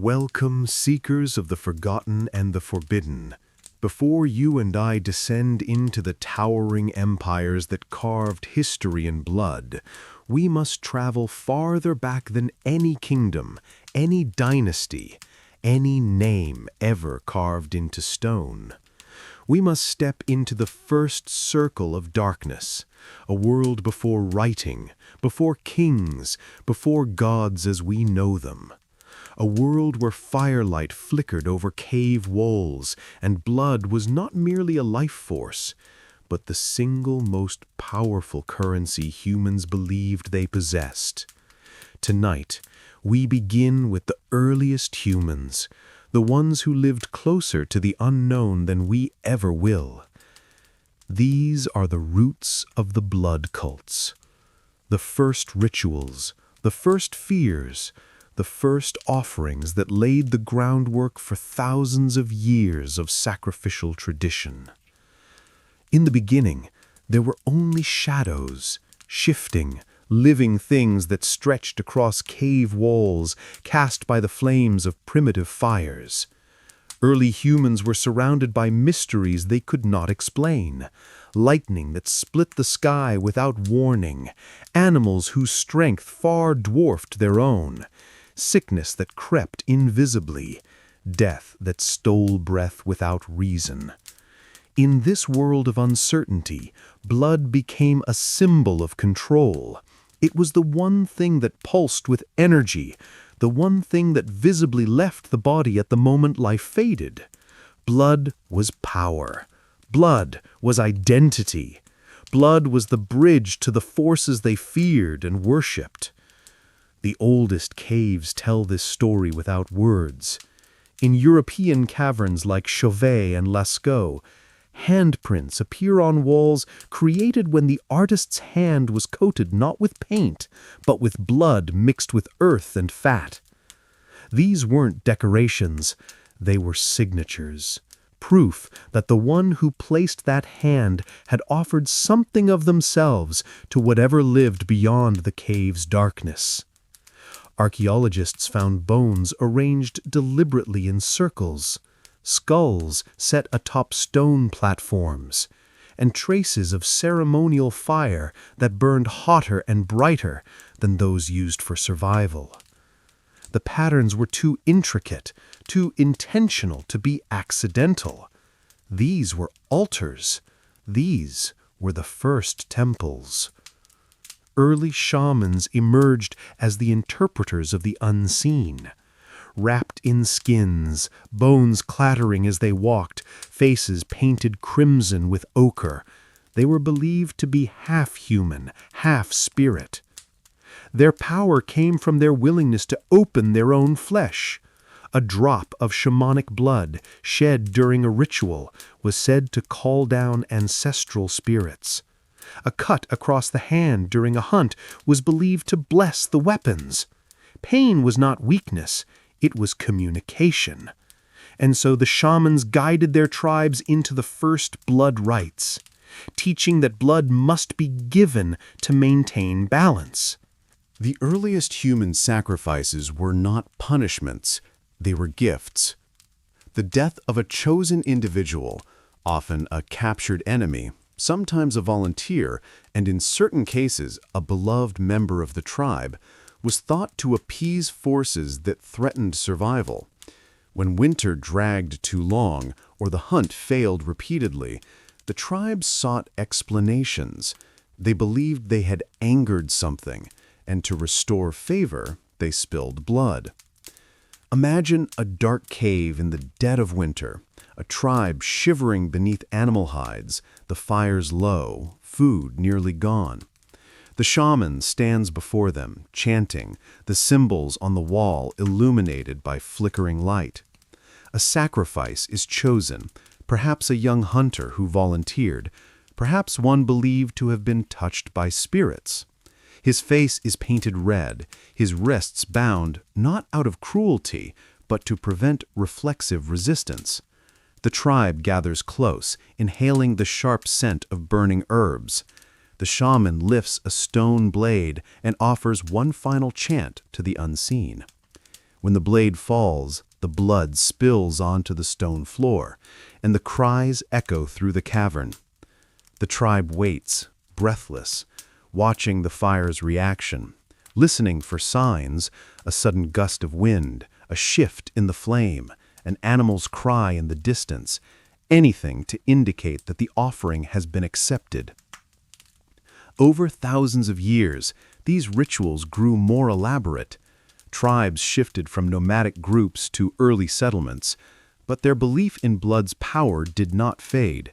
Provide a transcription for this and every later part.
Welcome, seekers of the forgotten and the forbidden. Before you and I descend into the towering empires that carved history in blood, we must travel farther back than any kingdom, any dynasty, any name ever carved into stone. We must step into the first circle of darkness, a world before writing, before kings, before gods as we know them. A world where firelight flickered over cave walls and blood was not merely a life force, but the single most powerful currency humans believed they possessed. Tonight, we begin with the earliest humans, the ones who lived closer to the unknown than we ever will. These are the roots of the blood cults, the first rituals, the first fears, the first offerings that laid the groundwork for thousands of years of sacrificial tradition. In the beginning, there were only shadows, shifting, living things that stretched across cave walls cast by the flames of primitive fires. Early humans were surrounded by mysteries they could not explain. Lightning that split the sky without warning, animals whose strength far dwarfed their own, sickness that crept invisibly, death that stole breath without reason. In this world of uncertainty, blood became a symbol of control. It was the one thing that pulsed with energy, the one thing that visibly left the body at the moment life faded. Blood was power. Blood was identity. Blood was the bridge to the forces they feared and worshipped. The oldest caves tell this story without words. In European caverns like Chauvet and Lascaux, handprints appear on walls created when the artist's hand was coated not with paint, but with blood mixed with earth and fat. These weren't decorations, they were signatures, proof that the one who placed that hand had offered something of themselves to whatever lived beyond the cave's darkness. Archaeologists found bones arranged deliberately in circles, skulls set atop stone platforms, and traces of ceremonial fire that burned hotter and brighter than those used for survival. The patterns were too intricate, too intentional to be accidental. These were altars. These were the first temples. Early shamans emerged as the interpreters of the unseen. Wrapped in skins, bones clattering as they walked, faces painted crimson with ochre, they were believed to be half human, half spirit. Their power came from their willingness to open their own flesh. A drop of shamanic blood, shed during a ritual, was said to call down ancestral spirits. A cut across the hand during a hunt was believed to bless the weapons. Pain was not weakness, it was communication. And so the shamans guided their tribes into the first blood rites, teaching that blood must be given to maintain balance. The earliest human sacrifices were not punishments, they were gifts. The death of a chosen individual, often a captured enemy, sometimes a volunteer, and in certain cases a beloved member of the tribe, was thought to appease forces that threatened survival. When winter dragged too long or the hunt failed repeatedly, the tribes sought explanations. They believed they had angered something, and to restore favor, they spilled blood. Imagine a dark cave in the dead of winter, a tribe shivering beneath animal hides, the fires low, food nearly gone. The shaman stands before them, chanting, the symbols on the wall illuminated by flickering light. A sacrifice is chosen, perhaps a young hunter who volunteered, perhaps one believed to have been touched by spirits. His face is painted red, his wrists bound, not out of cruelty, but to prevent reflexive resistance. The tribe gathers close, inhaling the sharp scent of burning herbs. The shaman lifts a stone blade and offers one final chant to the unseen. When the blade falls, the blood spills onto the stone floor, and the cries echo through the cavern. The tribe waits, breathless, watching the fire's reaction, listening for signs, a sudden gust of wind, a shift in the flame, an animal's cry in the distance, anything to indicate that the offering has been accepted. Over thousands of years, these rituals grew more elaborate. Tribes shifted from nomadic groups to early settlements, but their belief in blood's power did not fade.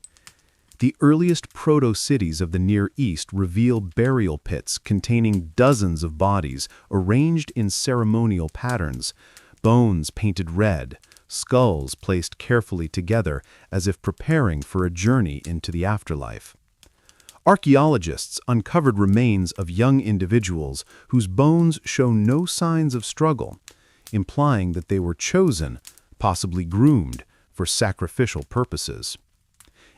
The earliest proto-cities of the Near East reveal burial pits containing dozens of bodies arranged in ceremonial patterns, bones painted red, skulls placed carefully together as if preparing for a journey into the afterlife. Archaeologists uncovered remains of young individuals whose bones show no signs of struggle, implying that they were chosen, possibly groomed, for sacrificial purposes.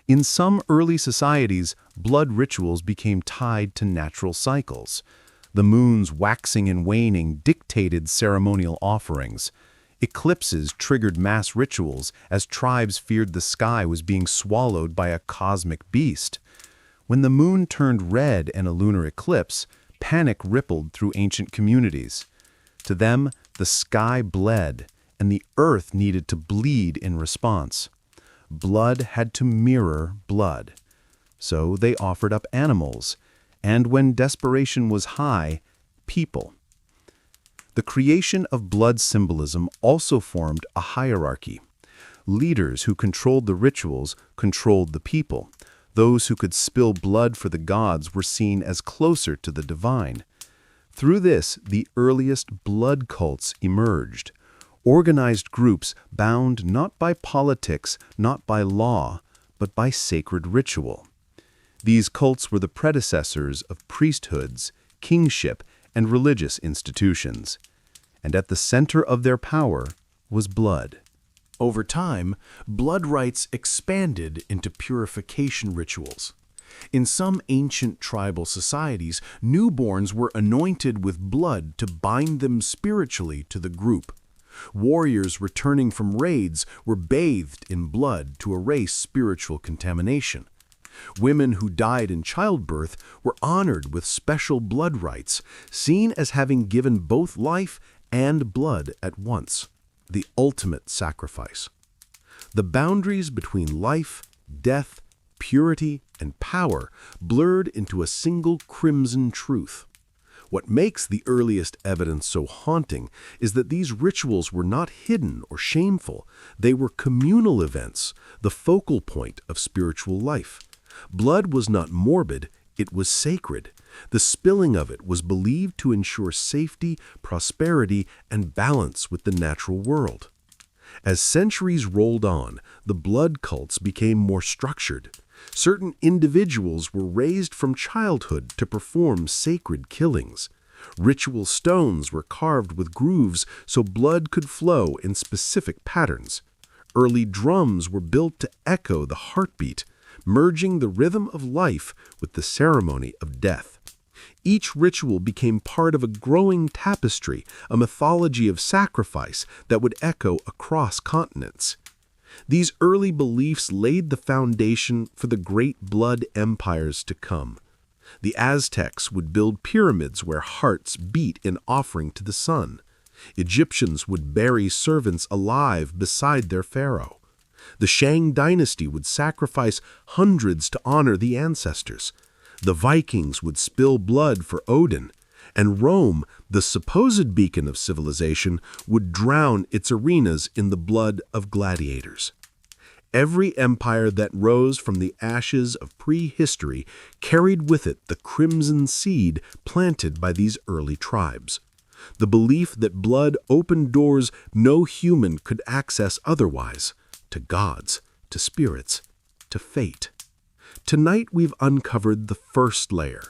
In some early societies, blood rituals became tied to natural cycles. The moon's waxing and waning dictated ceremonial offerings. Eclipses triggered mass rituals as tribes feared the sky was being swallowed by a cosmic beast. When the moon turned red in a lunar eclipse, panic rippled through ancient communities. To them, the sky bled, and the earth needed to bleed in response. Blood had to mirror blood. So they offered up animals, and when desperation was high, people. The creation of blood symbolism also formed a hierarchy. Leaders who controlled the rituals controlled the people. Those who could spill blood for the gods were seen as closer to the divine. Through this, the earliest blood cults emerged. Organized groups bound not by politics, not by law, but by sacred ritual. These cults were the predecessors of priesthoods, kingship, and religious institutions. And at the center of their power was blood. Over time, blood rites expanded into purification rituals. In some ancient tribal societies, newborns were anointed with blood to bind them spiritually to the group. Warriors returning from raids were bathed in blood to erase spiritual contamination. Women who died in childbirth were honored with special blood rites, seen as having given both life and blood at once. The ultimate sacrifice. The boundaries between life, death, purity, and power blurred into a single crimson truth. What makes the earliest evidence so haunting is that these rituals were not hidden or shameful. They were communal events, the focal point of spiritual life. Blood was not morbid, it was sacred. The spilling of it was believed to ensure safety, prosperity, and balance with the natural world. As centuries rolled on, the blood cults became more structured. Certain individuals were raised from childhood to perform sacred killings. Ritual stones were carved with grooves so blood could flow in specific patterns. Early drums were built to echo the heartbeat, merging the rhythm of life with the ceremony of death. Each ritual became part of a growing tapestry, a mythology of sacrifice that would echo across continents. These early beliefs laid the foundation for the great blood empires to come. The Aztecs would build pyramids where hearts beat in offering to the sun. Egyptians would bury servants alive beside their pharaoh. The Shang dynasty would sacrifice hundreds to honor the ancestors. The Vikings would spill blood for Odin, and Rome, the supposed beacon of civilization, would drown its arenas in the blood of gladiators. Every empire that rose from the ashes of prehistory carried with it the crimson seed planted by these early tribes. The belief that blood opened doors no human could access otherwise, to gods, to spirits, to fate. Tonight we've uncovered the first layer,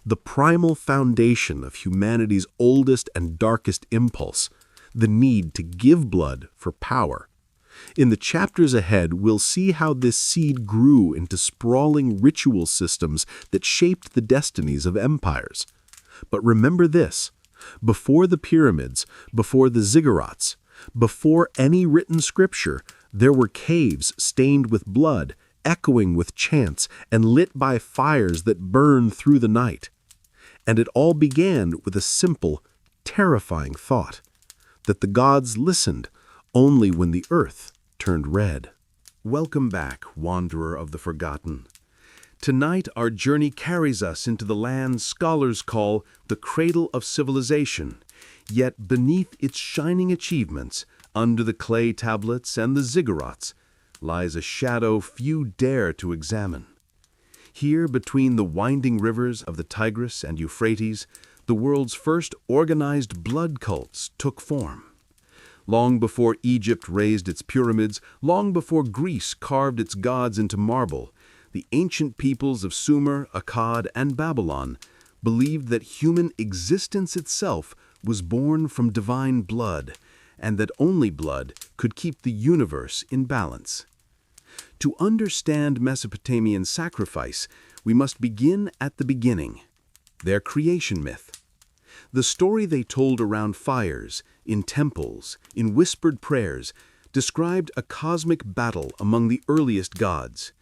the primal foundation of humanity's oldest and darkest impulse, the need to give blood for power. In the chapters ahead, we'll see how this seed grew into sprawling ritual systems that shaped the destinies of empires. But remember this, Before the pyramids, before the ziggurats, before any written scripture, there were caves stained with blood, echoing with chants, and lit by fires that burned through the night. And it all began with a simple, terrifying thought, that the gods listened only when the earth turned red. Welcome back, wanderer of the forgotten. Tonight our journey carries us into the land scholars call the cradle of civilization, yet beneath its shining achievements, under the clay tablets and the ziggurats, lies a shadow few dare to examine. Here, between the winding rivers of the Tigris and Euphrates, the world's first organized blood cults took form. Long before Egypt raised its pyramids, long before Greece carved its gods into marble, the ancient peoples of Sumer, Akkad, and Babylon believed that human existence itself was born from divine blood, and that only blood could keep the universe in balance. To understand Mesopotamian sacrifice, we must begin at the beginning, their creation myth. The story they told around fires, in temples, in whispered prayers, described a cosmic battle among the earliest gods.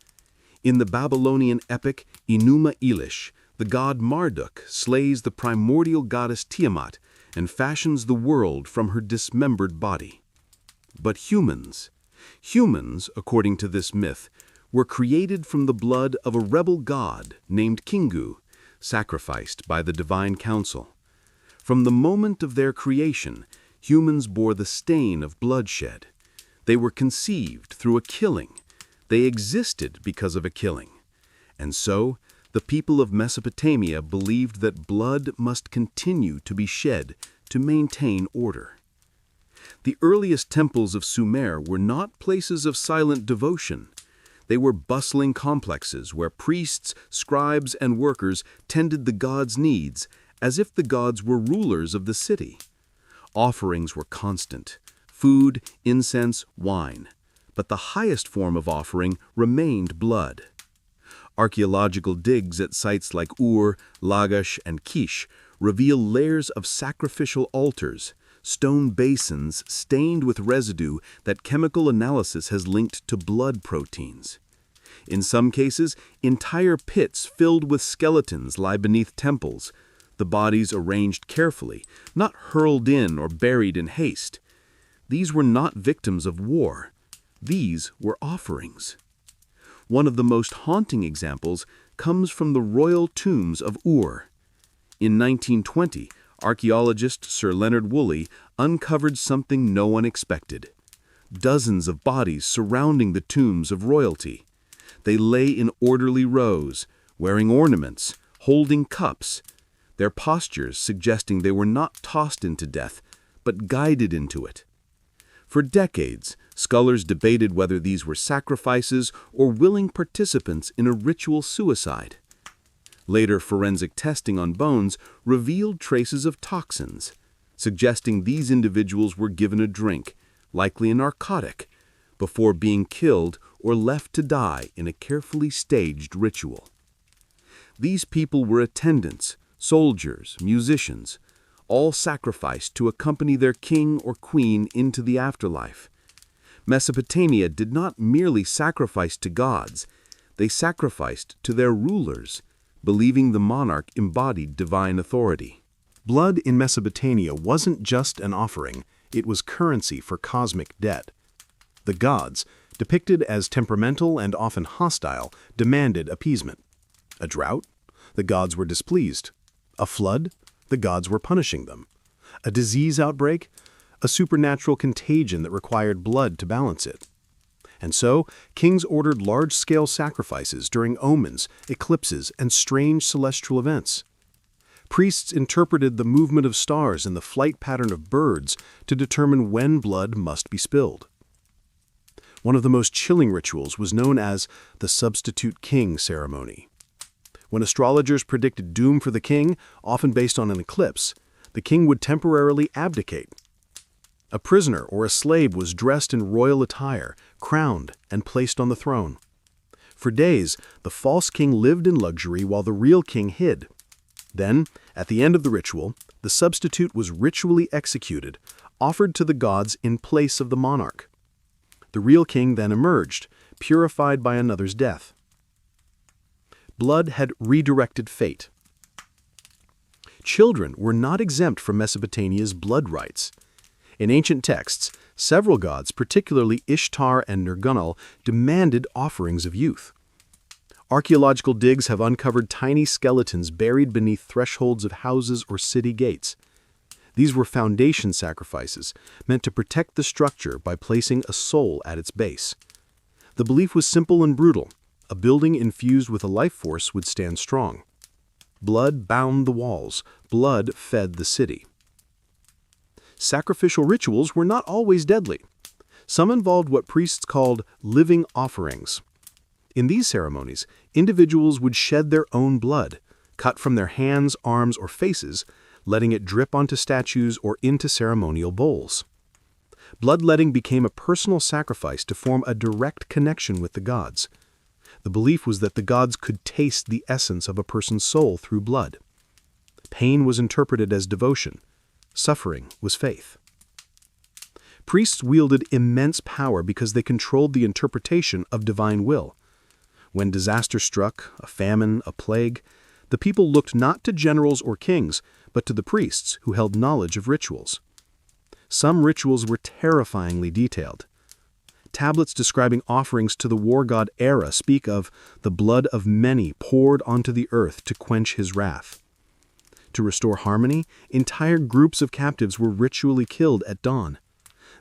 In the Babylonian epic Enuma Elish, the god Marduk slays the primordial goddess Tiamat and fashions the world from her dismembered body. But humans, according to this myth, were created from the blood of a rebel god named Kingu, sacrificed by the divine council. From the moment of their creation, humans bore the stain of bloodshed. They were conceived through a killing. They existed because of a killing. And so, the people of Mesopotamia believed that blood must continue to be shed to maintain order. The earliest temples of Sumer were not places of silent devotion. They were bustling complexes where priests, scribes, and workers tended the gods' needs as if the gods were rulers of the city. Offerings were constant: food, incense, wine. But the highest form of offering remained blood. Archaeological digs at sites like Ur, Lagash, and Kish reveal layers of sacrificial altars, stone basins stained with residue that chemical analysis has linked to blood proteins. In some cases, entire pits filled with skeletons lie beneath temples, the bodies arranged carefully, not hurled in or buried in haste. These were not victims of war. These were offerings. One of the most haunting examples comes from the royal tombs of Ur. In 1920, archaeologist Sir Leonard Woolley uncovered something no one expected. Dozens of bodies surrounding the tombs of royalty. They lay in orderly rows, wearing ornaments, holding cups, their postures suggesting they were not tossed into death, but guided into it. For decades, scholars debated whether these were sacrifices or willing participants in a ritual suicide. Later forensic testing on bones revealed traces of toxins, suggesting these individuals were given a drink, likely a narcotic, before being killed or left to die in a carefully staged ritual. These people were attendants, soldiers, musicians, all sacrificed to accompany their king or queen into the afterlife. Mesopotamia did not merely sacrifice to gods, they sacrificed to their rulers, believing the monarch embodied divine authority. Blood in Mesopotamia wasn't just an offering, it was currency for cosmic debt. The gods, depicted as temperamental and often hostile, demanded appeasement. A drought? The gods were displeased. A flood? The gods were punishing them. A disease outbreak? A supernatural contagion that required blood to balance it. And so, kings ordered large-scale sacrifices during omens, eclipses, and strange celestial events. Priests interpreted the movement of stars and the flight pattern of birds to determine when blood must be spilled. One of the most chilling rituals was known as the substitute king ceremony. When astrologers predicted doom for the king, often based on an eclipse, the king would temporarily abdicate. A prisoner or a slave was dressed in royal attire, crowned, and placed on the throne. For days, the false king lived in luxury while the real king hid. Then, at the end of the ritual, the substitute was ritually executed, offered to the gods in place of the monarch. The real king then emerged, purified by another's death. Blood had redirected fate. Children were not exempt from Mesopotamia's blood rites. In ancient texts, several gods, particularly Ishtar and Nergal, demanded offerings of youth. Archaeological digs have uncovered tiny skeletons buried beneath thresholds of houses or city gates. These were foundation sacrifices, meant to protect the structure by placing a soul at its base. The belief was simple and brutal. A building infused with a life force would stand strong. Blood bound the walls. Blood fed the city. Sacrificial rituals were not always deadly. Some involved what priests called living offerings. In these ceremonies, individuals would shed their own blood, cut from their hands, arms, or faces, letting it drip onto statues or into ceremonial bowls. Bloodletting became a personal sacrifice to form a direct connection with the gods. The belief was that the gods could taste the essence of a person's soul through blood. Pain was interpreted as devotion. Suffering was faith. Priests wielded immense power because they controlled the interpretation of divine will. When disaster struck, a famine, a plague, the people looked not to generals or kings, but to the priests who held knowledge of rituals. Some rituals were terrifyingly detailed. Tablets describing offerings to the war god Era speak of the blood of many poured onto the earth to quench his wrath. To restore harmony, entire groups of captives were ritually killed at dawn.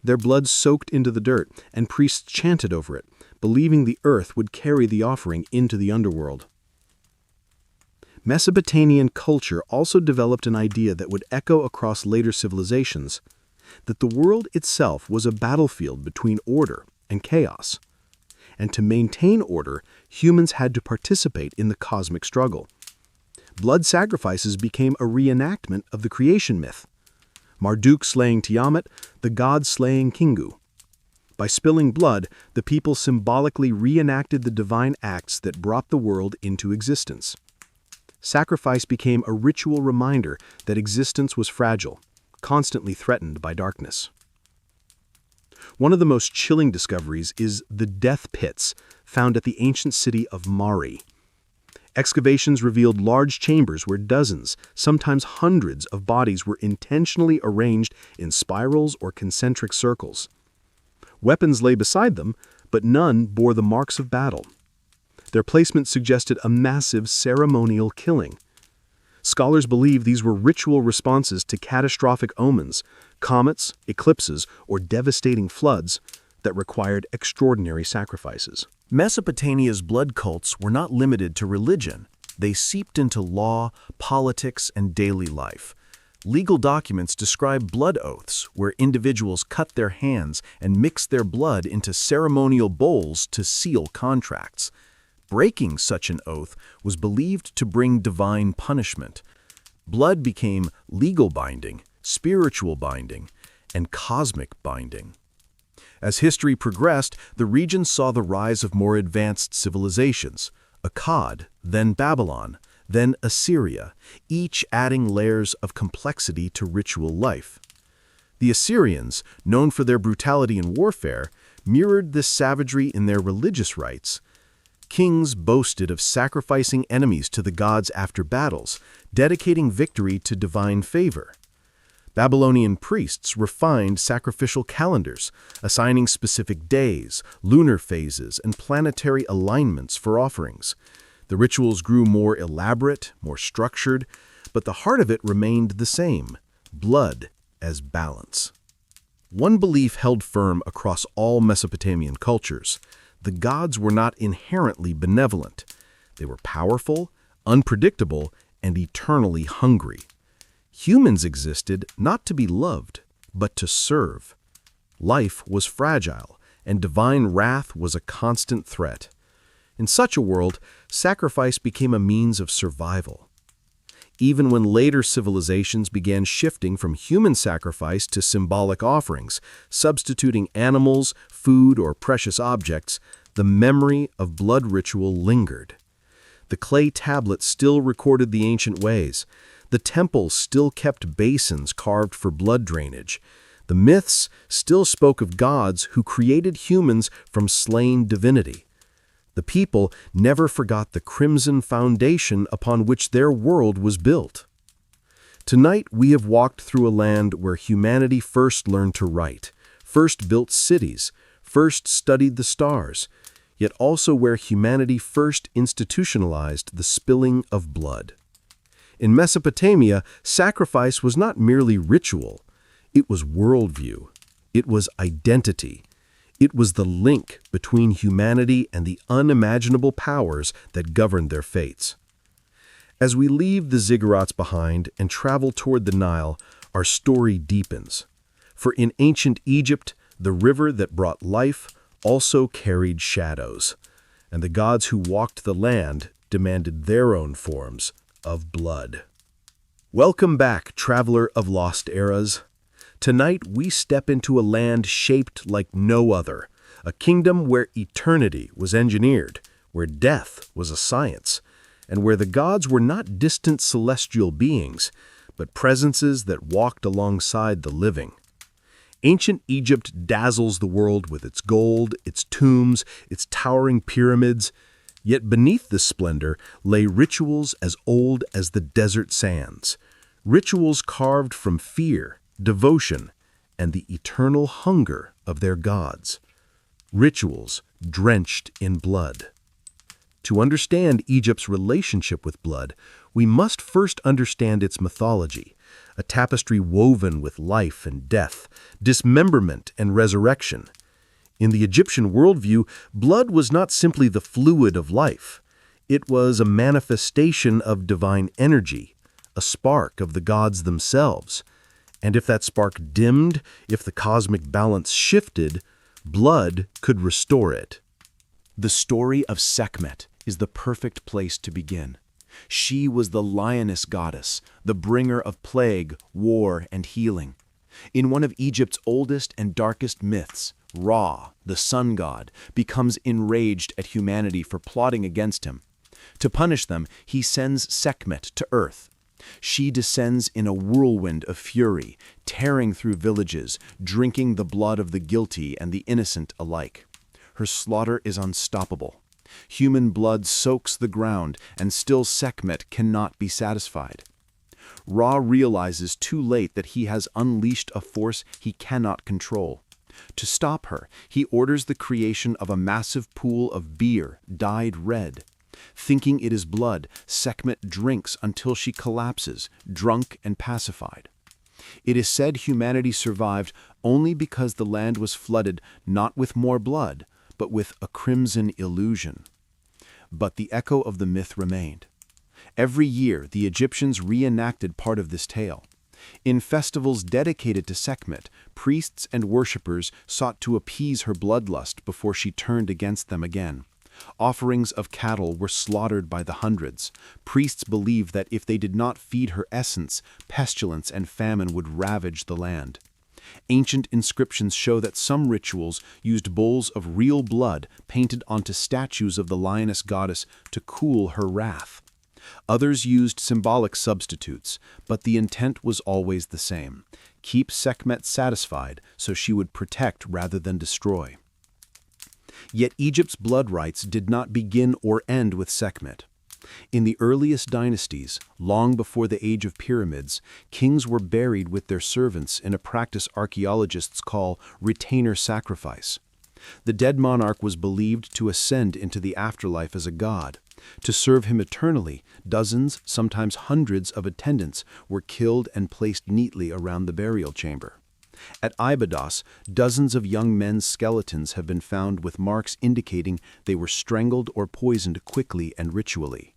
Their blood soaked into the dirt, and priests chanted over it, believing the earth would carry the offering into the underworld. Mesopotamian culture also developed an idea that would echo across later civilizations, that the world itself was a battlefield between order and chaos. And to maintain order, humans had to participate in the cosmic struggle. Blood sacrifices became a reenactment of the creation myth. Marduk slaying Tiamat, the god slaying Kingu. By spilling blood, the people symbolically reenacted the divine acts that brought the world into existence. Sacrifice became a ritual reminder that existence was fragile, constantly threatened by darkness. One of the most chilling discoveries is the death pits found at the ancient city of Mari. Excavations revealed large chambers where dozens, sometimes hundreds of bodies were intentionally arranged in spirals or concentric circles. Weapons lay beside them, but none bore the marks of battle. Their placement suggested a massive ceremonial killing. Scholars believe these were ritual responses to catastrophic omens, comets, eclipses, or devastating floods that required extraordinary sacrifices. Mesopotamia's blood cults were not limited to religion. They seeped into law, politics, and daily life. Legal documents describe blood oaths, where individuals cut their hands and mixed their blood into ceremonial bowls to seal contracts. Breaking such an oath was believed to bring divine punishment. Blood became legal binding, spiritual binding, and cosmic binding. As history progressed, the region saw the rise of more advanced civilizations, Akkad, then Babylon, then Assyria, each adding layers of complexity to ritual life. The Assyrians, known for their brutality in warfare, mirrored this savagery in their religious rites. Kings boasted of sacrificing enemies to the gods after battles, dedicating victory to divine favor. Babylonian priests refined sacrificial calendars, assigning specific days, lunar phases, and planetary alignments for offerings. The rituals grew more elaborate, more structured, but the heart of it remained the same: blood as balance. One belief held firm across all Mesopotamian cultures: the gods were not inherently benevolent. They were powerful, unpredictable, and eternally hungry. Humans existed not to be loved, but to serve. Life was fragile, and divine wrath was a constant threat. In such a world, sacrifice became a means of survival. Even when later civilizations began shifting from human sacrifice to symbolic offerings, substituting animals, food, or precious objects, the memory of blood ritual lingered. The clay tablet still recorded the ancient ways. The temples still kept basins carved for blood drainage. The myths still spoke of gods who created humans from slain divinity. The people never forgot the crimson foundation upon which their world was built. Tonight we have walked through a land where humanity first learned to write, first built cities, first studied the stars, yet also where humanity first institutionalized the spilling of blood. In Mesopotamia, sacrifice was not merely ritual. It was worldview. It was identity. It was the link between humanity and the unimaginable powers that governed their fates. As we leave the ziggurats behind and travel toward the Nile, our story deepens. For in ancient Egypt, the river that brought life also carried shadows, and the gods who walked the land demanded their own forms of blood. Welcome back, traveler of lost eras. Tonight we step into a land shaped like no other, a kingdom where eternity was engineered, where death was a science, and where the gods were not distant celestial beings, but presences that walked alongside the living. Ancient Egypt dazzles the world with its gold, its tombs, its towering pyramids, yet beneath this splendor lay rituals as old as the desert sands, rituals carved from fear, devotion, and the eternal hunger of their gods, rituals drenched in blood. To understand Egypt's relationship with blood, we must first understand its mythology, a tapestry woven with life and death, dismemberment and resurrection. In the Egyptian worldview, blood was not simply the fluid of life. It was a manifestation of divine energy, a spark of the gods themselves. And if that spark dimmed, if the cosmic balance shifted, blood could restore it. The story of Sekhmet is the perfect place to begin. She was the lioness goddess, the bringer of plague, war, and healing. In one of Egypt's oldest and darkest myths, Ra, the sun god, becomes enraged at humanity for plotting against him. To punish them, he sends Sekhmet to earth. She descends in a whirlwind of fury, tearing through villages, drinking the blood of the guilty and the innocent alike. Her slaughter is unstoppable. Human blood soaks the ground, and still Sekhmet cannot be satisfied. Ra realizes too late that he has unleashed a force he cannot control. To stop her, he orders the creation of a massive pool of beer dyed red. Thinking it is blood, Sekhmet drinks until she collapses, drunk and pacified. It is said humanity survived only because the land was flooded not with more blood, but with a crimson illusion. But the echo of the myth remained. Every year, the Egyptians reenacted part of this tale. In festivals dedicated to Sekhmet, priests and worshippers sought to appease her bloodlust before she turned against them again. Offerings of cattle were slaughtered by the hundreds. Priests believed that if they did not feed her essence, pestilence and famine would ravage the land. Ancient inscriptions show that some rituals used bowls of real blood painted onto statues of the lioness goddess to cool her wrath. Others used symbolic substitutes, but the intent was always the same: keep Sekhmet satisfied so she would protect rather than destroy. Yet Egypt's blood rites did not begin or end with Sekhmet. In the earliest dynasties, long before the age of pyramids, kings were buried with their servants in a practice archaeologists call retainer sacrifice. The dead monarch was believed to ascend into the afterlife as a god. To serve him eternally, dozens, sometimes hundreds of attendants were killed and placed neatly around the burial chamber. At Abydos, dozens of young men's skeletons have been found with marks indicating they were strangled or poisoned quickly and ritually.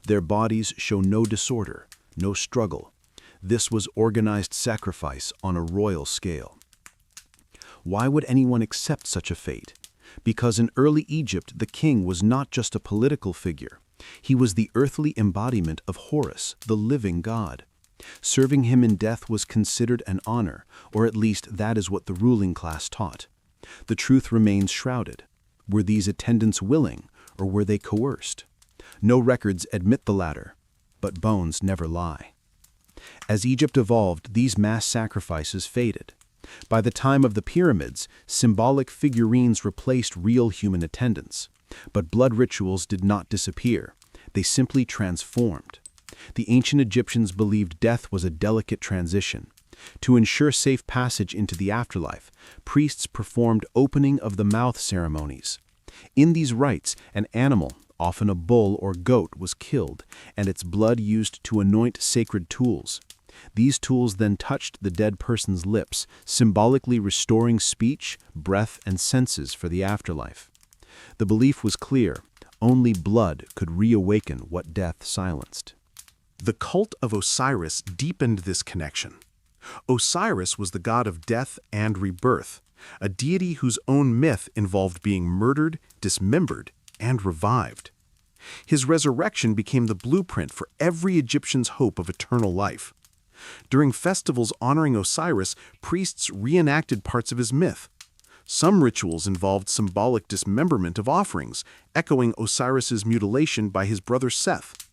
Their bodies show no disorder, no struggle. This was organized sacrifice on a royal scale. Why would anyone accept such a fate? Because in early Egypt, the king was not just a political figure. He was the earthly embodiment of Horus, the living god. Serving him in death was considered an honor, or at least that is what the ruling class taught. The truth remains shrouded. Were these attendants willing, or were they coerced? No records admit the latter, but bones never lie. As Egypt evolved, these mass sacrifices faded. By the time of the pyramids, symbolic figurines replaced real human attendance. But blood rituals did not disappear. They simply transformed. The ancient Egyptians believed death was a delicate transition. To ensure safe passage into the afterlife, priests performed opening of the mouth ceremonies. In these rites, an animal, often a bull or goat, was killed, and its blood used to anoint sacred tools. These tools then touched the dead person's lips, symbolically restoring speech, breath, and senses for the afterlife. The belief was clear: only blood could reawaken what death silenced. The cult of Osiris deepened this connection. Osiris was the god of death and rebirth, a deity whose own myth involved being murdered, dismembered, and revived. His resurrection became the blueprint for every Egyptian's hope of eternal life. During festivals honoring Osiris, priests reenacted parts of his myth. Some rituals involved symbolic dismemberment of offerings, echoing Osiris's mutilation by his brother Seth.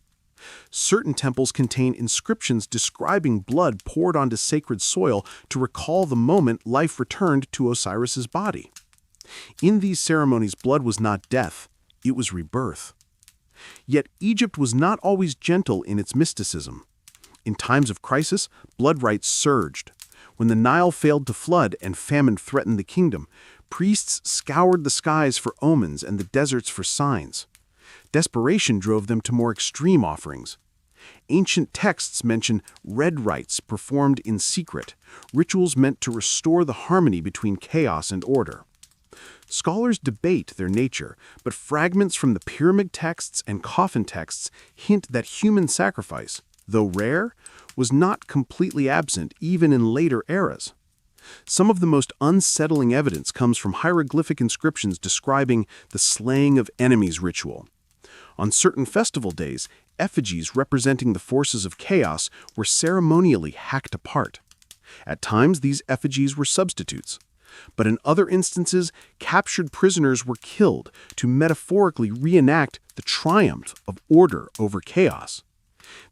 Certain temples contain inscriptions describing blood poured onto sacred soil to recall the moment life returned to Osiris's body. In these ceremonies, blood was not death, it was rebirth. Yet Egypt was not always gentle in its mysticism. In times of crisis, blood rites surged. When the Nile failed to flood and famine threatened the kingdom, priests scoured the skies for omens and the deserts for signs. Desperation drove them to more extreme offerings. Ancient texts mention red rites performed in secret, rituals meant to restore the harmony between chaos and order. Scholars debate their nature, but fragments from the pyramid texts and coffin texts hint that human sacrifice, though rare, was not completely absent even in later eras. Some of the most unsettling evidence comes from hieroglyphic inscriptions describing the slaying of enemies ritual. On certain festival days, effigies representing the forces of chaos were ceremonially hacked apart. At times, these effigies were substitutes. But in other instances, captured prisoners were killed to metaphorically reenact the triumph of order over chaos.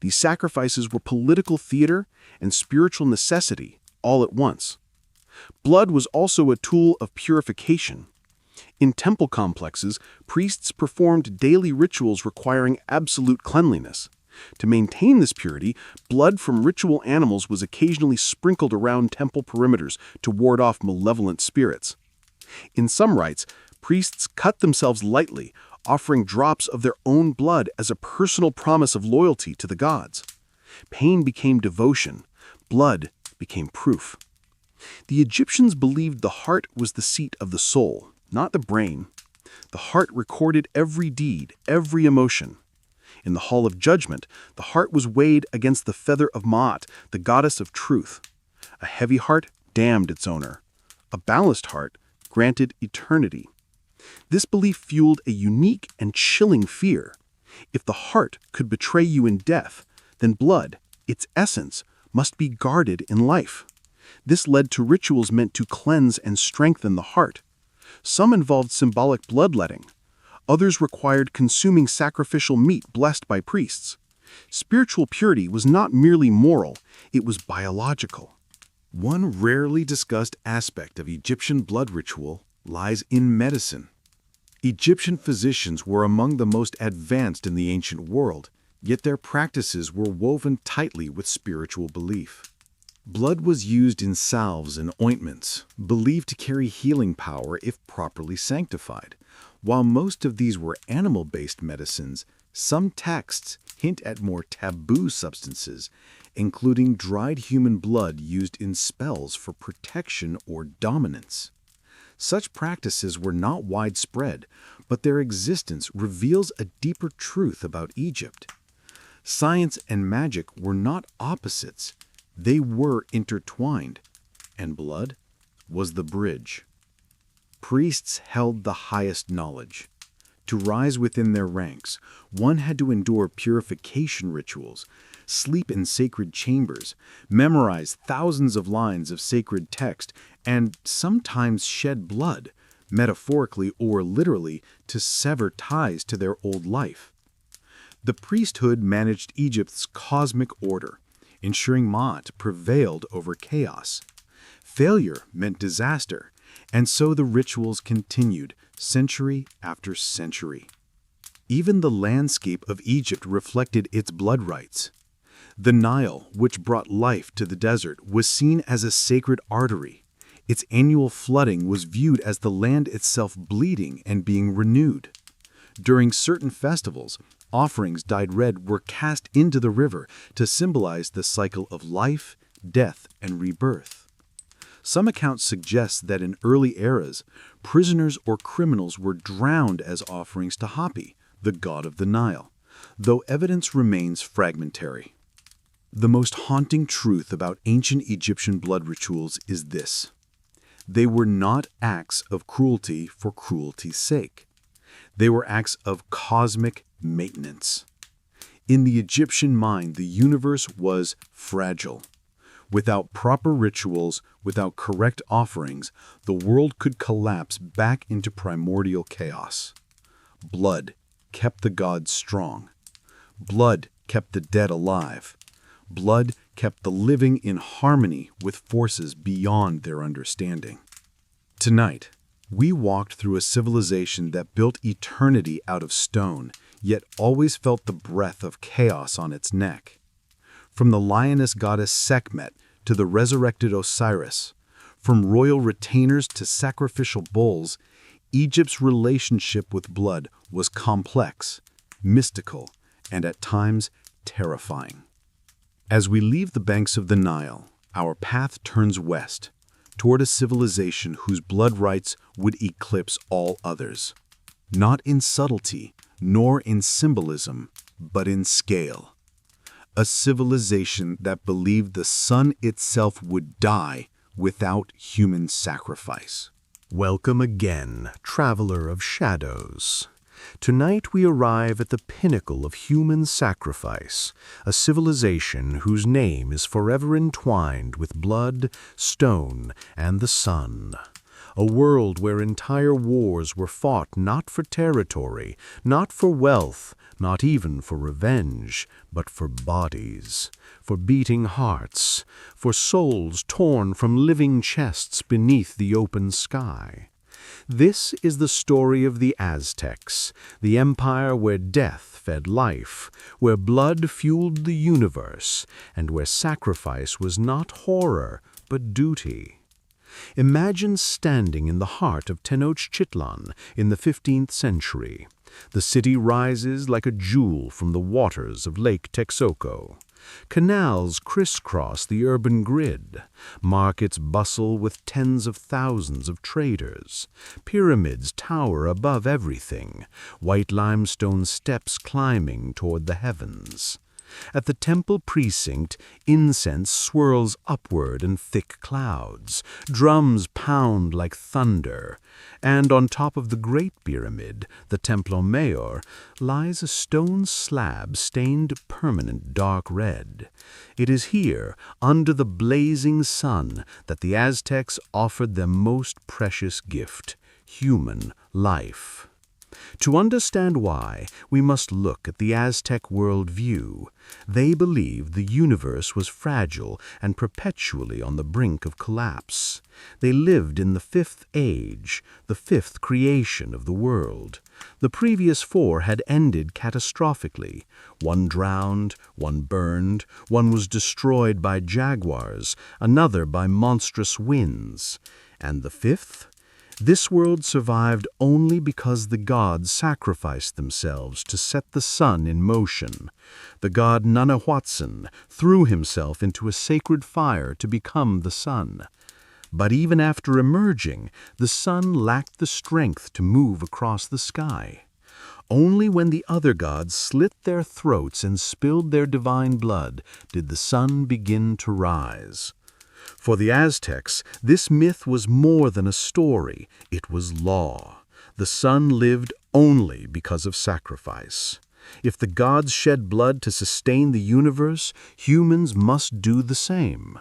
These sacrifices were political theater and spiritual necessity all at once. Blood was also a tool of purification. In temple complexes, priests performed daily rituals requiring absolute cleanliness. To maintain this purity, blood from ritual animals was occasionally sprinkled around temple perimeters to ward off malevolent spirits. In some rites, priests cut themselves lightly, offering drops of their own blood as a personal promise of loyalty to the gods. Pain became devotion. Blood became proof. The Egyptians believed the heart was the seat of the soul, not the brain. The heart recorded every deed, every emotion. In the Hall of Judgment, the heart was weighed against the feather of Maat, the goddess of truth. A heavy heart damned its owner. A balanced heart granted eternity. This belief fueled a unique and chilling fear. If the heart could betray you in death, then blood, its essence, must be guarded in life. This led to rituals meant to cleanse and strengthen the heart. Some involved symbolic bloodletting. Others required consuming sacrificial meat blessed by priests. Spiritual purity was not merely moral, it was biological. One rarely discussed aspect of Egyptian blood ritual lies in medicine. Egyptian physicians were among the most advanced in the ancient world, yet their practices were woven tightly with spiritual belief. Blood was used in salves and ointments, believed to carry healing power if properly sanctified. While most of these were animal-based medicines, some texts hint at more taboo substances, including dried human blood used in spells for protection or dominance. Such practices were not widespread, but their existence reveals a deeper truth about Egypt. Science and magic were not opposites. They were intertwined, and blood was the bridge. Priests held the highest knowledge. To rise within their ranks, one had to endure purification rituals, sleep in sacred chambers, memorize thousands of lines of sacred text, and sometimes shed blood, metaphorically or literally, to sever ties to their old life. The priesthood managed Egypt's cosmic order, ensuring Maat prevailed over chaos. Failure meant disaster, and so the rituals continued, century after century. Even the landscape of Egypt reflected its blood rites. The Nile, which brought life to the desert, was seen as a sacred artery. Its annual flooding was viewed as the land itself bleeding and being renewed. During certain festivals, offerings dyed red were cast into the river to symbolize the cycle of life, death, and rebirth. Some accounts suggest that in early eras, prisoners or criminals were drowned as offerings to Hapi, the god of the Nile, though evidence remains fragmentary. The most haunting truth about ancient Egyptian blood rituals is this: they were not acts of cruelty for cruelty's sake. They were acts of cosmic maintenance. In the Egyptian mind, the universe was fragile. Without proper rituals, without correct offerings, the world could collapse back into primordial chaos. Blood kept the gods strong. Blood kept the dead alive. Blood kept the living in harmony with forces beyond their understanding. Tonight, we walked through a civilization that built eternity out of stone, yet always felt the breath of chaos on its neck. From the lioness goddess Sekhmet to the resurrected Osiris, from royal retainers to sacrificial bulls, Egypt's relationship with blood was complex, mystical, and at times terrifying. As we leave the banks of the Nile, our path turns west, toward a civilization whose blood rites would eclipse all others. Not in subtlety, nor in symbolism, but in scale. A civilization that believed the sun itself would die without human sacrifice. Welcome again, traveler of shadows. Tonight we arrive at the pinnacle of human sacrifice, a civilization whose name is forever entwined with blood, stone, and the sun. A world where entire wars were fought not for territory, not for wealth, not even for revenge, but for bodies, for beating hearts, for souls torn from living chests beneath the open sky. This is the story of the Aztecs, the empire where death fed life, where blood fueled the universe, and where sacrifice was not horror, but duty. Imagine standing in the heart of Tenochtitlan in the 15th century. The city rises like a jewel from the waters of Lake Texcoco. Canals crisscross the urban grid. Markets bustle with tens of thousands of traders. Pyramids tower above everything, white limestone steps climbing toward the heavens. At the temple precinct, incense swirls upward in thick clouds, drums pound like thunder, and on top of the Great Pyramid, the Templo Mayor, lies a stone slab stained permanent dark red. It is here, under the blazing sun, that the Aztecs offered their most precious gift, human life. To understand why, we must look at the Aztec worldview. They believed the universe was fragile and perpetually on the brink of collapse. They lived in the fifth age, the fifth creation of the world. The previous four had ended catastrophically. One drowned, one burned, one was destroyed by jaguars, another by monstrous winds. And the fifth? This world survived only because the gods sacrificed themselves to set the sun in motion. The god Nanahuatzin threw himself into a sacred fire to become the sun. But even after emerging, the sun lacked the strength to move across the sky. Only when the other gods slit their throats and spilled their divine blood did the sun begin to rise. For the Aztecs, this myth was more than a story, it was law. The sun lived only because of sacrifice. If the gods shed blood to sustain the universe, humans must do the same.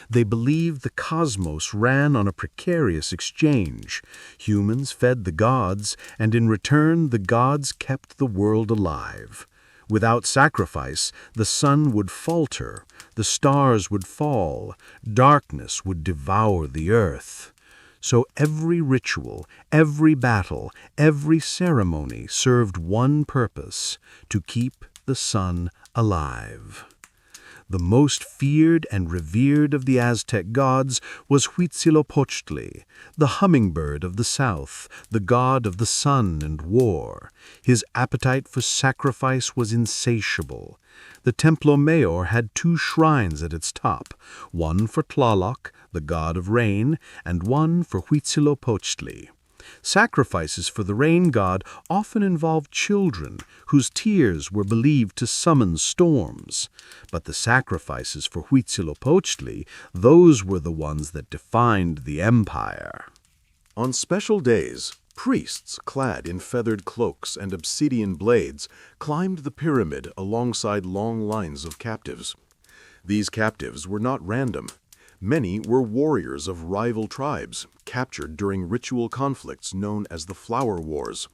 They believed the cosmos ran on a precarious exchange. Humans fed the gods, and in return the gods kept the world alive. Without sacrifice, the sun would falter, the stars would fall, darkness would devour the earth. So every ritual, every battle, every ceremony served one purpose: to keep the sun alive. The most feared and revered of the Aztec gods was Huitzilopochtli, the hummingbird of the south, the god of the sun and war. His appetite for sacrifice was insatiable. The Templo Mayor had 2 shrines at its top, one for Tlaloc, the god of rain, and one for Huitzilopochtli. Sacrifices for the rain god often involved children, whose tears were believed to summon storms. But the sacrifices for Huitzilopochtli, those were the ones that defined the empire. On special days, priests clad in feathered cloaks and obsidian blades climbed the pyramid alongside long lines of captives. These captives were not random. Many were warriors of rival tribes, captured during ritual conflicts known as the Flower Wars.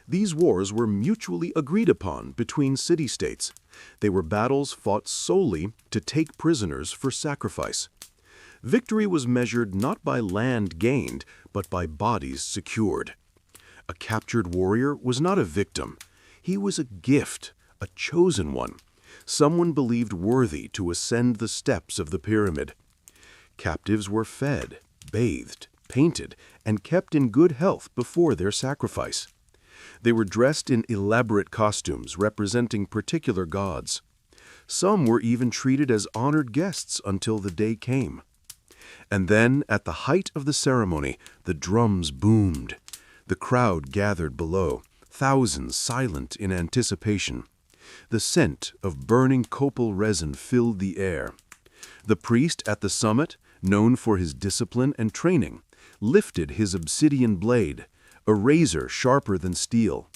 These wars were mutually agreed upon between city-states. They were battles fought solely to take prisoners for sacrifice. Victory was measured not by land gained, but by bodies secured. A captured warrior was not a victim. He was a gift, a chosen one, someone believed worthy to ascend the steps of the pyramid. Captives were fed, bathed, painted, and kept in good health before their sacrifice. They were dressed in elaborate costumes representing particular gods. Some were even treated as honored guests until the day came. And then, at the height of the ceremony, the drums boomed. The crowd gathered below, thousands silent in anticipation. The scent of burning copal resin filled the air. The priest at the summit, known for his discipline and training, lifted his obsidian blade, a razor sharper than steel.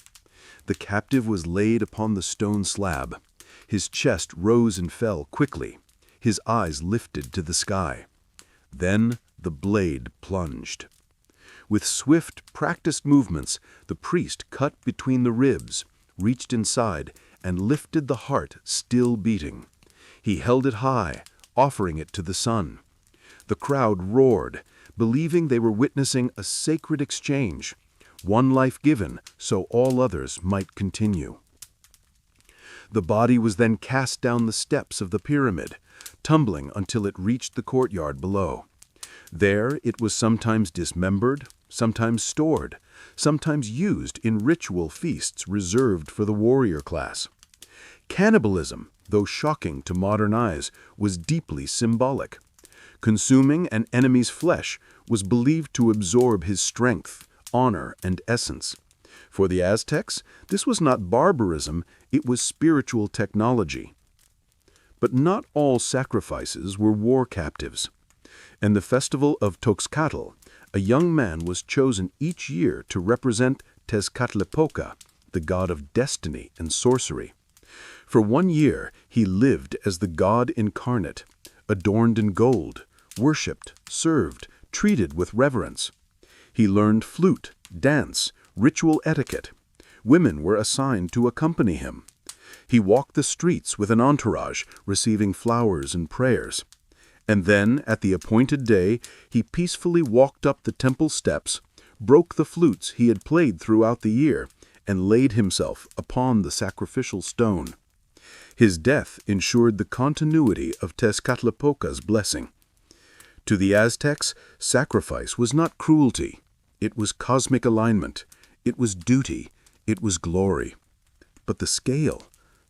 The captive was laid upon the stone slab. His chest rose and fell quickly. His eyes lifted to the sky. Then the blade plunged. With swift, practiced movements, the priest cut between the ribs, reached inside, and lifted the heart still beating. He held it high, offering it to the sun. The crowd roared, believing they were witnessing a sacred exchange, one life given so all others might continue. The body was then cast down the steps of the pyramid, tumbling until it reached the courtyard below. There it was sometimes dismembered, sometimes stored, sometimes used in ritual feasts reserved for the warrior class. Cannibalism, though shocking to modern eyes, was deeply symbolic. Consuming an enemy's flesh was believed to absorb his strength, honor, and essence. For the Aztecs, this was not barbarism, it was spiritual technology. But not all sacrifices were war captives. In the festival of Toxcatl, a young man was chosen each year to represent Tezcatlipoca, the god of destiny and sorcery. For 1 year, he lived as the god incarnate, adorned in gold, worshipped, served, treated with reverence. He learned flute, dance, ritual etiquette. Women were assigned to accompany him. He walked the streets with an entourage, receiving flowers and prayers. And then, at the appointed day, he peacefully walked up the temple steps, broke the flutes he had played throughout the year, and laid himself upon the sacrificial stone. His death ensured the continuity of Tezcatlipoca's blessing. To the Aztecs, sacrifice was not cruelty. It was cosmic alignment. It was duty. It was glory. But the scale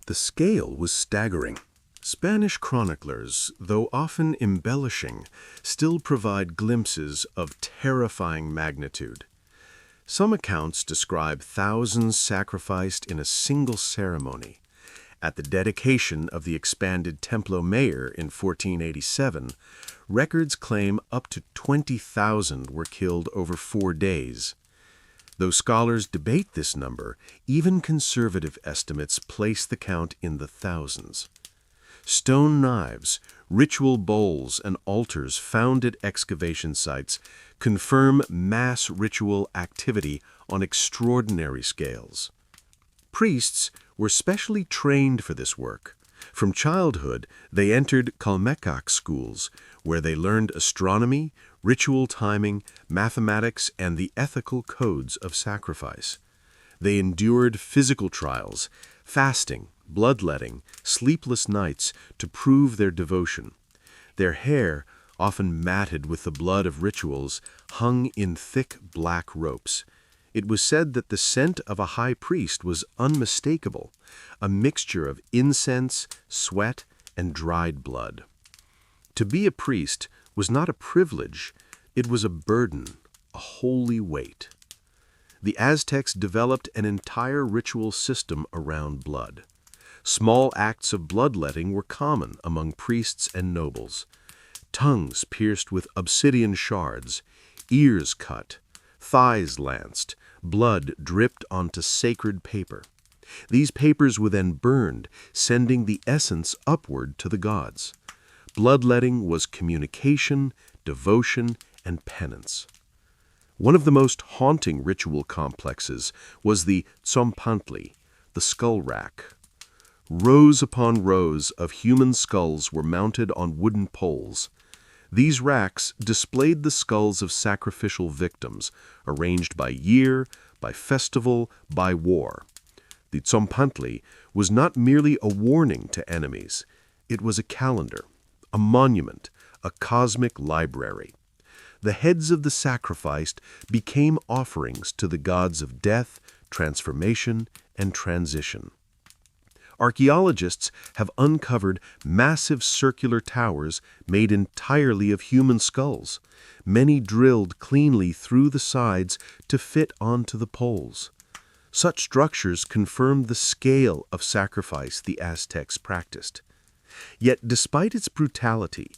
was staggering. Spanish chroniclers, though often embellishing, still provide glimpses of terrifying magnitude. Some accounts describe thousands sacrificed in a single ceremony. At the dedication of the expanded Templo Mayor in 1487, records claim up to 20,000 were killed over 4 days. Though scholars debate this number, even conservative estimates place the count in the thousands. Stone knives, ritual bowls, and altars found at excavation sites confirm mass ritual activity on extraordinary scales. Priests were specially trained for this work. From childhood, they entered Kalmekak schools, where they learned astronomy, ritual timing, mathematics, and the ethical codes of sacrifice. They endured physical trials, fasting, bloodletting, sleepless nights to prove their devotion. Their hair, often matted with the blood of rituals, hung in thick black ropes. It was said that the scent of a high priest was unmistakable, a mixture of incense, sweat, and dried blood. To be a priest was not a privilege, it was a burden, a holy weight. The Aztecs developed an entire ritual system around blood. Small acts of bloodletting were common among priests and nobles. Tongues pierced with obsidian shards, ears cut, thighs lanced, blood dripped onto sacred paper. These papers were then burned, sending the essence upward to the gods. Bloodletting was communication, devotion, and penance. One of the most haunting ritual complexes was the tzompantli, the skull rack. Rows upon rows of human skulls were mounted on wooden poles. These racks displayed the skulls of sacrificial victims, arranged by year, by festival, by war. The tzompantli was not merely a warning to enemies. It was a calendar, a monument, a cosmic library. The heads of the sacrificed became offerings to the gods of death, transformation, and transition. Archaeologists have uncovered massive circular towers made entirely of human skulls, many drilled cleanly through the sides to fit onto the poles. Such structures confirm the scale of sacrifice the Aztecs practiced. Yet despite its brutality,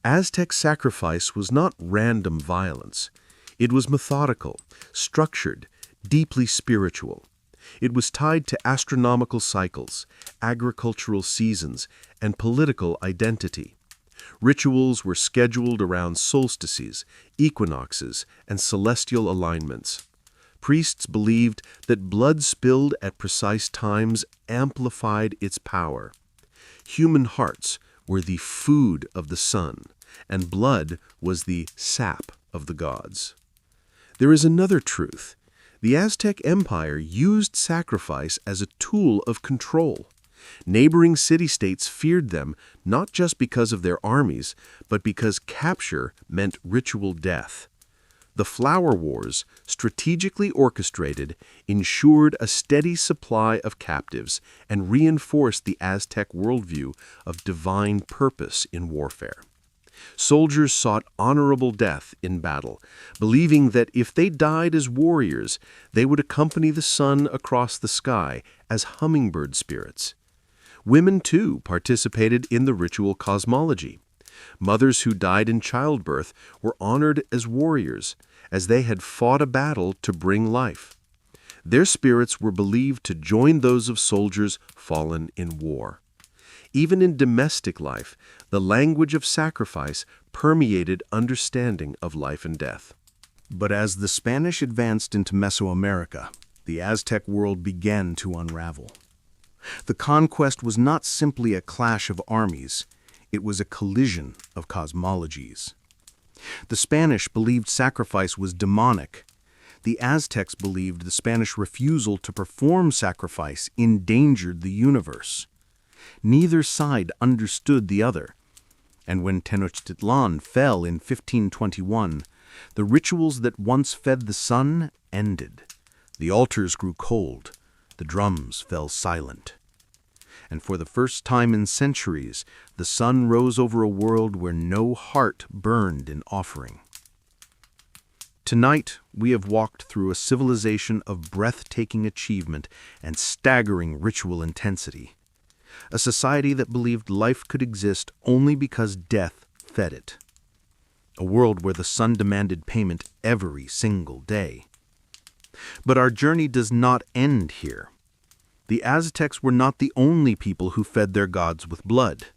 Aztec sacrifice was not random violence. It was methodical, structured, deeply spiritual. It was tied to astronomical cycles, agricultural seasons, and political identity. Rituals were scheduled around solstices, equinoxes, and celestial alignments. Priests believed that blood spilled at precise times amplified its power. Human hearts were the food of the sun, and blood was the sap of the gods. There is another truth. The Aztec Empire used sacrifice as a tool of control. Neighboring city-states feared them not just because of their armies, but because capture meant ritual death. The Flower Wars, strategically orchestrated, ensured a steady supply of captives and reinforced the Aztec worldview of divine purpose in warfare. Soldiers sought honorable death in battle, believing that if they died as warriors, they would accompany the sun across the sky as hummingbird spirits. Women, too, participated in the ritual cosmology. Mothers who died in childbirth were honored as warriors, as they had fought a battle to bring life. Their spirits were believed to join those of soldiers fallen in war. Even in domestic life, the language of sacrifice permeated understanding of life and death. But as the Spanish advanced into Mesoamerica, the Aztec world began to unravel. The conquest was not simply a clash of armies, it was a collision of cosmologies. The Spanish believed sacrifice was demonic. The Aztecs believed the Spanish refusal to perform sacrifice endangered the universe. Neither side understood the other, and when Tenochtitlan fell in 1521, the rituals that once fed the sun ended. The altars grew cold, the drums fell silent. And for the first time in centuries, the sun rose over a world where no heart burned in offering. Tonight, we have walked through a civilization of breathtaking achievement and staggering ritual intensity. A society that believed life could exist only because death fed it. A world where the sun demanded payment every single day. But our journey does not end here. The Aztecs were not the only people who fed their gods with blood.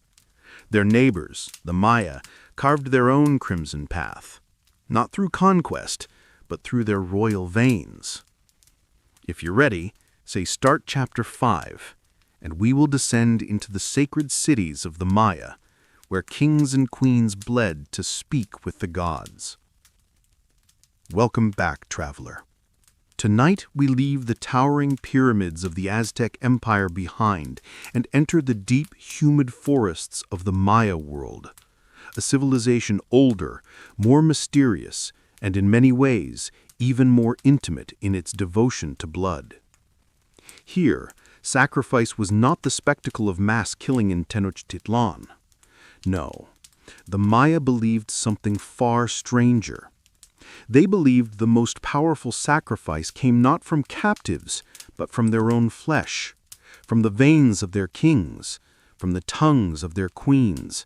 Their neighbors, the Maya, carved their own crimson path, not through conquest, but through their royal veins. If you're ready, Say, start chapter 5, and we will descend into the sacred cities of the Maya, where kings and queens bled to speak with the gods. Welcome back, traveler. Tonight we leave the towering pyramids of the Aztec Empire behind and enter the deep, humid forests of the Maya world, a civilization older, more mysterious, and in many ways even more intimate in its devotion to blood. Here, sacrifice was not the spectacle of mass killing in Tenochtitlan. No, the Maya believed something far stranger. They believed the most powerful sacrifice came not from captives, but from their own flesh, from the veins of their kings, from the tongues of their queens,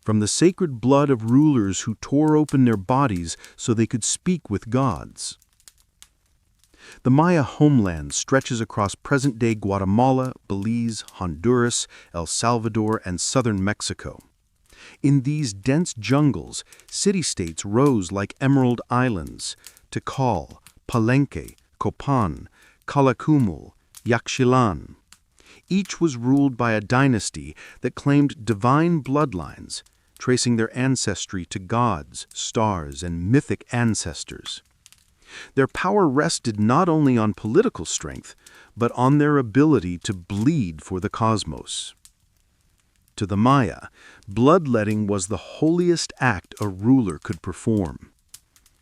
from the sacred blood of rulers who tore open their bodies so they could speak with gods. The Maya homeland stretches across present-day Guatemala, Belize, Honduras, El Salvador, and southern Mexico. In these dense jungles, city-states rose like emerald islands: Tikal, Palenque, Copan, Calakmul, Yaxchilan. Each was ruled by a dynasty that claimed divine bloodlines, tracing their ancestry to gods, stars, and mythic ancestors. Their power rested not only on political strength, but on their ability to bleed for the cosmos. To the Maya, bloodletting was the holiest act a ruler could perform.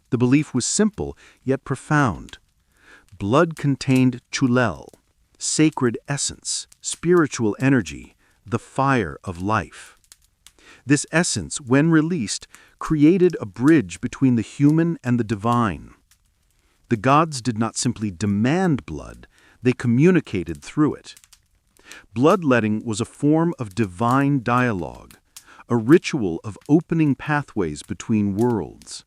The belief was simple, yet profound. Blood contained chulel, sacred essence, spiritual energy, the fire of life. This essence, when released, created a bridge between the human and the divine. The gods did not simply demand blood, they communicated through it. Bloodletting was a form of divine dialogue, a ritual of opening pathways between worlds.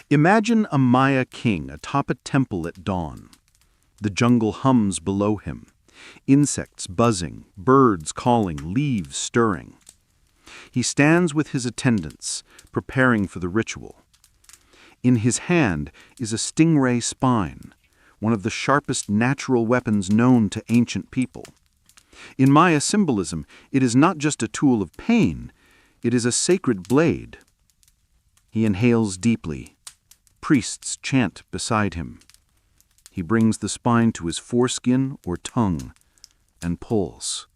Imagine a Maya king atop a temple at dawn. The jungle hums below him, insects buzzing, birds calling, leaves stirring. He stands with his attendants, preparing for the ritual. In his hand is a stingray spine, one of the sharpest natural weapons known to ancient people. In Maya symbolism, it is not just a tool of pain, it is a sacred blade. He inhales deeply. Priests chant beside him. He brings the spine to his foreskin or tongue and pulls.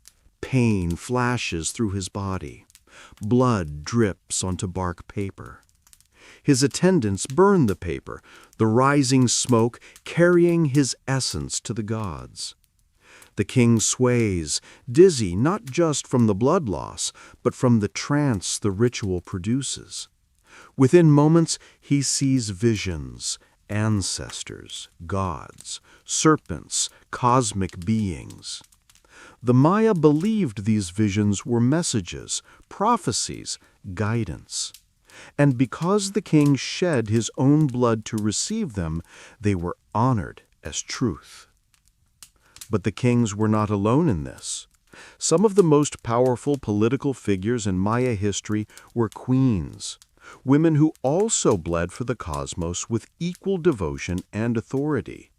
Pain flashes through his body. Blood drips onto bark paper. His attendants burn the paper, the rising smoke carrying his essence to the gods. The king sways, dizzy not just from the blood loss, but from the trance the ritual produces. Within moments, he sees visions, ancestors, gods, serpents, cosmic beings. The Maya believed these visions were messages, prophecies, guidance. And because the king shed his own blood to receive them, they were honored as truth. But the kings were not alone in this. Some of the most powerful political figures in Maya history were queens, women who also bled for the cosmos with equal devotion and authority.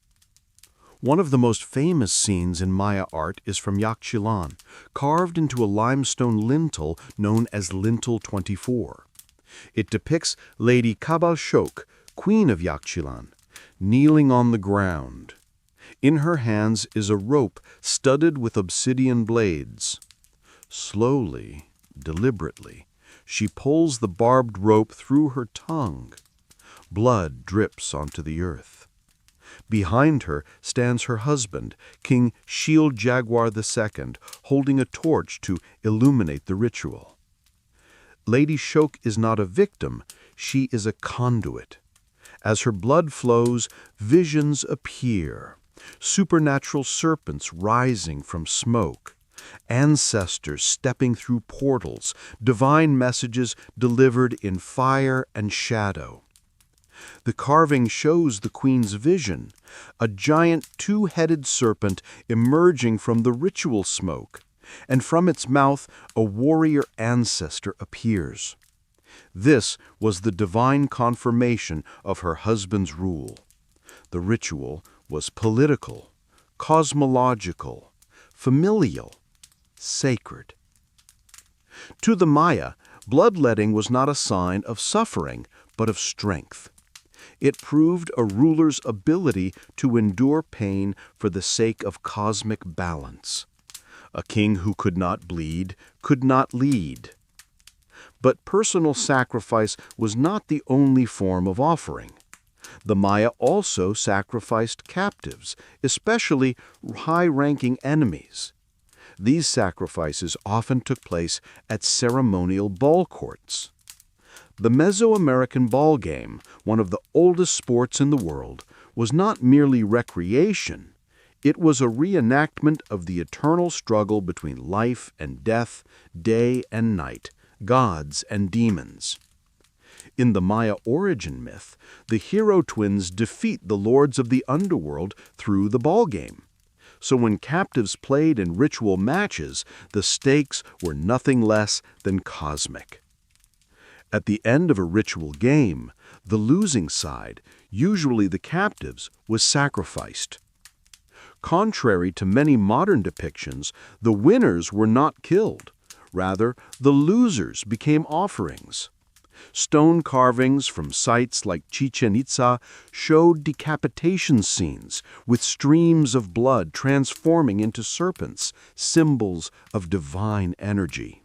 One of the most famous scenes in Maya art is from Yaxchilan, carved into a limestone lintel known as Lintel 24. It depicts Lady Cabalshok, Queen of Yaxchilan, kneeling on the ground. In her hands is a rope studded with obsidian blades. Slowly, deliberately, she pulls the barbed rope through her tongue. Blood drips onto the earth. Behind her stands her husband, King Shield Jaguar II, holding a torch to illuminate the ritual. Lady Shok is not a victim, she is a conduit. As her blood flows, visions appear. Supernatural serpents rising from smoke, ancestors stepping through portals, divine messages delivered in fire and shadow. The carving shows the queen's vision, a giant two-headed serpent emerging from the ritual smoke, and from its mouth a warrior ancestor appears. This was the divine confirmation of her husband's rule. The ritual was political, cosmological, familial, sacred. To the Maya, bloodletting was not a sign of suffering, but of strength. It proved a ruler's ability to endure pain for the sake of cosmic balance. A king who could not bleed could not lead. But personal sacrifice was not the only form of offering. The Maya also sacrificed captives, especially high-ranking enemies. These sacrifices often took place at ceremonial ball courts. The Mesoamerican ball game, one of the oldest sports in the world, was not merely recreation. It was a reenactment of the eternal struggle between life and death, day and night, gods and demons. In the Maya origin myth, the hero twins defeat the lords of the underworld through the ball game. So when captives played in ritual matches, the stakes were nothing less than cosmic. At the end of a ritual game, the losing side, usually the captives, was sacrificed. Contrary to many modern depictions, the winners were not killed. Rather, the losers became offerings. Stone carvings from sites like Chichen Itza showed decapitation scenes with streams of blood transforming into serpents, symbols of divine energy.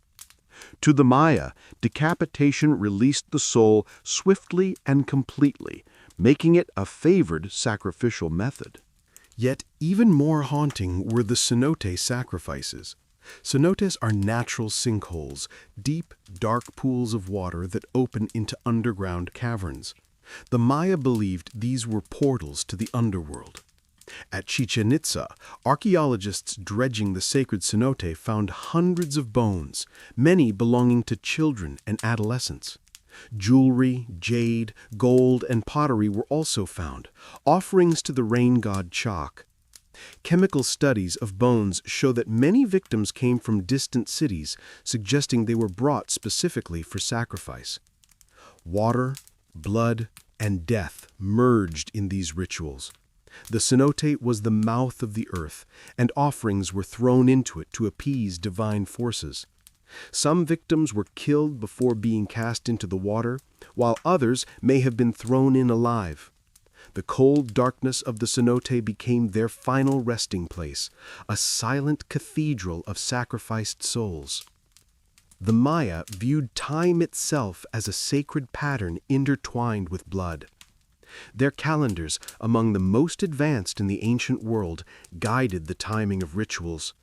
To the Maya, decapitation released the soul swiftly and completely, making it a favored sacrificial method. Yet even more haunting were the cenote sacrifices. Cenotes are natural sinkholes, deep, dark pools of water that open into underground caverns. The Maya believed these were portals to the underworld. At Chichen Itza, archaeologists dredging the sacred cenote found hundreds of bones, many belonging to children and adolescents. Jewelry, jade, gold, and pottery were also found, offerings to the rain god Chak. Chemical studies of bones show that many victims came from distant cities, suggesting they were brought specifically for sacrifice. Water, blood, and death merged in these rituals. The cenote was the mouth of the earth, and offerings were thrown into it to appease divine forces. Some victims were killed before being cast into the water, while others may have been thrown in alive. The cold darkness of the cenote became their final resting place, a silent cathedral of sacrificed souls. The Maya viewed time itself as a sacred pattern intertwined with blood. Their calendars, among the most advanced in the ancient world, guided the timing of rituals.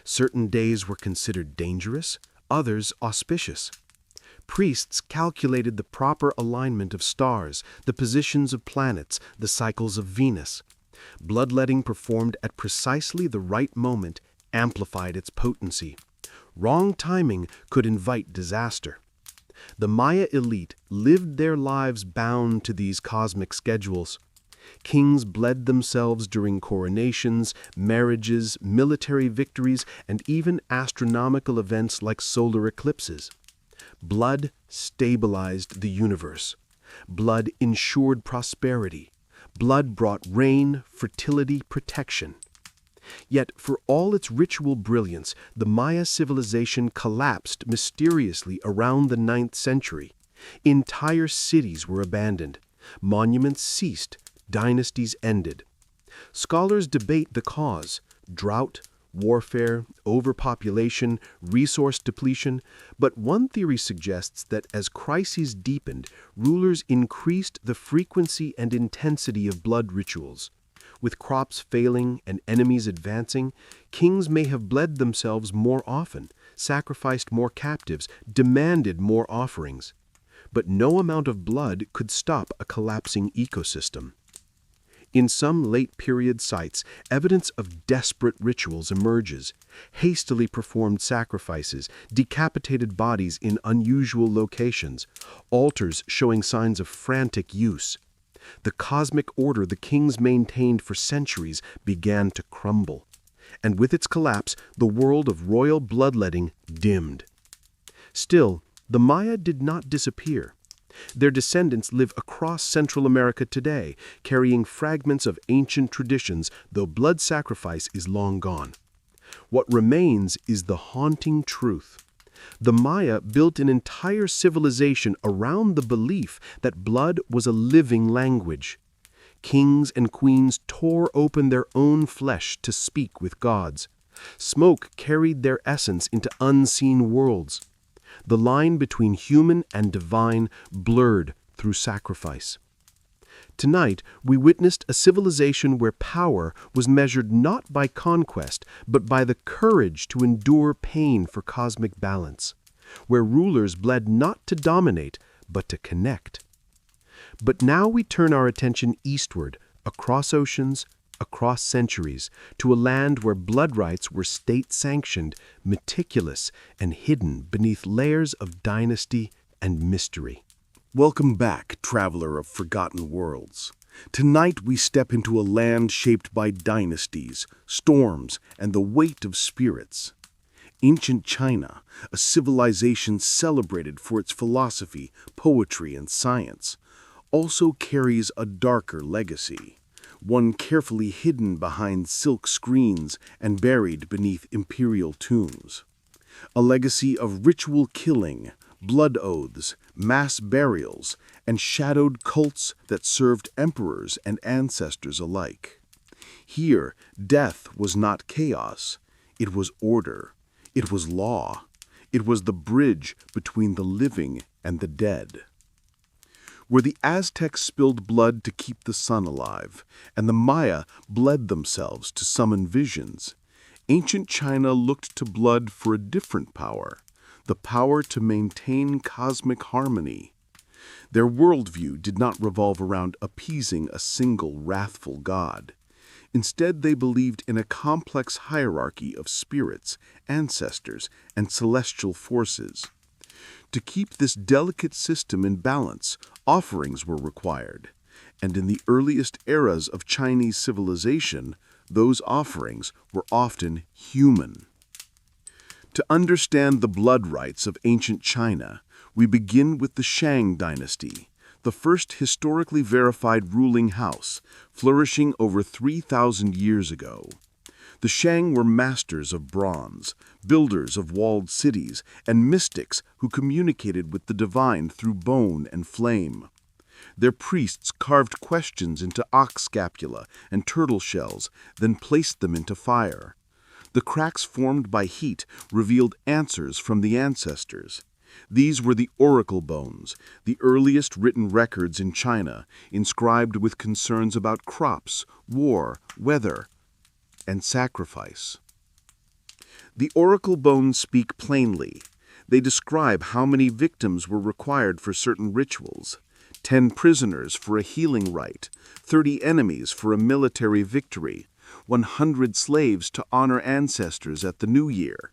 Certain days were considered dangerous, others auspicious. Priests calculated the proper alignment of stars, the positions of planets, the cycles of Venus. Bloodletting performed at precisely the right moment amplified its potency. Wrong timing could invite disaster. The Maya elite lived their lives bound to these cosmic schedules. Kings bled themselves during coronations, marriages, military victories, and even astronomical events like solar eclipses. Blood stabilized the universe. Blood ensured prosperity. Blood brought rain, fertility, protection. Yet, for all its ritual brilliance, the Maya civilization collapsed mysteriously around the 9th century. Entire cities were abandoned. Monuments ceased. Dynasties ended. Scholars debate the cause: drought, warfare, overpopulation, resource depletion, but one theory suggests that as crises deepened, rulers increased the frequency and intensity of blood rituals. With crops failing and enemies advancing, kings may have bled themselves more often, sacrificed more captives, demanded more offerings. But no amount of blood could stop a collapsing ecosystem. In some late-period sites, evidence of desperate rituals emerges: hastily performed sacrifices, decapitated bodies in unusual locations, altars showing signs of frantic use. The cosmic order the kings maintained for centuries began to crumble, and with its collapse, the world of royal bloodletting dimmed. Still, the Maya did not disappear. Their descendants live across Central America today, carrying fragments of ancient traditions, though blood sacrifice is long gone. What remains is the haunting truth. The Maya built an entire civilization around the belief that blood was a living language. Kings and queens tore open their own flesh to speak with gods. Smoke carried their essence into unseen worlds. The line between human and divine blurred through sacrifice. Tonight, we witnessed a civilization where power was measured not by conquest, but by the courage to endure pain for cosmic balance, where rulers bled not to dominate, but to connect. But now we turn our attention eastward, across oceans, across centuries, to a land where blood rites were state-sanctioned, meticulous, and hidden beneath layers of dynasty and mystery. Welcome back, traveler of forgotten worlds. Tonight we step into a land shaped by dynasties, storms, and the weight of spirits. Ancient China, a civilization celebrated for its philosophy, poetry, and science, also carries a darker legacy. One carefully hidden behind silk screens and buried beneath imperial tombs. A legacy of ritual killing, blood oaths, mass burials, and shadowed cults that served emperors and ancestors alike. Here, death was not chaos. It was order. It was law. It was the bridge between the living and the dead. Where the Aztecs spilled blood to keep the sun alive, and the Maya bled themselves to summon visions, ancient China looked to blood for a different power, the power to maintain cosmic harmony. Their worldview did not revolve around appeasing a single wrathful god. Instead, they believed in a complex hierarchy of spirits, ancestors, and celestial forces. To keep this delicate system in balance, offerings were required, and in the earliest eras of Chinese civilization, those offerings were often human. To understand the blood rites of ancient China, we begin with the Shang dynasty, the first historically verified ruling house, flourishing over 3,000 years ago. The Shang were masters of bronze, builders of walled cities, and mystics who communicated with the divine through bone and flame. Their priests carved questions into ox scapula and turtle shells, then placed them into fire. The cracks formed by heat revealed answers from the ancestors. These were the oracle bones, the earliest written records in China, inscribed with concerns about crops, war, weather, and sacrifice. The oracle bones speak plainly. They describe how many victims were required for certain rituals, 10 prisoners for a healing rite, 30 enemies for a military victory, 100 slaves to honor ancestors at the New Year.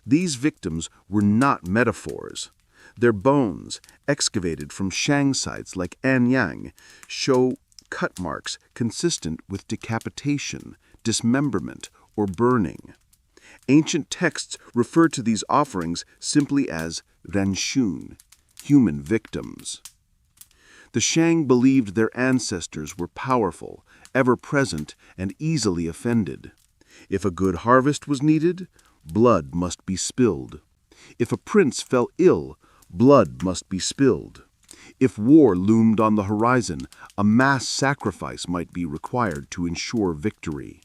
These victims were not metaphors. Their bones, excavated from Shang sites like Anyang, show cut marks consistent with decapitation, dismemberment, or burning. Ancient texts refer to these offerings simply as renshun, human victims. The Shang believed their ancestors were powerful, ever-present, and easily offended. If a good harvest was needed, blood must be spilled. If a prince fell ill, blood must be spilled. If war loomed on the horizon, a mass sacrifice might be required to ensure victory.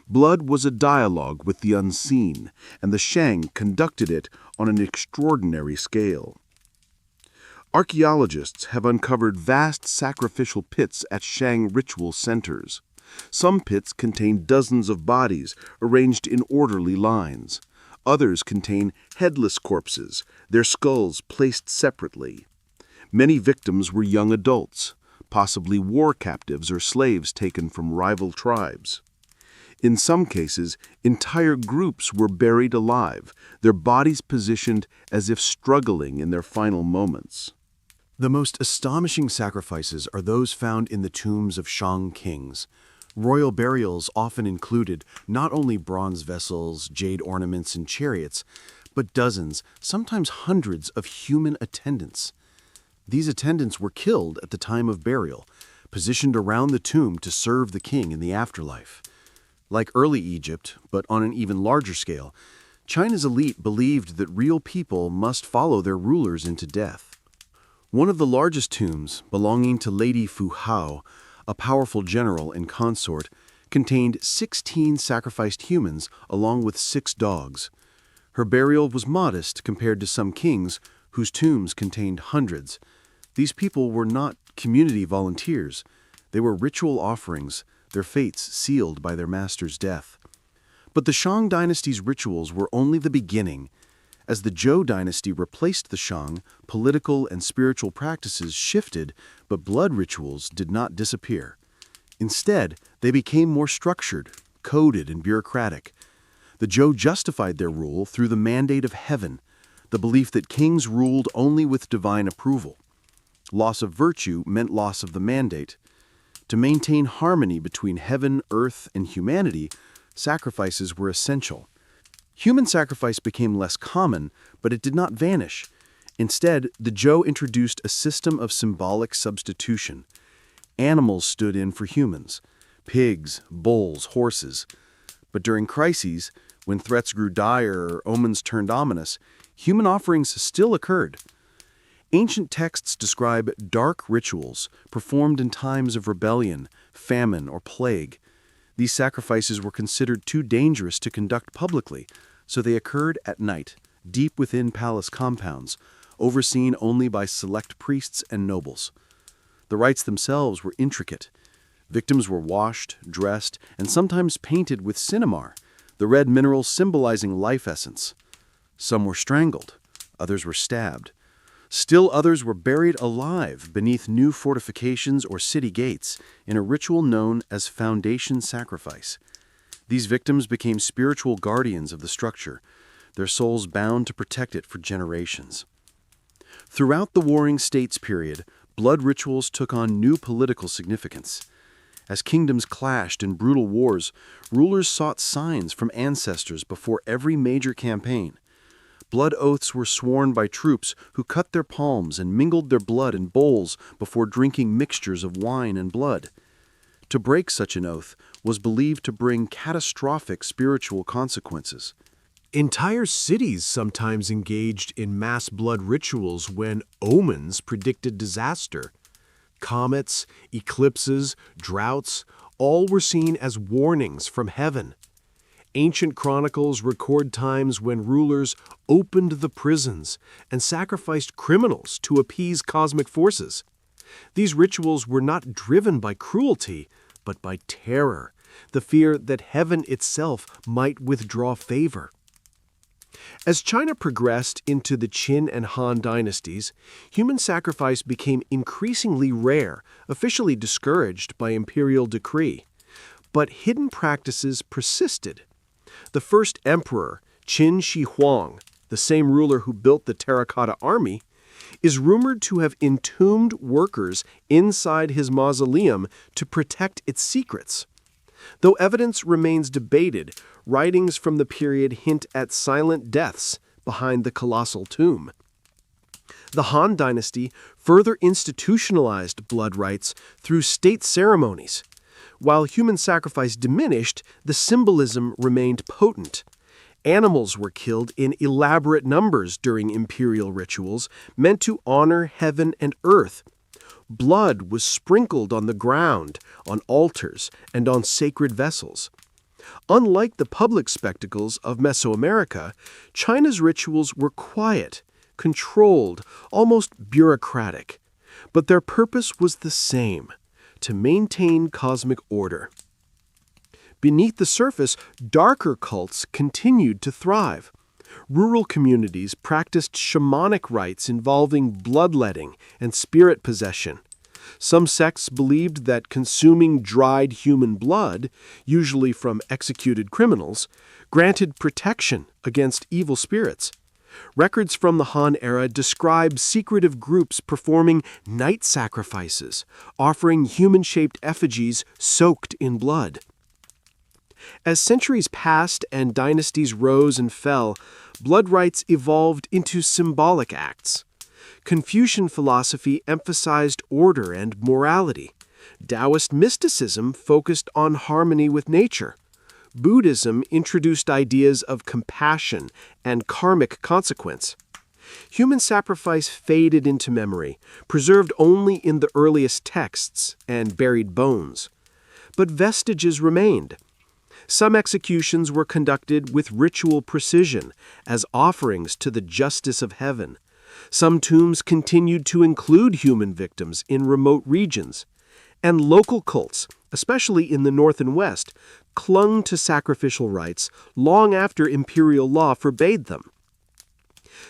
Blood was a dialogue with the unseen, and the Shang conducted it on an extraordinary scale. Archaeologists have uncovered vast sacrificial pits at Shang ritual centers. Some pits contain dozens of bodies arranged in orderly lines. Others contain headless corpses, their skulls placed separately. Many victims were young adults, possibly war captives or slaves taken from rival tribes. In some cases, entire groups were buried alive, their bodies positioned as if struggling in their final moments. The most astonishing sacrifices are those found in the tombs of Shang kings. Royal burials often included not only bronze vessels, jade ornaments, and chariots, but dozens, sometimes hundreds of human attendants. These attendants were killed at the time of burial, positioned around the tomb to serve the king in the afterlife. Like early Egypt, but on an even larger scale, China's elite believed that real people must follow their rulers into death. One of the largest tombs, belonging to Lady Fu Hao, a powerful general and consort, contained 16 sacrificed humans along with 6 dogs. Her burial was modest compared to some kings whose tombs contained hundreds. These people were not community volunteers. They were ritual offerings, their fates sealed by their master's death. But the Shang dynasty's rituals were only the beginning. As the Zhou dynasty replaced the Shang, political and spiritual practices shifted, but blood rituals did not disappear. Instead, they became more structured, coded, and bureaucratic. The Zhou justified their rule through the mandate of heaven, the belief that kings ruled only with divine approval. Loss of virtue meant loss of the mandate. To maintain harmony between heaven, earth, and humanity, sacrifices were essential. Human sacrifice became less common, but it did not vanish. Instead, the Zhou introduced a system of symbolic substitution. Animals stood in for humans: pigs, bulls, horses. But during crises, when threats grew dire or omens turned ominous, human offerings still occurred. Ancient texts describe dark rituals performed in times of rebellion, famine, or plague. These sacrifices were considered too dangerous to conduct publicly, so they occurred at night, deep within palace compounds, overseen only by select priests and nobles. The rites themselves were intricate. Victims were washed, dressed, and sometimes painted with cinnabar, the red mineral symbolizing life essence. Some were strangled, others were stabbed. Still others were buried alive beneath new fortifications or city gates in a ritual known as foundation sacrifice. These victims became spiritual guardians of the structure, their souls bound to protect it for generations. Throughout the Warring States period, blood rituals took on new political significance. As kingdoms clashed in brutal wars, rulers sought signs from ancestors before every major campaign. Blood oaths were sworn by troops who cut their palms and mingled their blood in bowls before drinking mixtures of wine and blood. To break such an oath was believed to bring catastrophic spiritual consequences. Entire cities sometimes engaged in mass blood rituals when omens predicted disaster. Comets, eclipses, droughts, all were seen as warnings from heaven. Ancient chronicles record times when rulers opened the prisons and sacrificed criminals to appease cosmic forces. These rituals were not driven by cruelty, but by terror, the fear that heaven itself might withdraw favor. As China progressed into the Qin and Han dynasties, human sacrifice became increasingly rare, officially discouraged by imperial decree. But hidden practices persisted. The first emperor, Qin Shi Huang, the same ruler who built the terracotta army, is rumored to have entombed workers inside his mausoleum to protect its secrets. Though evidence remains debated, writings from the period hint at silent deaths behind the colossal tomb. The Han dynasty further institutionalized blood rites through state ceremonies. While human sacrifice diminished, the symbolism remained potent. Animals were killed in elaborate numbers during imperial rituals meant to honor heaven and earth. Blood was sprinkled on the ground, on altars, and on sacred vessels. Unlike the public spectacles of Mesoamerica, China's rituals were quiet, controlled, almost bureaucratic. But their purpose was the same: to maintain cosmic order. Beneath the surface, darker cults continued to thrive. Rural communities practiced shamanic rites involving bloodletting and spirit possession. Some sects believed that consuming dried human blood, usually from executed criminals, granted protection against evil spirits. Records from the Han era describe secretive groups performing night sacrifices, offering human-shaped effigies soaked in blood. As centuries passed and dynasties rose and fell, blood rites evolved into symbolic acts. Confucian philosophy emphasized order and morality. Taoist mysticism focused on harmony with nature. Buddhism introduced ideas of compassion and karmic consequence. Human sacrifice faded into memory, preserved only in the earliest texts and buried bones. But vestiges remained. Some executions were conducted with ritual precision as offerings to the justice of heaven. Some tombs continued to include human victims in remote regions. And local cults, especially in the North and West, clung to sacrificial rites long after imperial law forbade them.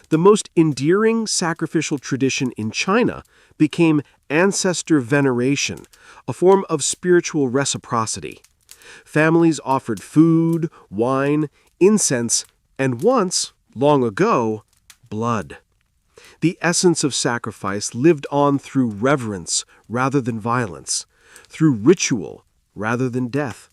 The most endearing sacrificial tradition in China became ancestor veneration, a form of spiritual reciprocity. Families offered food, wine, incense, and once, long ago, blood. The essence of sacrifice lived on through reverence rather than violence, through ritual rather than death.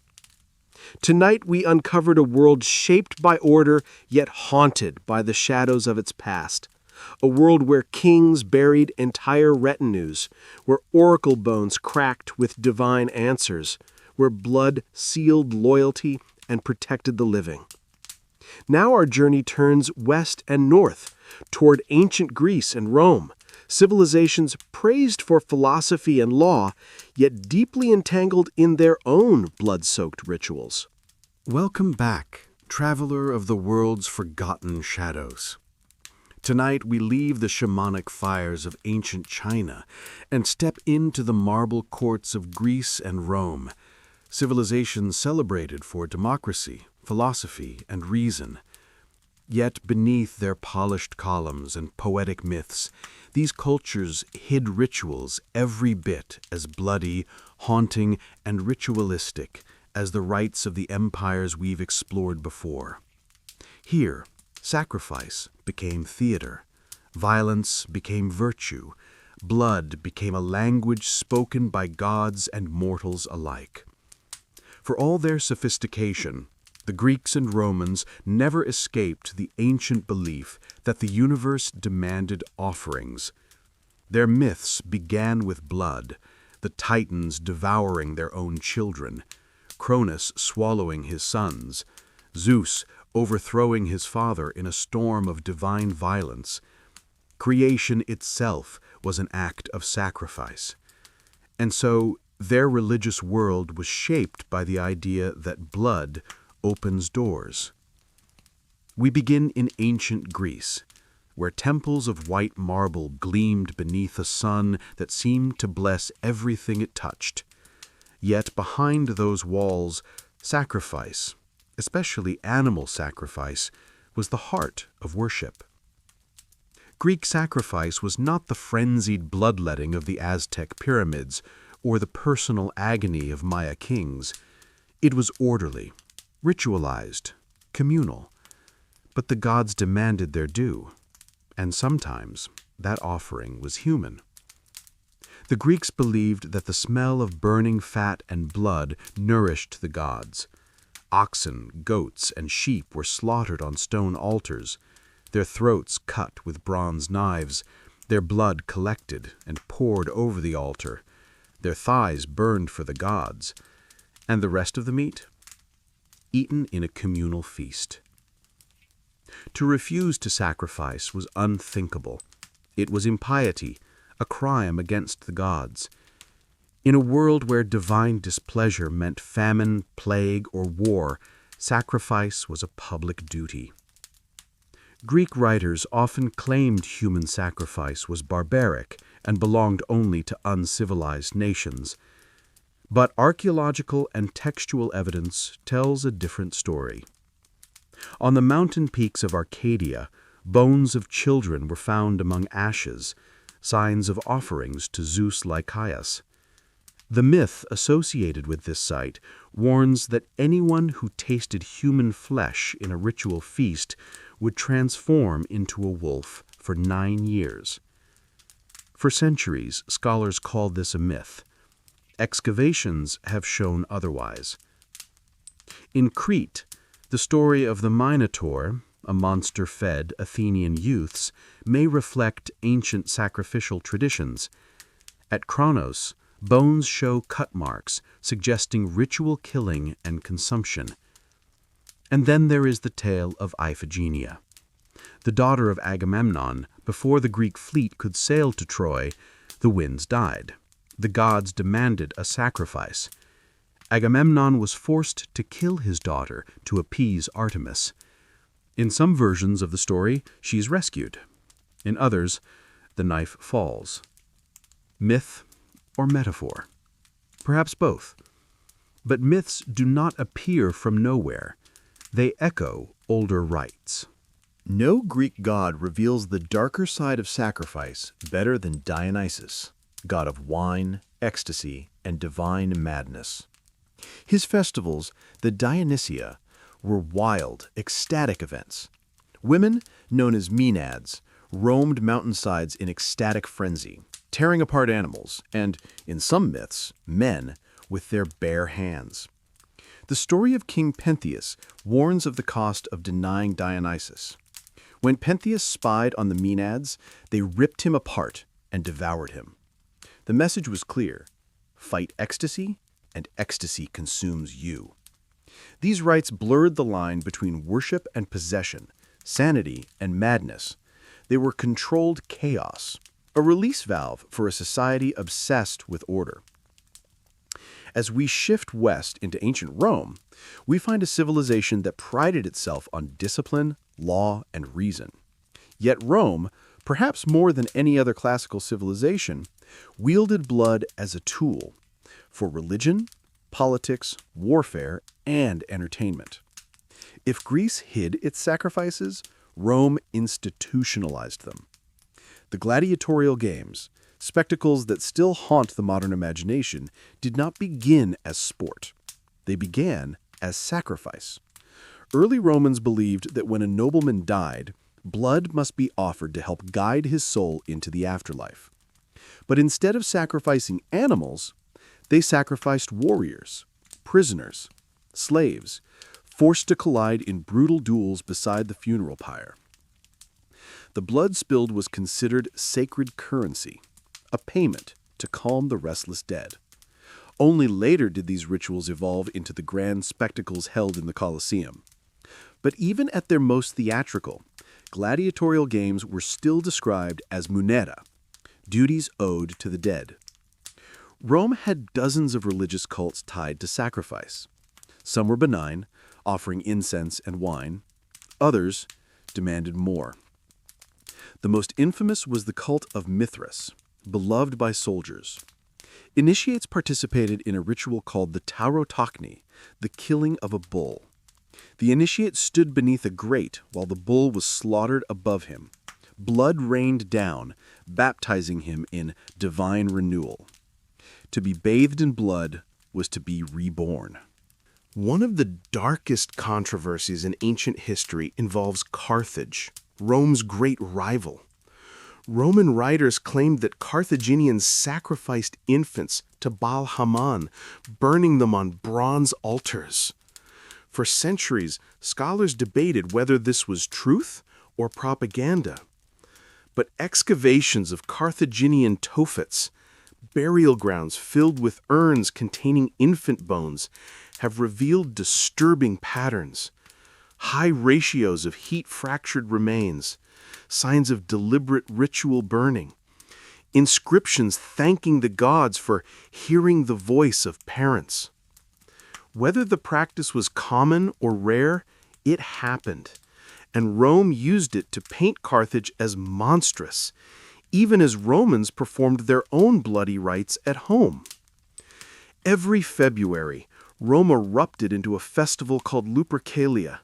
Tonight we uncovered a world shaped by order yet haunted by the shadows of its past. A world where kings buried entire retinues, where oracle bones cracked with divine answers, where blood sealed loyalty and protected the living. Now our journey turns west and north, toward ancient Greece and Rome, civilizations praised for philosophy and law, yet deeply entangled in their own blood-soaked rituals. Welcome back, traveler of the world's forgotten shadows. Tonight we leave the shamanic fires of ancient China and step into the marble courts of Greece and Rome, civilizations celebrated for democracy, philosophy, and reason. Yet beneath their polished columns and poetic myths, these cultures hid rituals every bit as bloody, haunting, and ritualistic as the rites of the empires we've explored before. Here, sacrifice became theater, violence became virtue, blood became a language spoken by gods and mortals alike. For all their sophistication, the Greeks and Romans never escaped the ancient belief that the universe demanded offerings. Their myths began with blood, the Titans devouring their own children, Cronus swallowing his sons, Zeus overthrowing his father in a storm of divine violence. Creation itself was an act of sacrifice. And so their religious world was shaped by the idea that blood opens doors. We begin in ancient Greece, where temples of white marble gleamed beneath a sun that seemed to bless everything it touched. Yet behind those walls, sacrifice, especially animal sacrifice, was the heart of worship. Greek sacrifice was not the frenzied bloodletting of the Aztec pyramids or the personal agony of Maya kings. It was orderly, ritualized, communal. But the gods demanded their due, and sometimes that offering was human. The Greeks believed that the smell of burning fat and blood nourished the gods. Oxen, goats, and sheep were slaughtered on stone altars, their throats cut with bronze knives, their blood collected and poured over the altar, their thighs burned for the gods, and the rest of the meat eaten in a communal feast. To refuse to sacrifice was unthinkable. It was impiety, a crime against the gods. In a world where divine displeasure meant famine, plague, or war, sacrifice was a public duty. Greek writers often claimed human sacrifice was barbaric and belonged only to uncivilized nations. But archaeological and textual evidence tells a different story. On the mountain peaks of Arcadia, bones of children were found among ashes, signs of offerings to Zeus Lycaeus. The myth associated with this site warns that anyone who tasted human flesh in a ritual feast would transform into a wolf for 9 years. For centuries, scholars called this a myth. Excavations have shown otherwise. In Crete, the story of the Minotaur, a monster-fed Athenian youths, may reflect ancient sacrificial traditions. At Kronos, bones show cut marks, suggesting ritual killing and consumption. And then there is the tale of Iphigenia. The daughter of Agamemnon, before the Greek fleet could sail to Troy, the winds died. The gods demanded a sacrifice. Agamemnon was forced to kill his daughter to appease Artemis. In some versions of the story, she is rescued. In others, the knife falls. Myth or metaphor? Perhaps both. But myths do not appear from nowhere. They echo older rites. No Greek god reveals the darker side of sacrifice better than Dionysus, god of wine, ecstasy, and divine madness. His festivals, the Dionysia, were wild, ecstatic events. Women, known as Maenads, roamed mountainsides in ecstatic frenzy, tearing apart animals, and, in some myths, men, with their bare hands. The story of King Pentheus warns of the cost of denying Dionysus. When Pentheus spied on the Maenads, they ripped him apart and devoured him. The message was clear: fight ecstasy, and ecstasy consumes you. These rites blurred the line between worship and possession, sanity and madness. They were controlled chaos, a release valve for a society obsessed with order. As we shift west into ancient Rome, we find a civilization that prided itself on discipline, law, and reason. Yet Rome, perhaps more than any other classical civilization, wielded blood as a tool for religion, politics, warfare, and entertainment. If Greece hid its sacrifices, Rome institutionalized them. The gladiatorial games, spectacles that still haunt the modern imagination, did not begin as sport. They began as sacrifice. Early Romans believed that when a nobleman died, blood must be offered to help guide his soul into the afterlife. But instead of sacrificing animals, they sacrificed warriors, prisoners, slaves, forced to collide in brutal duels beside the funeral pyre. The blood spilled was considered sacred currency, a payment to calm the restless dead. Only later did these rituals evolve into the grand spectacles held in the Colosseum. But even at their most theatrical, gladiatorial games were still described as munera, duties owed to the dead. Rome had dozens of religious cults tied to sacrifice. Some were benign, offering incense and wine. Others demanded more. The most infamous was the cult of Mithras, beloved by soldiers. Initiates participated in a ritual called the taurotachny, the killing of a bull. The initiate stood beneath a grate while the bull was slaughtered above him. Blood rained down, baptizing him in divine renewal. To be bathed in blood was to be reborn. One of the darkest controversies in ancient history involves Carthage, Rome's great rival. Roman writers claimed that Carthaginians sacrificed infants to Baal Haman, burning them on bronze altars. For centuries, scholars debated whether this was truth or propaganda. But excavations of Carthaginian tophets, burial grounds filled with urns containing infant bones, have revealed disturbing patterns. High ratios of heat-fractured remains, signs of deliberate ritual burning, inscriptions thanking the gods for hearing the voice of parents. Whether the practice was common or rare, it happened, and Rome used it to paint Carthage as monstrous, even as Romans performed their own bloody rites at home. Every February, Rome erupted into a festival called Lupercalia,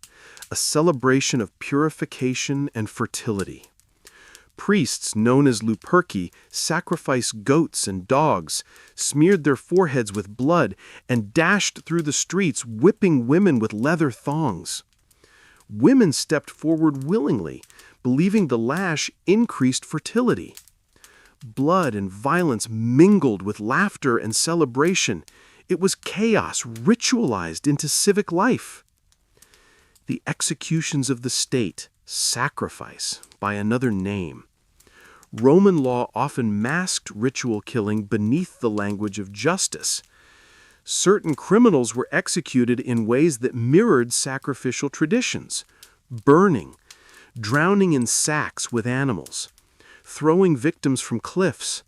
a celebration of purification and fertility. Priests known as Luperci sacrificed goats and dogs, smeared their foreheads with blood, and dashed through the streets, whipping women with leather thongs. Women stepped forward willingly, believing the lash increased fertility. Blood and violence mingled with laughter and celebration. It was chaos ritualized into civic life. The executions of the state, sacrifice, by another name. Roman law often masked ritual killing beneath the language of justice. Certain criminals were executed in ways that mirrored sacrificial traditions: burning, drowning in sacks with animals, throwing victims from cliffs,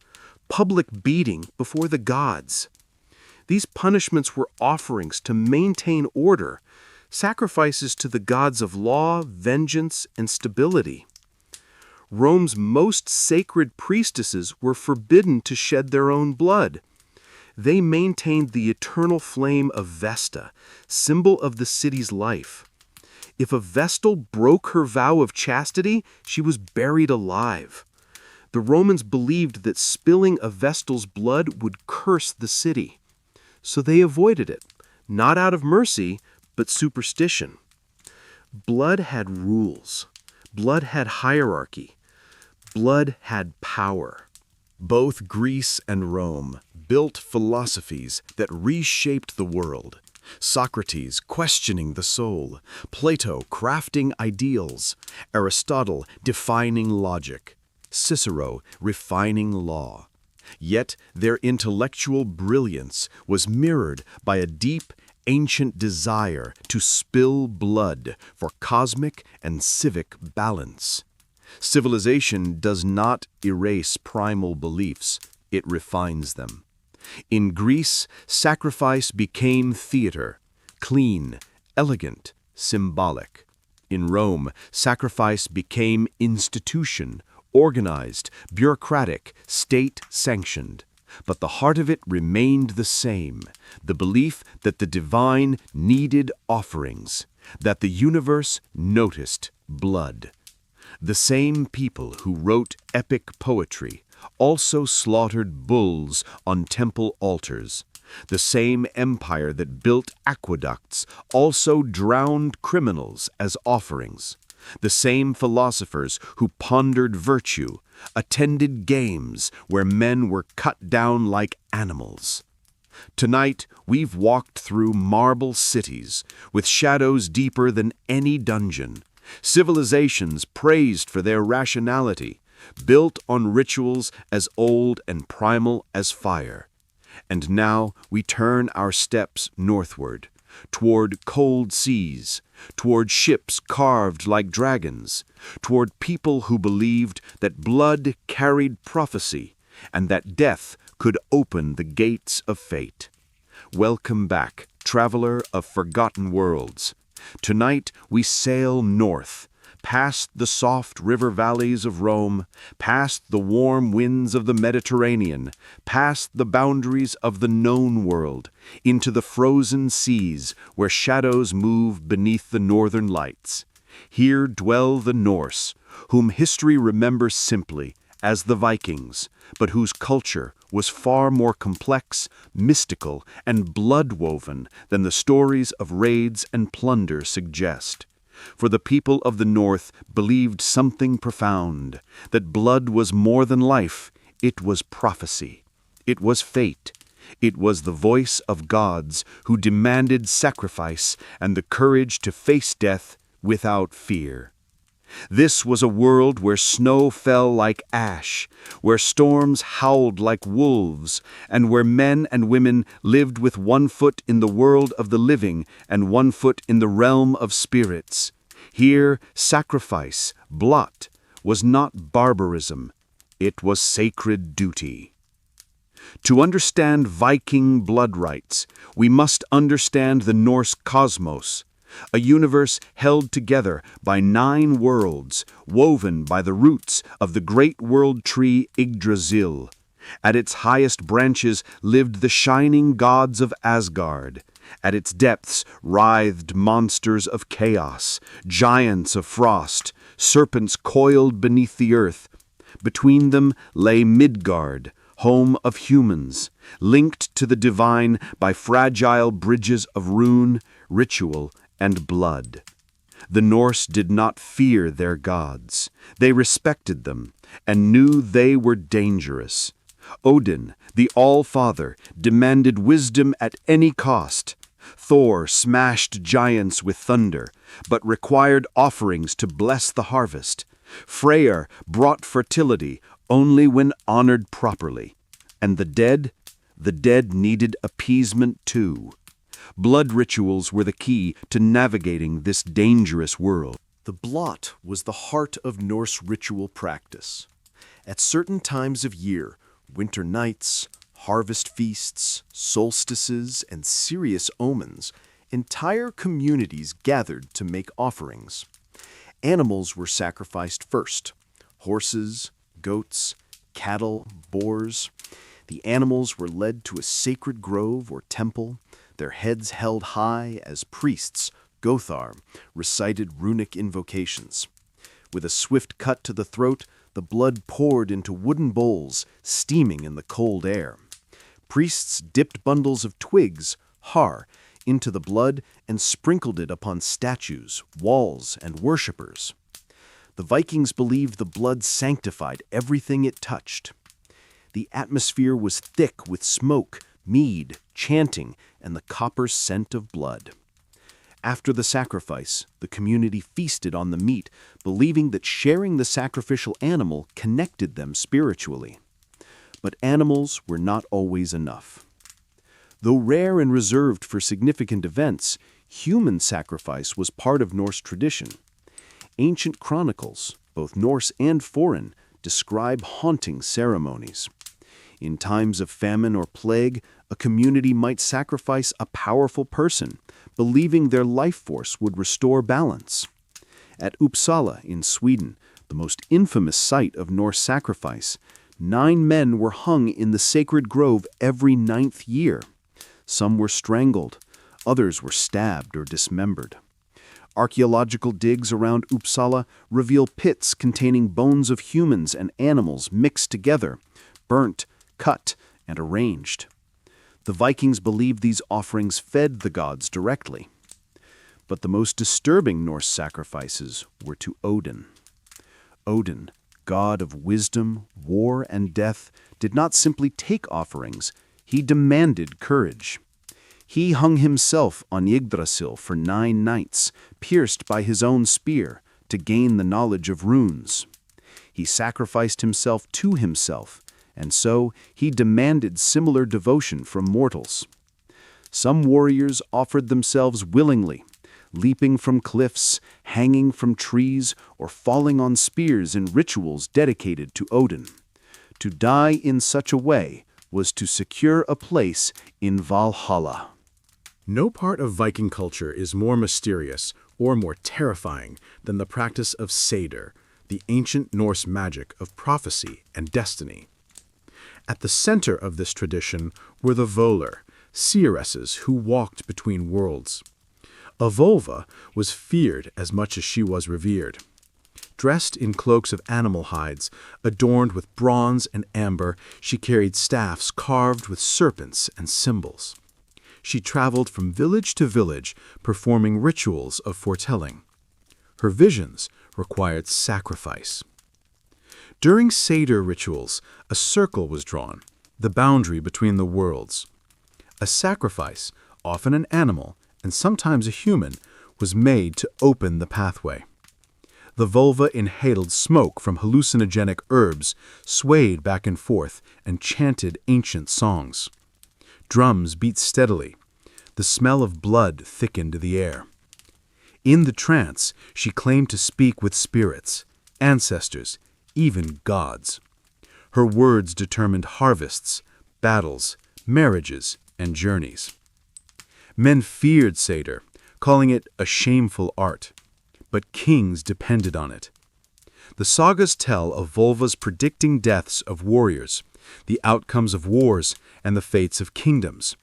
public beating before the gods. These punishments were offerings to maintain order, sacrifices to the gods of law, vengeance, and stability. Rome's most sacred priestesses were forbidden to shed their own blood. They maintained the eternal flame of Vesta, symbol of the city's life. If a Vestal broke her vow of chastity, she was buried alive. The Romans believed that spilling a Vestal's blood would curse the city. So they avoided it, not out of mercy, but superstition. Blood had rules. Blood had hierarchy. Blood had power. Both Greece and Rome built philosophies that reshaped the world. Socrates questioning the soul, Plato crafting ideals, Aristotle defining logic, Cicero refining law. Yet their intellectual brilliance was mirrored by a deep, ancient desire to spill blood for cosmic and civic balance. Civilization does not erase primal beliefs, it refines them. In Greece, sacrifice became theater, clean, elegant, symbolic. In Rome, sacrifice became institution, organized, bureaucratic, state-sanctioned. But the heart of it remained the same, the belief that the divine needed offerings, that the universe noticed blood. The same people who wrote epic poetry also slaughtered bulls on temple altars. The same empire that built aqueducts also drowned criminals as offerings. The same philosophers who pondered virtue attended games where men were cut down like animals. Tonight, we've walked through marble cities with shadows deeper than any dungeon, civilizations praised for their rationality, built on rituals as old and primal as fire. And now we turn our steps northward, toward cold seas, toward ships carved like dragons, toward people who believed that blood carried prophecy and that death could open the gates of fate. Welcome back, traveler of forgotten worlds. Tonight we sail north, past the soft river valleys of Rome, past the warm winds of the Mediterranean, past the boundaries of the known world, into the frozen seas where shadows move beneath the northern lights. Here dwell the Norse, whom history remembers simply as the Vikings, but whose culture was far more complex, mystical, and blood-woven than the stories of raids and plunder suggest. For the people of the North believed something profound, that blood was more than life, it was prophecy, it was fate, it was the voice of gods who demanded sacrifice and the courage to face death without fear. This was a world where snow fell like ash, where storms howled like wolves, and where men and women lived with one foot in the world of the living and one foot in the realm of spirits. Here, sacrifice, blot, was not barbarism, it was sacred duty. To understand Viking blood rites, we must understand the Norse cosmos, a universe held together by 9 worlds, woven by the roots of the great world tree Yggdrasil. At its highest branches lived the shining gods of Asgard. At its depths writhed monsters of chaos, giants of frost, serpents coiled beneath the earth. Between them lay Midgard, home of humans, linked to the divine by fragile bridges of rune, ritual, and blood. The Norse did not fear their gods. They respected them and knew they were dangerous. Odin, the All-Father, demanded wisdom at any cost. Thor smashed giants with thunder, but required offerings to bless the harvest. Freyr brought fertility only when honored properly. And the dead needed appeasement too. Blood rituals were the key to navigating this dangerous world. The blot was the heart of Norse ritual practice. At certain times of year, winter nights, harvest feasts, solstices, and serious omens, entire communities gathered to make offerings. Animals were sacrificed first: horses, goats, cattle, boars. The animals were led to a sacred grove or temple, their heads held high as priests, Gothar, recited runic invocations. With a swift cut to the throat, the blood poured into wooden bowls, steaming in the cold air. Priests dipped bundles of twigs, har, into the blood and sprinkled it upon statues, walls, and worshippers. The Vikings believed the blood sanctified everything it touched. The atmosphere was thick with smoke, mead, chanting, and the copper scent of blood. After the sacrifice, the community feasted on the meat, believing that sharing the sacrificial animal connected them spiritually. But animals were not always enough. Though rare and reserved for significant events, human sacrifice was part of Norse tradition. Ancient chronicles, both Norse and foreign, describe haunting ceremonies. In times of famine or plague, a community might sacrifice a powerful person, believing their life force would restore balance. At Uppsala in Sweden, the most infamous site of Norse sacrifice, 9 men were hung in the sacred grove every 9th year. Some were strangled, others were stabbed or dismembered. Archaeological digs around Uppsala reveal pits containing bones of humans and animals mixed together, burnt, cut, and arranged. The Vikings believed these offerings fed the gods directly. But the most disturbing Norse sacrifices were to Odin. Odin, god of wisdom, war, and death, did not simply take offerings, he demanded courage. He hung himself on Yggdrasil for 9 nights, pierced by his own spear, to gain the knowledge of runes. He sacrificed himself to himself, and so he demanded similar devotion from mortals. Some warriors offered themselves willingly, leaping from cliffs, hanging from trees, or falling on spears in rituals dedicated to Odin. To die in such a way was to secure a place in Valhalla. No part of Viking culture is more mysterious or more terrifying than the practice of Seder, the ancient Norse magic of prophecy and destiny. At the center of this tradition were the Volar, seeresses who walked between worlds. A Volva was feared as much as she was revered. Dressed in cloaks of animal hides, adorned with bronze and amber, she carried staffs carved with serpents and symbols. She traveled from village to village, performing rituals of foretelling. Her visions required sacrifice. During Seder rituals, a circle was drawn, the boundary between the worlds. A sacrifice, often an animal, and sometimes a human, was made to open the pathway. The vulva inhaled smoke from hallucinogenic herbs, swayed back and forth, and chanted ancient songs. Drums beat steadily. The smell of blood thickened the air. In the trance, she claimed to speak with spirits, ancestors, even gods. Her words determined harvests, battles, marriages, and journeys. Men feared Seder, calling it a shameful art, but kings depended on it. The sagas tell of vulvas predicting deaths of warriors, the outcomes of wars, and the fates of kingdoms.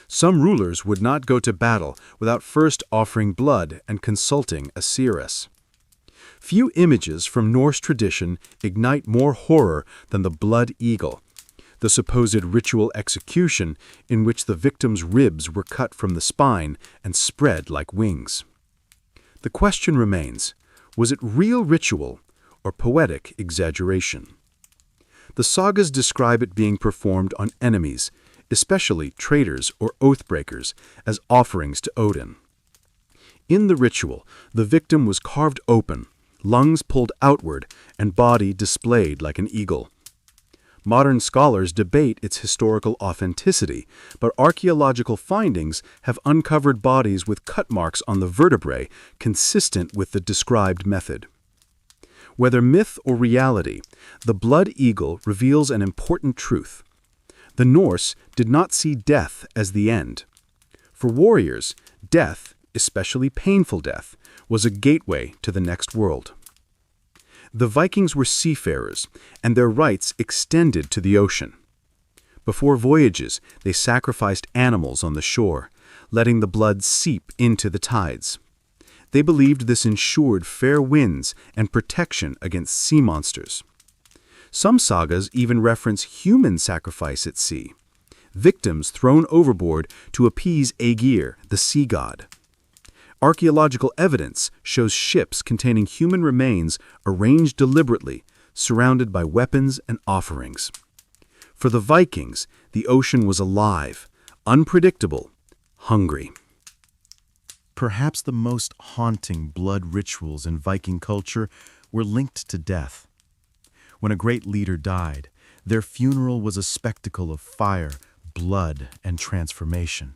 Some rulers would not go to battle without first offering blood and consulting a seeress. Few images from Norse tradition ignite more horror than the blood eagle, the supposed ritual execution in which the victim's ribs were cut from the spine and spread like wings. The question remains, was it real ritual or poetic exaggeration? The sagas describe it being performed on enemies, especially traitors or oath-breakers, as offerings to Odin. In the ritual, the victim was carved open, lungs pulled outward, and body displayed like an eagle. Modern scholars debate its historical authenticity, but archaeological findings have uncovered bodies with cut marks on the vertebrae consistent with the described method. Whether myth or reality, the blood eagle reveals an important truth. The Norse did not see death as the end. For warriors, death, especially painful death, was a gateway to the next world. The Vikings were seafarers, and their rites extended to the ocean. Before voyages, they sacrificed animals on the shore, letting the blood seep into the tides. They believed this ensured fair winds and protection against sea monsters. Some sagas even reference human sacrifice at sea, victims thrown overboard to appease Aegir, the sea god. Archaeological evidence shows ships containing human remains arranged deliberately, surrounded by weapons and offerings. For the Vikings, the ocean was alive, unpredictable, hungry. Perhaps the most haunting blood rituals in Viking culture were linked to death. When a great leader died, their funeral was a spectacle of fire, blood, and transformation.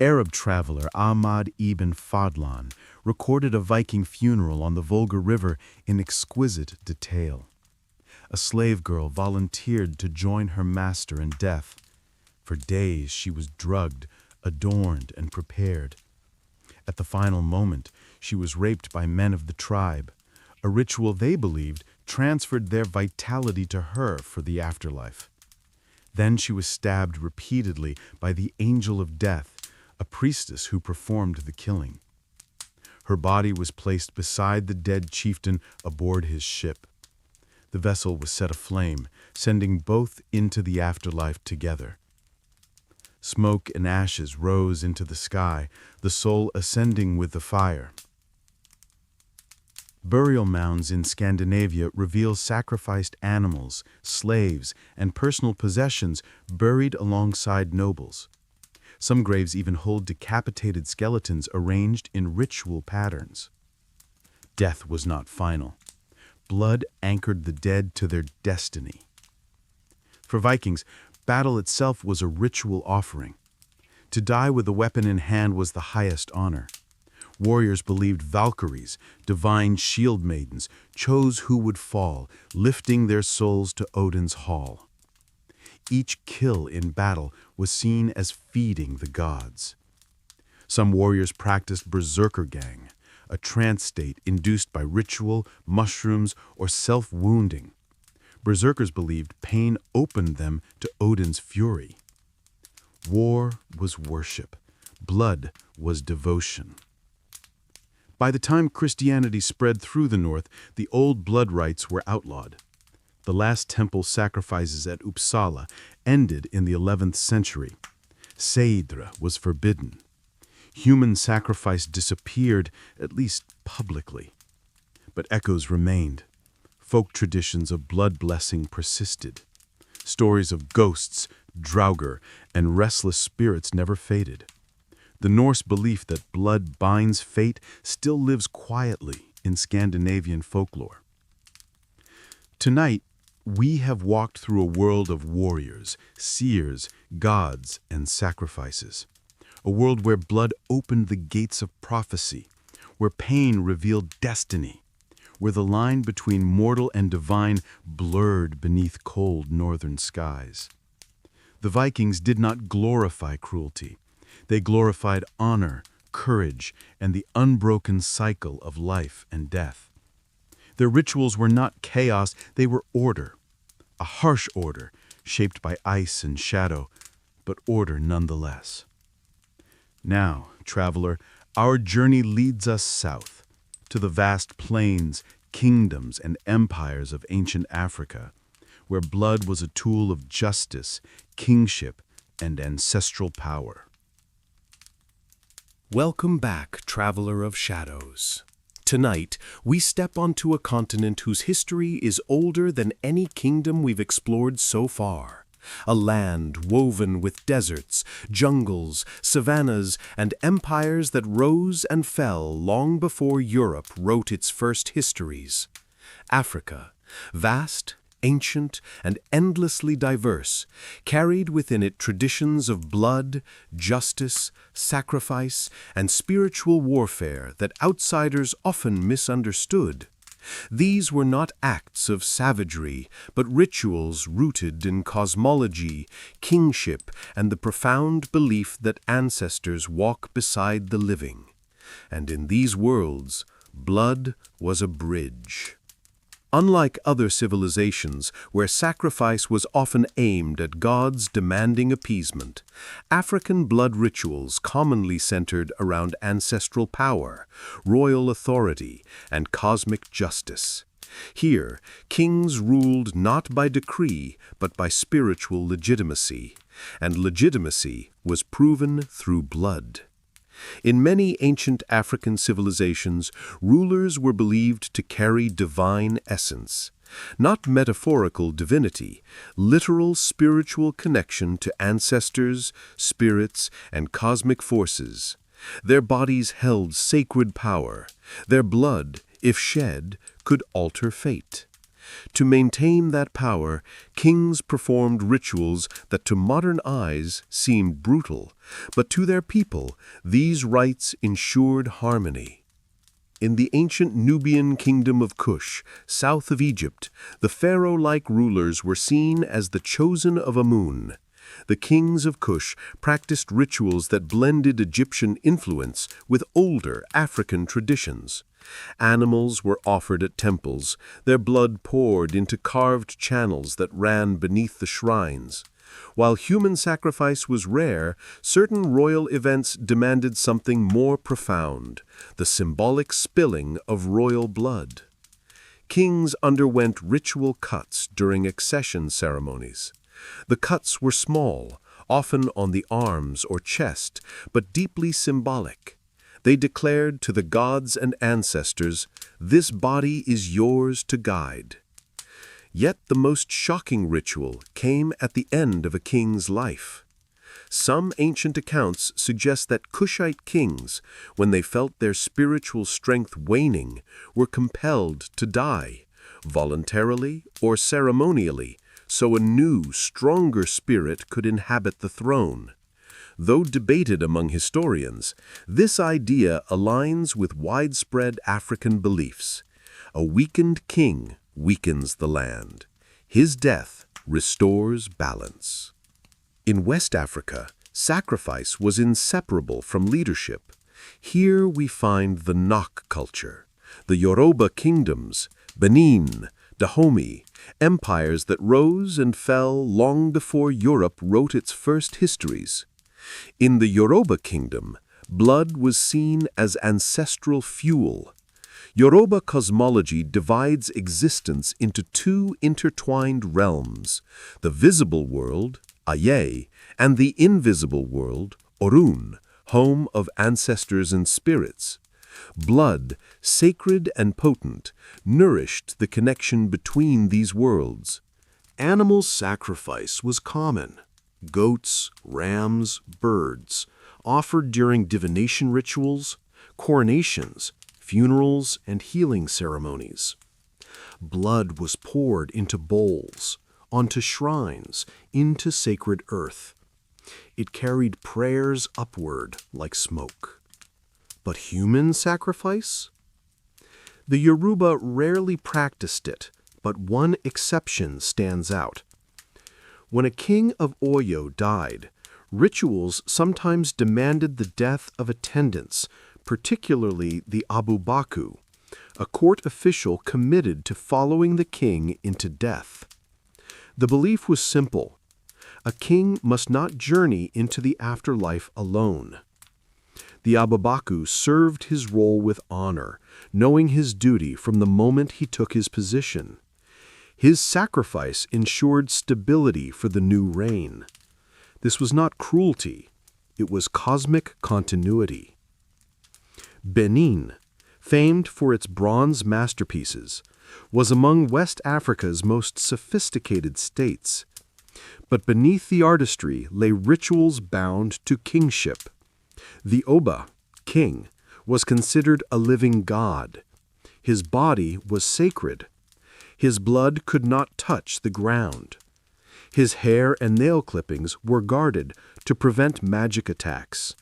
Arab traveler Ahmad ibn Fadlan recorded a Viking funeral on the Volga River in exquisite detail. A slave girl volunteered to join her master in death. For days she was drugged, adorned, and prepared. At the final moment, she was raped by men of the tribe, a ritual they believed transferred their vitality to her for the afterlife. Then she was stabbed repeatedly by the Angel of Death, a priestess who performed the killing. Her body was placed beside the dead chieftain aboard his ship. The vessel was set aflame, sending both into the afterlife together. Smoke and ashes rose into the sky, the soul ascending with the fire. Burial mounds in Scandinavia reveal sacrificed animals, slaves, and personal possessions buried alongside nobles. Some graves even hold decapitated skeletons arranged in ritual patterns. Death was not final. Blood anchored the dead to their destiny. For Vikings, battle itself was a ritual offering. To die with a weapon in hand was the highest honor. Warriors believed Valkyries, divine shield maidens, chose who would fall, lifting their souls to Odin's hall. Each kill in battle was seen as feeding the gods. Some warriors practiced berserker gang, a trance state induced by ritual, mushrooms, or self-wounding. Berserkers believed pain opened them to Odin's fury. War was worship. Blood was devotion. By the time Christianity spread through the north, the old blood rites were outlawed. The last temple sacrifices at Uppsala ended in the 11th century. Seidra was forbidden. Human sacrifice disappeared, at least publicly. But echoes remained. Folk traditions of blood blessing persisted. Stories of ghosts, draugr, and restless spirits never faded. The Norse belief that blood binds fate still lives quietly in Scandinavian folklore. Tonight, we have walked through a world of warriors, seers, gods, and sacrifices. A world where blood opened the gates of prophecy, where pain revealed destiny, where the line between mortal and divine blurred beneath cold northern skies. The Vikings did not glorify cruelty. They glorified honor, courage, and the unbroken cycle of life and death. Their rituals were not chaos, they were order. A harsh order, shaped by ice and shadow, but order nonetheless. Now, traveler, our journey leads us south, to the vast plains, kingdoms, and empires of ancient Africa, where blood was a tool of justice, kingship, and ancestral power. Welcome back, traveler of shadows. Tonight, we step onto a continent whose history is older than any kingdom we've explored so far. a land woven with deserts, jungles, savannas, and empires that rose and fell long before Europe wrote its first histories. Africa, vast, ancient, and endlessly diverse, carried within it traditions of blood, justice, sacrifice, and spiritual warfare that outsiders often misunderstood. These were not acts of savagery, but rituals rooted in cosmology, kingship, and the profound belief that ancestors walk beside the living. And in these worlds, blood was a bridge. Unlike other civilizations, where sacrifice was often aimed at gods demanding appeasement, African blood rituals commonly centered around ancestral power, royal authority, and cosmic justice. Here, kings ruled not by decree, but by spiritual legitimacy, and legitimacy was proven through blood. In many ancient African civilizations, rulers were believed to carry divine essence, not metaphorical divinity, literal spiritual connection to ancestors, spirits, and cosmic forces. Their bodies held sacred power. Their blood, if shed, could alter fate. To maintain that power, kings performed rituals that to modern eyes seemed brutal, but to their people, these rites ensured harmony. In the ancient Nubian kingdom of Kush, south of Egypt, the pharaoh-like rulers were seen as the chosen of Amun. The kings of Kush practiced rituals that blended Egyptian influence with older African traditions. Animals were offered at temples, their blood poured into carved channels that ran beneath the shrines. While human sacrifice was rare, certain royal events demanded something more profound, the symbolic spilling of royal blood. Kings underwent ritual cuts during accession ceremonies. The cuts were small, often on the arms or chest, but deeply symbolic. They declared to the gods and ancestors, "This body is yours to guide." Yet the most shocking ritual came at the end of a king's life. Some ancient accounts suggest that Kushite kings, when they felt their spiritual strength waning, were compelled to die, voluntarily or ceremonially, so a new, stronger spirit could inhabit the throne. Though debated among historians, this idea aligns with widespread African beliefs. A weakened king weakens the land. His death restores balance. In West Africa, sacrifice was inseparable from leadership. Here we find the Nok culture, the Yoruba kingdoms, Benin, Dahomey, empires that rose and fell long before Europe wrote its first histories. In the Yoruba kingdom, blood was seen as ancestral fuel. Yoruba cosmology divides existence into two intertwined realms, the visible world, Aye, and the invisible world, Orun, home of ancestors and spirits. Blood, sacred and potent, nourished the connection between these worlds. Animal sacrifice was common. Goats, rams, birds, offered during divination rituals, coronations, funerals, and healing ceremonies. Blood was poured into bowls, onto shrines, into sacred earth. It carried prayers upward like smoke. But human sacrifice? The Yoruba rarely practiced it, but one exception stands out. When a king of Oyo died, rituals sometimes demanded the death of attendants, particularly the Abubaku, a court official committed to following the king into death. The belief was simple. A king must not journey into the afterlife alone. The Abubaku served his role with honor, knowing his duty from the moment he took his position. His sacrifice ensured stability for the new reign. This was not cruelty, it was cosmic continuity. Benin, famed for its bronze masterpieces, was among West Africa's most sophisticated states. But beneath the artistry lay rituals bound to kingship. The Oba, king, was considered a living god. His body was sacred. His blood could not touch the ground. His hair and nail clippings were guarded to prevent magic attacks.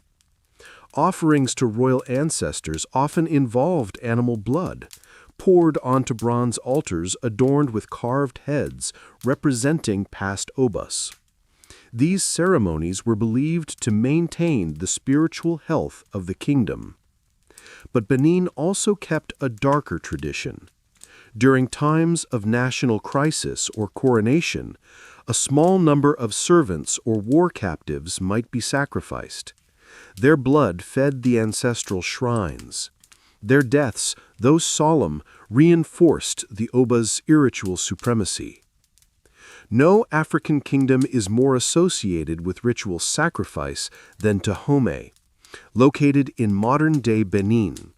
Offerings to royal ancestors often involved animal blood, poured onto bronze altars adorned with carved heads representing past Obas. These ceremonies were believed to maintain the spiritual health of the kingdom. But Benin also kept a darker tradition. During times of national crisis or coronation, a small number of servants or war captives might be sacrificed. Their blood fed the ancestral shrines. Their deaths, though solemn, reinforced the Oba's spiritual supremacy. No African kingdom is more associated with ritual sacrifice than Dahomey, located in modern-day Benin.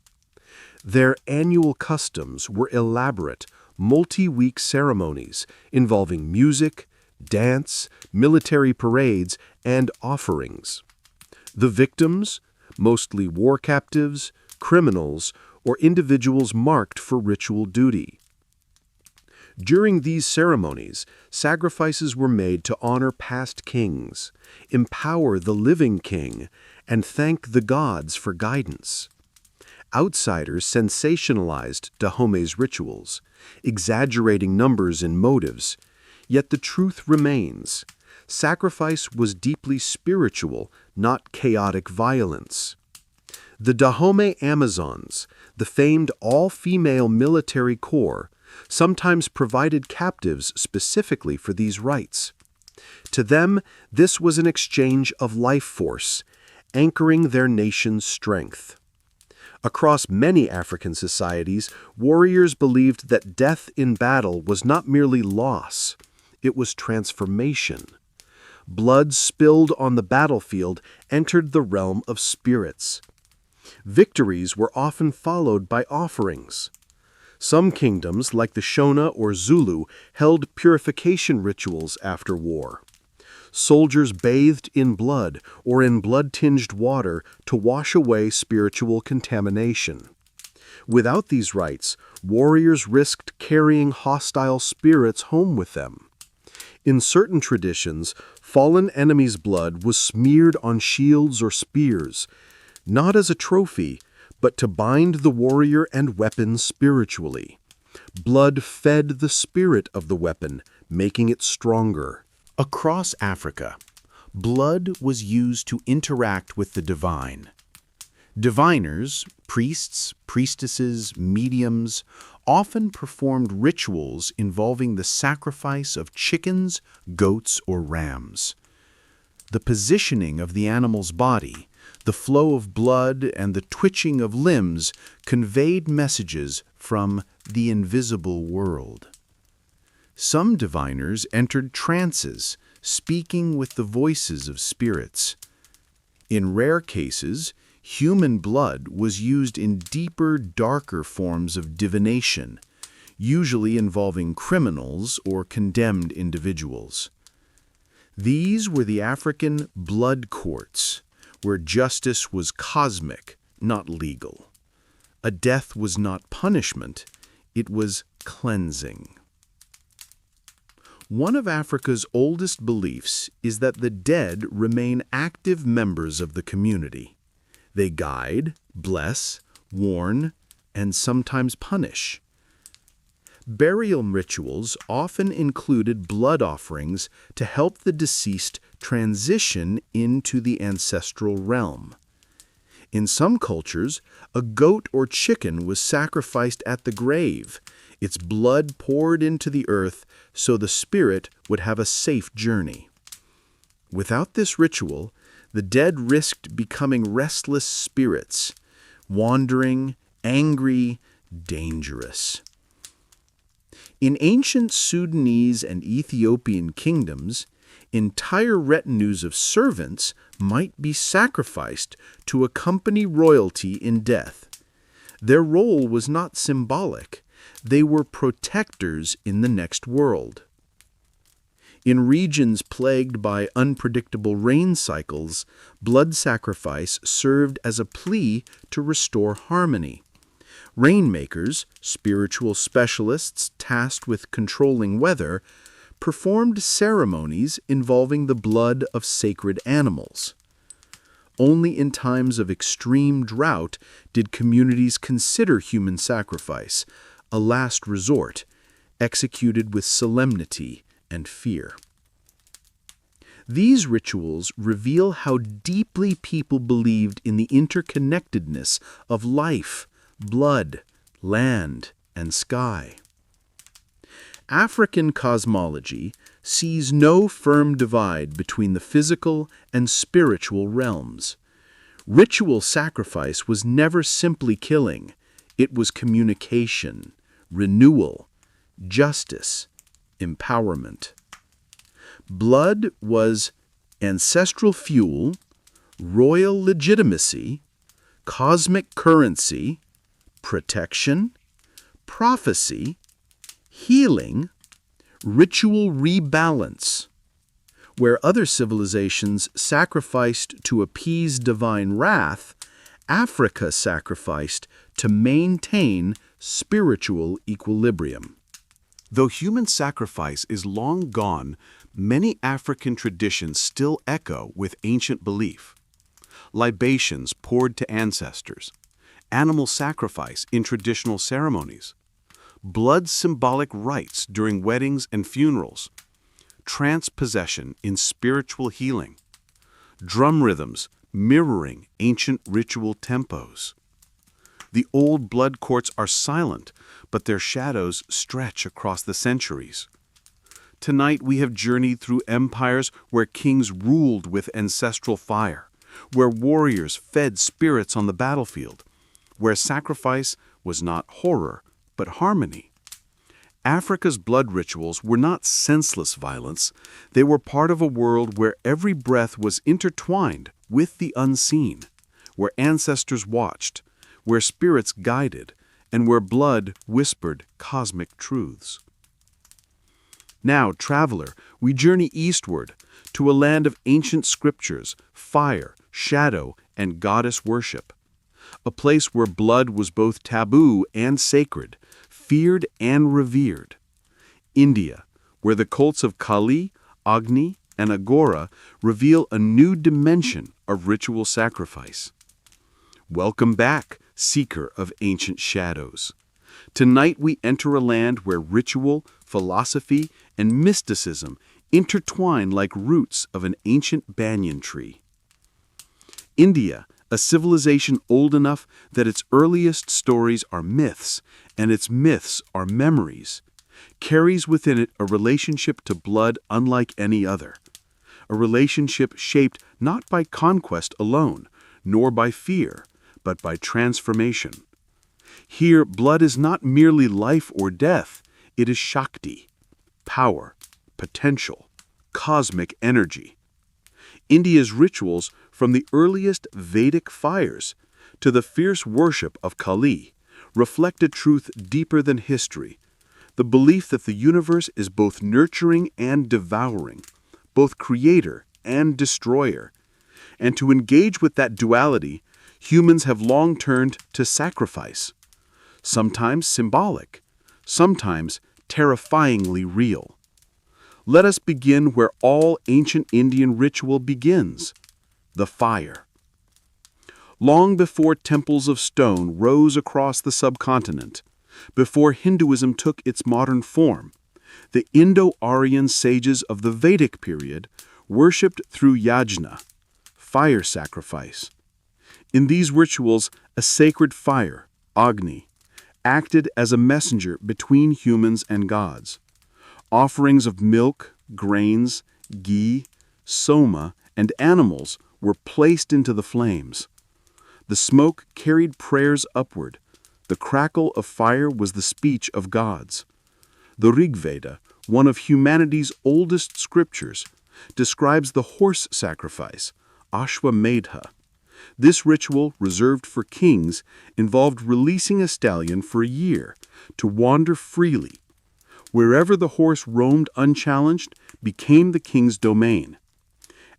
Their annual customs were elaborate, multi-week ceremonies involving music, dance, military parades, and offerings. The victims, mostly war captives, criminals, or individuals marked for ritual duty. During these ceremonies, sacrifices were made to honor past kings, empower the living king, and thank the gods for guidance. Outsiders sensationalized Dahomey's rituals, exaggerating numbers and motives, yet the truth remains. Sacrifice was deeply spiritual, not chaotic violence. The Dahomey Amazons, the famed all-female military corps, sometimes provided captives specifically for these rites. To them, this was an exchange of life force, anchoring their nation's strength. Across many African societies, warriors believed that death in battle was not merely loss, it was transformation. Blood spilled on the battlefield entered the realm of spirits. Victories were often followed by offerings. Some kingdoms, like the Shona or Zulu, held purification rituals after war. Soldiers bathed in blood or in blood-tinged water to wash away spiritual contamination. Without these rites, warriors risked carrying hostile spirits home with them. In certain traditions, fallen enemies' blood was smeared on shields or spears, not as a trophy, but to bind the warrior and weapon spiritually. Blood fed the spirit of the weapon, making it stronger. Across Africa, blood was used to interact with the divine. Diviners, priests, priestesses, mediums, often performed rituals involving the sacrifice of chickens, goats, or rams. The positioning of the animal's body, the flow of blood, and the twitching of limbs conveyed messages from the invisible world. Some diviners entered trances, speaking with the voices of spirits. In rare cases, human blood was used in deeper, darker forms of divination, usually involving criminals or condemned individuals. These were the African blood courts, where justice was cosmic, not legal. A death was not punishment, it was cleansing. One of Africa's oldest beliefs is that the dead remain active members of the community. They guide, bless, warn, and sometimes punish. Burial rituals often included blood offerings to help the deceased transition into the ancestral realm. In some cultures, a goat or chicken was sacrificed at the grave, its blood poured into the earth so the spirit would have a safe journey. Without this ritual, the dead risked becoming restless spirits, wandering, angry, dangerous. In ancient Sudanese and Ethiopian kingdoms, entire retinues of servants might be sacrificed to accompany royalty in death. Their role was not symbolic. They were protectors in the next world. In regions plagued by unpredictable rain cycles, blood sacrifice served as a plea to restore harmony. Rainmakers, spiritual specialists tasked with controlling weather, performed ceremonies involving the blood of sacred animals. Only in times of extreme drought did communities consider human sacrifice, a last resort, executed with solemnity and fear. These rituals reveal how deeply people believed in the interconnectedness of life, blood, land, and sky. African cosmology sees no firm divide between the physical and spiritual realms. Ritual sacrifice was never simply killing. It was communication, renewal, justice, empowerment. Blood was ancestral fuel, royal legitimacy, cosmic currency, protection, prophecy, healing, ritual rebalance. Where other civilizations sacrificed to appease divine wrath, Africa sacrificed to maintain spiritual equilibrium. Though human sacrifice is long gone, many African traditions still echo with ancient belief. Libations poured to ancestors, animal sacrifice in traditional ceremonies, blood-symbolic rites during weddings and funerals, trance possession in spiritual healing, drum rhythms mirroring ancient ritual tempos. The old blood courts are silent, but their shadows stretch across the centuries. Tonight we have journeyed through empires where kings ruled with ancestral fire, where warriors fed spirits on the battlefield, where sacrifice was not horror, but harmony. Africa's blood rituals were not senseless violence. They were part of a world where every breath was intertwined with the unseen, where ancestors watched, where spirits guided, and where blood whispered cosmic truths. Now, traveler, we journey eastward to a land of ancient scriptures, fire, shadow, and goddess worship. A place where blood was both taboo and sacred, feared and revered. India, where the cults of Kali, Agni, and Agora reveal a new dimension of ritual sacrifice. Welcome back, seeker of ancient shadows. Tonight we enter a land where ritual, philosophy, and mysticism intertwine like roots of an ancient banyan tree. India, a civilization old enough that its earliest stories are myths, and its myths are memories, carries within it a relationship to blood unlike any other. A relationship shaped not by conquest alone, nor by fear, but by transformation. Here, blood is not merely life or death, it is Shakti, power, potential, cosmic energy. India's rituals, from the earliest Vedic fires to the fierce worship of Kali, reflect a truth deeper than history, the belief that the universe is both nurturing and devouring, both creator and destroyer. And to engage with that duality, humans have long turned to sacrifice, sometimes symbolic, sometimes terrifyingly real. Let us begin where all ancient Indian ritual begins, the fire. Long before temples of stone rose across the subcontinent, before Hinduism took its modern form, the Indo-Aryan sages of the Vedic period worshipped through yajna, fire sacrifice. In these rituals, a sacred fire, Agni, acted as a messenger between humans and gods. Offerings of milk, grains, ghee, soma, and animals were placed into the flames. The smoke carried prayers upward. The crackle of fire was the speech of gods. The Rig Veda, one of humanity's oldest scriptures, describes the horse sacrifice, Ashwamedha. This ritual, reserved for kings, involved releasing a stallion for a year to wander freely. Wherever the horse roamed unchallenged became the king's domain.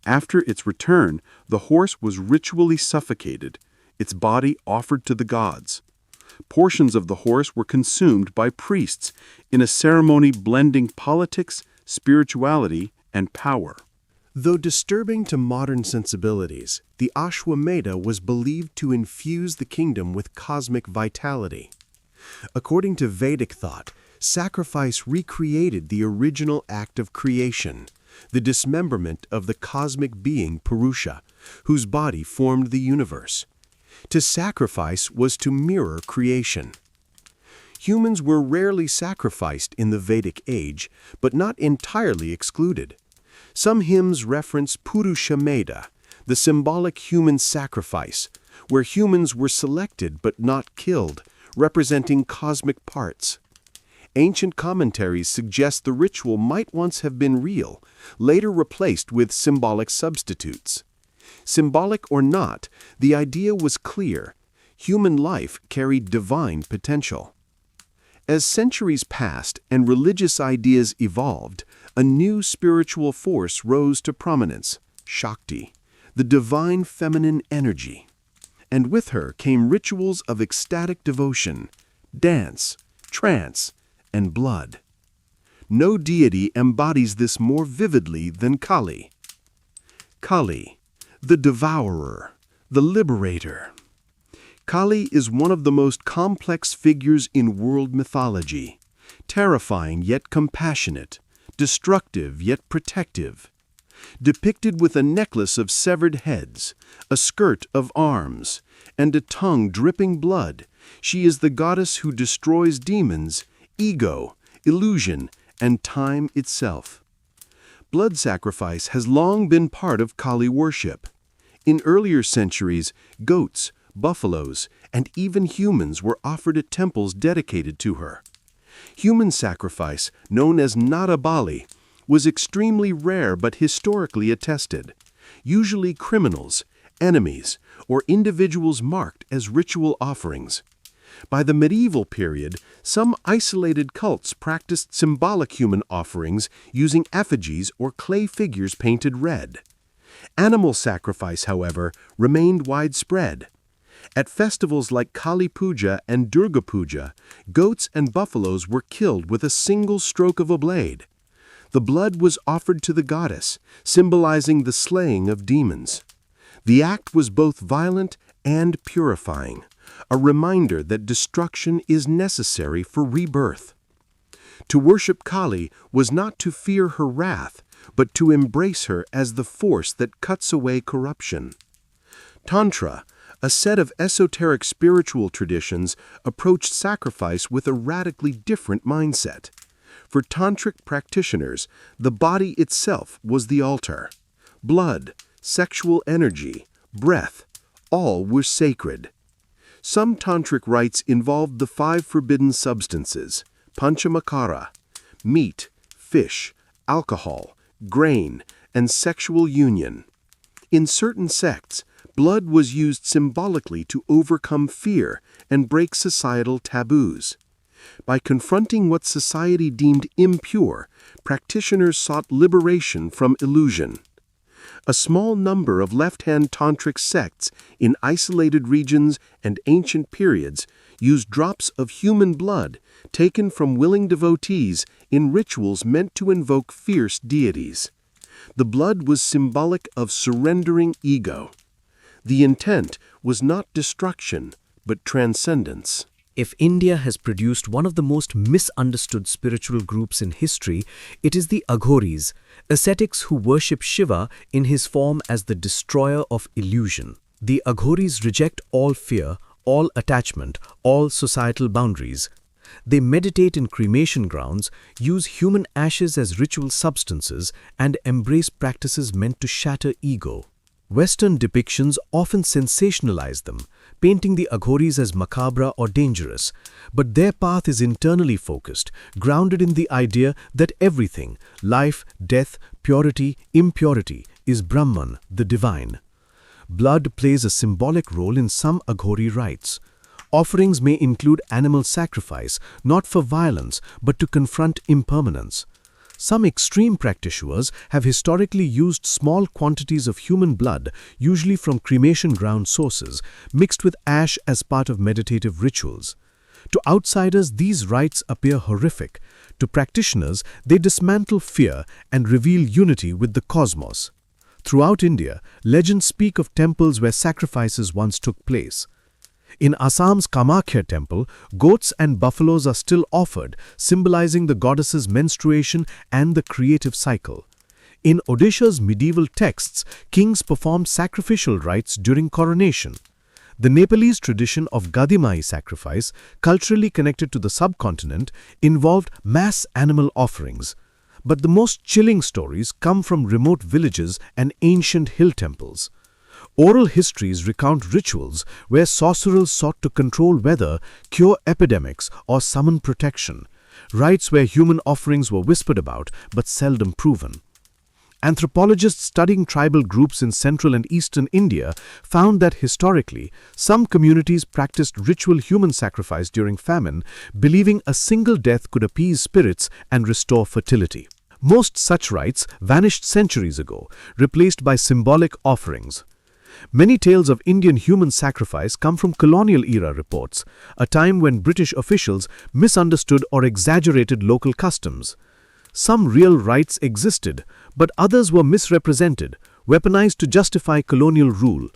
After its return, the horse was ritually suffocated, its body offered to the gods. Portions of the horse were consumed by priests in a ceremony blending politics, spirituality, and power. Though disturbing to modern sensibilities, the Ashwamedha was believed to infuse the kingdom with cosmic vitality. According to Vedic thought, sacrifice recreated the original act of creation, the dismemberment of the cosmic being Purusha, whose body formed the universe. To sacrifice was to mirror creation. Humans were rarely sacrificed in the Vedic age, but not entirely excluded. Some hymns reference Purusha Medha, the symbolic human sacrifice, where humans were selected but not killed, representing cosmic parts. Ancient commentaries suggest the ritual might once have been real, later replaced with symbolic substitutes. Symbolic or not, the idea was clear. Human life carried divine potential. As centuries passed and religious ideas evolved, a new spiritual force rose to prominence, Shakti, the divine feminine energy. And with her came rituals of ecstatic devotion, dance, trance, and blood. No deity embodies this more vividly than Kali. Kali, the devourer, the liberator. Kali is one of the most complex figures in world mythology, terrifying yet compassionate, destructive yet protective. Depicted with a necklace of severed heads, a skirt of arms, and a tongue dripping blood, she is the goddess who destroys demons, ego, illusion, and time itself. Blood sacrifice has long been part of Kali worship. In earlier centuries, goats, buffaloes, and even humans were offered at temples dedicated to her. Human sacrifice, known as Nada Bali, was extremely rare but historically attested. Usually criminals, enemies, or individuals marked as ritual offerings. By the medieval period, some isolated cults practiced symbolic human offerings using effigies or clay figures painted red. Animal sacrifice, however, remained widespread. At festivals like Kali Puja and Durga Puja, goats and buffaloes were killed with a single stroke of a blade. The blood was offered to the goddess, symbolizing the slaying of demons. The act was both violent and purifying, a reminder that destruction is necessary for rebirth. To worship Kali was not to fear her wrath, but to embrace her as the force that cuts away corruption. Tantra, a set of esoteric spiritual traditions, approached sacrifice with a radically different mindset. For tantric practitioners, the body itself was the altar. Blood, sexual energy, breath, all were sacred. Some tantric rites involved the 5 forbidden substances, panchamakara, meat, fish, alcohol, grain, and sexual union. In certain sects, blood was used symbolically to overcome fear and break societal taboos. By confronting what society deemed impure, practitioners sought liberation from illusion. A small number of left-hand tantric sects in isolated regions and ancient periods used drops of human blood taken from willing devotees in rituals meant to invoke fierce deities. The blood was symbolic of surrendering ego. The intent was not destruction, but transcendence. If India has produced one of the most misunderstood spiritual groups in history, it is the Aghoris, ascetics who worship Shiva in his form as the destroyer of illusion. The Aghoris reject all fear, all attachment, all societal boundaries. They meditate in cremation grounds, use human ashes as ritual substances, and embrace practices meant to shatter ego. Western depictions often sensationalize them, painting the Aghoris as macabre or dangerous, but their path is internally focused, grounded in the idea that everything, life, death, purity, impurity, is Brahman, the divine. Blood plays a symbolic role in some Aghori rites. Offerings may include animal sacrifice, not for violence, but to confront impermanence. Some extreme practitioners have historically used small quantities of human blood, usually from cremation ground sources, mixed with ash as part of meditative rituals. To outsiders, these rites appear horrific. To practitioners, they dismantle fear and reveal unity with the cosmos. Throughout India, legends speak of temples where sacrifices once took place. In Assam's Kamakhya temple, goats and buffaloes are still offered, symbolizing the goddess's menstruation and the creative cycle. In Odisha's medieval texts, kings performed sacrificial rites during coronation. The Nepalese tradition of Gadimai sacrifice, culturally connected to the subcontinent, involved mass animal offerings. But the most chilling stories come from remote villages and ancient hill temples. Oral histories recount rituals where sorcerers sought to control weather, cure epidemics, or summon protection. Rites where human offerings were whispered about but seldom proven. Anthropologists studying tribal groups in central and eastern India found that historically, some communities practiced ritual human sacrifice during famine, believing a single death could appease spirits and restore fertility. Most such rites vanished centuries ago, replaced by symbolic offerings. Many tales of Indian human sacrifice come from colonial-era reports, a time when British officials misunderstood or exaggerated local customs. Some real rites existed, but others were misrepresented, weaponized to justify colonial rule.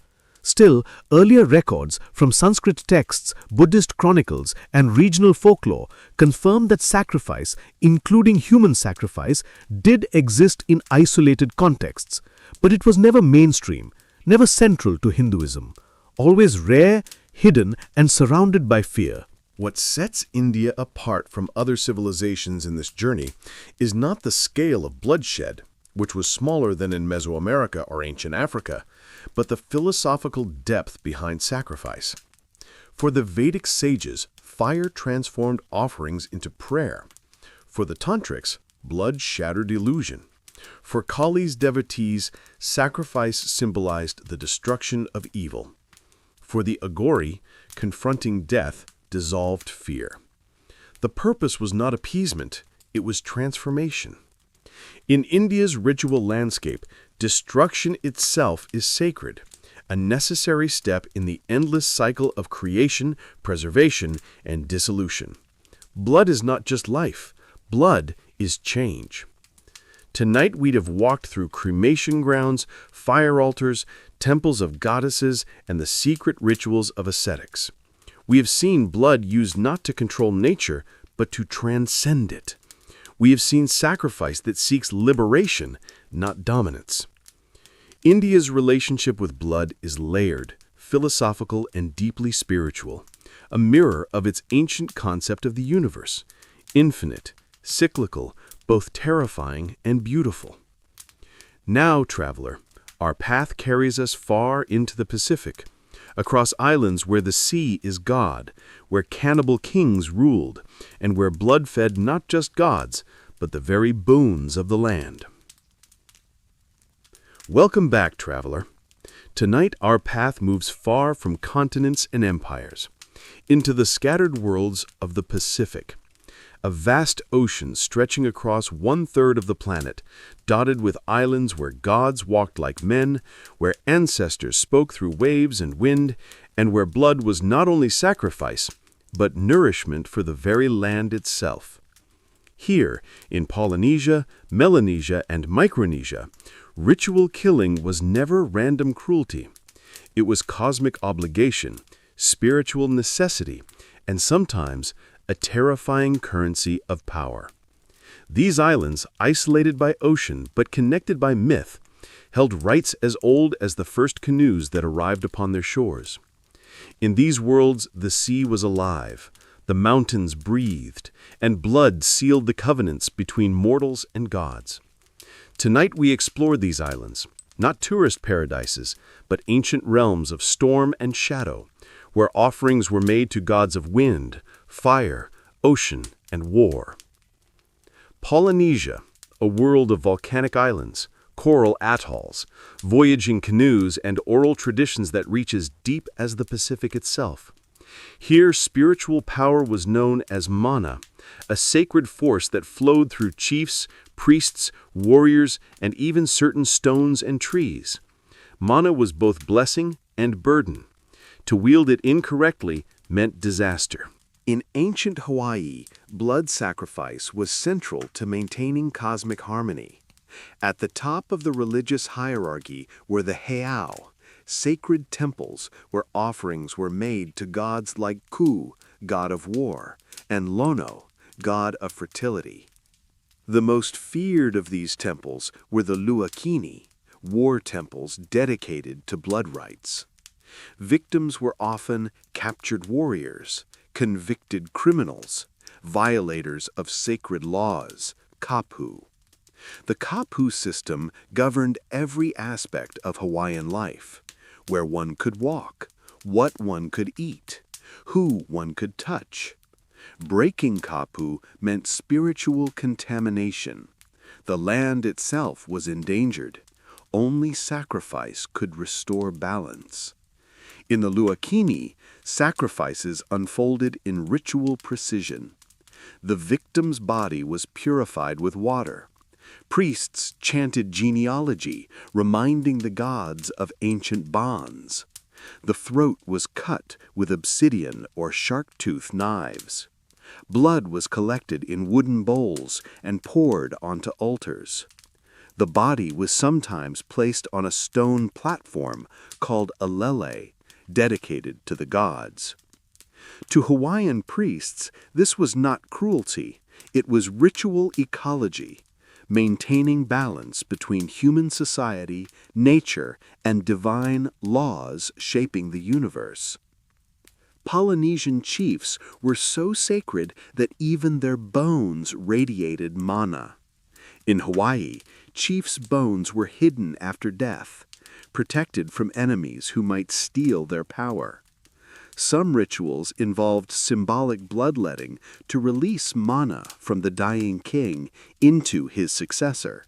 Still, earlier records from Sanskrit texts, Buddhist chronicles, and regional folklore confirm that sacrifice, including human sacrifice, did exist in isolated contexts, but it was never mainstream, never central to Hinduism, always rare, hidden, and surrounded by fear. What sets India apart from other civilizations in this journey is not the scale of bloodshed, which was smaller than in Mesoamerica or ancient Africa, but the philosophical depth behind sacrifice. For the Vedic sages, fire transformed offerings into prayer. For the Tantrics, blood shattered illusion. For Kali's devotees, sacrifice symbolized the destruction of evil. For the Aghori, confronting death dissolved fear. The purpose was not appeasement, it was transformation. In India's ritual landscape, destruction itself is sacred, a necessary step in the endless cycle of creation, preservation, and dissolution. Blood is not just life, blood is change. Tonight we'd have walked through cremation grounds, fire altars, temples of goddesses, and the secret rituals of ascetics. We have seen blood used not to control nature, but to transcend it. We have seen sacrifice that seeks liberation, not dominance. India's relationship with blood is layered, philosophical, and deeply spiritual, a mirror of its ancient concept of the universe, infinite, cyclical, both terrifying and beautiful. Now, traveler, our path carries us far into the Pacific, across islands where the sea is God, where cannibal kings ruled, and where blood fed not just gods, but the very bones of the land. Welcome back, traveler. Tonight our path moves far from continents and empires, into the scattered worlds of the Pacific, a vast ocean stretching across 1/3 of the planet, dotted with islands where gods walked like men, where ancestors spoke through waves and wind, and where blood was not only sacrifice, but nourishment for the very land itself. Here, in Polynesia, Melanesia, and Micronesia, ritual killing was never random cruelty. It was cosmic obligation, spiritual necessity, and sometimes a terrifying currency of power. These islands, isolated by ocean but connected by myth, held rites as old as the first canoes that arrived upon their shores. In these worlds, the sea was alive, the mountains breathed, and blood sealed the covenants between mortals and gods. Tonight we explore these islands, not tourist paradises, but ancient realms of storm and shadow, where offerings were made to gods of wind, fire, ocean, and war. Polynesia, a world of volcanic islands, coral atolls, voyaging canoes, and oral traditions that reach as deep as the Pacific itself. Here, spiritual power was known as mana, a sacred force that flowed through chiefs, priests, warriors, and even certain stones and trees. Mana was both blessing and burden. To wield it incorrectly meant disaster. In ancient Hawaii, blood sacrifice was central to maintaining cosmic harmony. At the top of the religious hierarchy were the heiau, sacred temples where offerings were made to gods like Ku, god of war, and Lono, god of fertility. The most feared of these temples were the luakini, war temples dedicated to blood rites. Victims were often captured warriors, convicted criminals, violators of sacred laws, kapu. The kapu system governed every aspect of Hawaiian life, where one could walk, what one could eat, who one could touch. Breaking kapu meant spiritual contamination. The land itself was endangered. Only sacrifice could restore balance. In the luakini, sacrifices unfolded in ritual precision. The victim's body was purified with water. Priests chanted genealogy, reminding the gods of ancient bonds. The throat was cut with obsidian or shark-tooth knives. Blood was collected in wooden bowls and poured onto altars. The body was sometimes placed on a stone platform called a lele, dedicated to the gods. To Hawaiian priests, this was not cruelty, it was ritual ecology, maintaining balance between human society, nature, and divine laws shaping the universe. Polynesian chiefs were so sacred that even their bones radiated mana. In Hawaii, chiefs' bones were hidden after death, protected from enemies who might steal their power. Some rituals involved symbolic bloodletting to release mana from the dying king into his successor.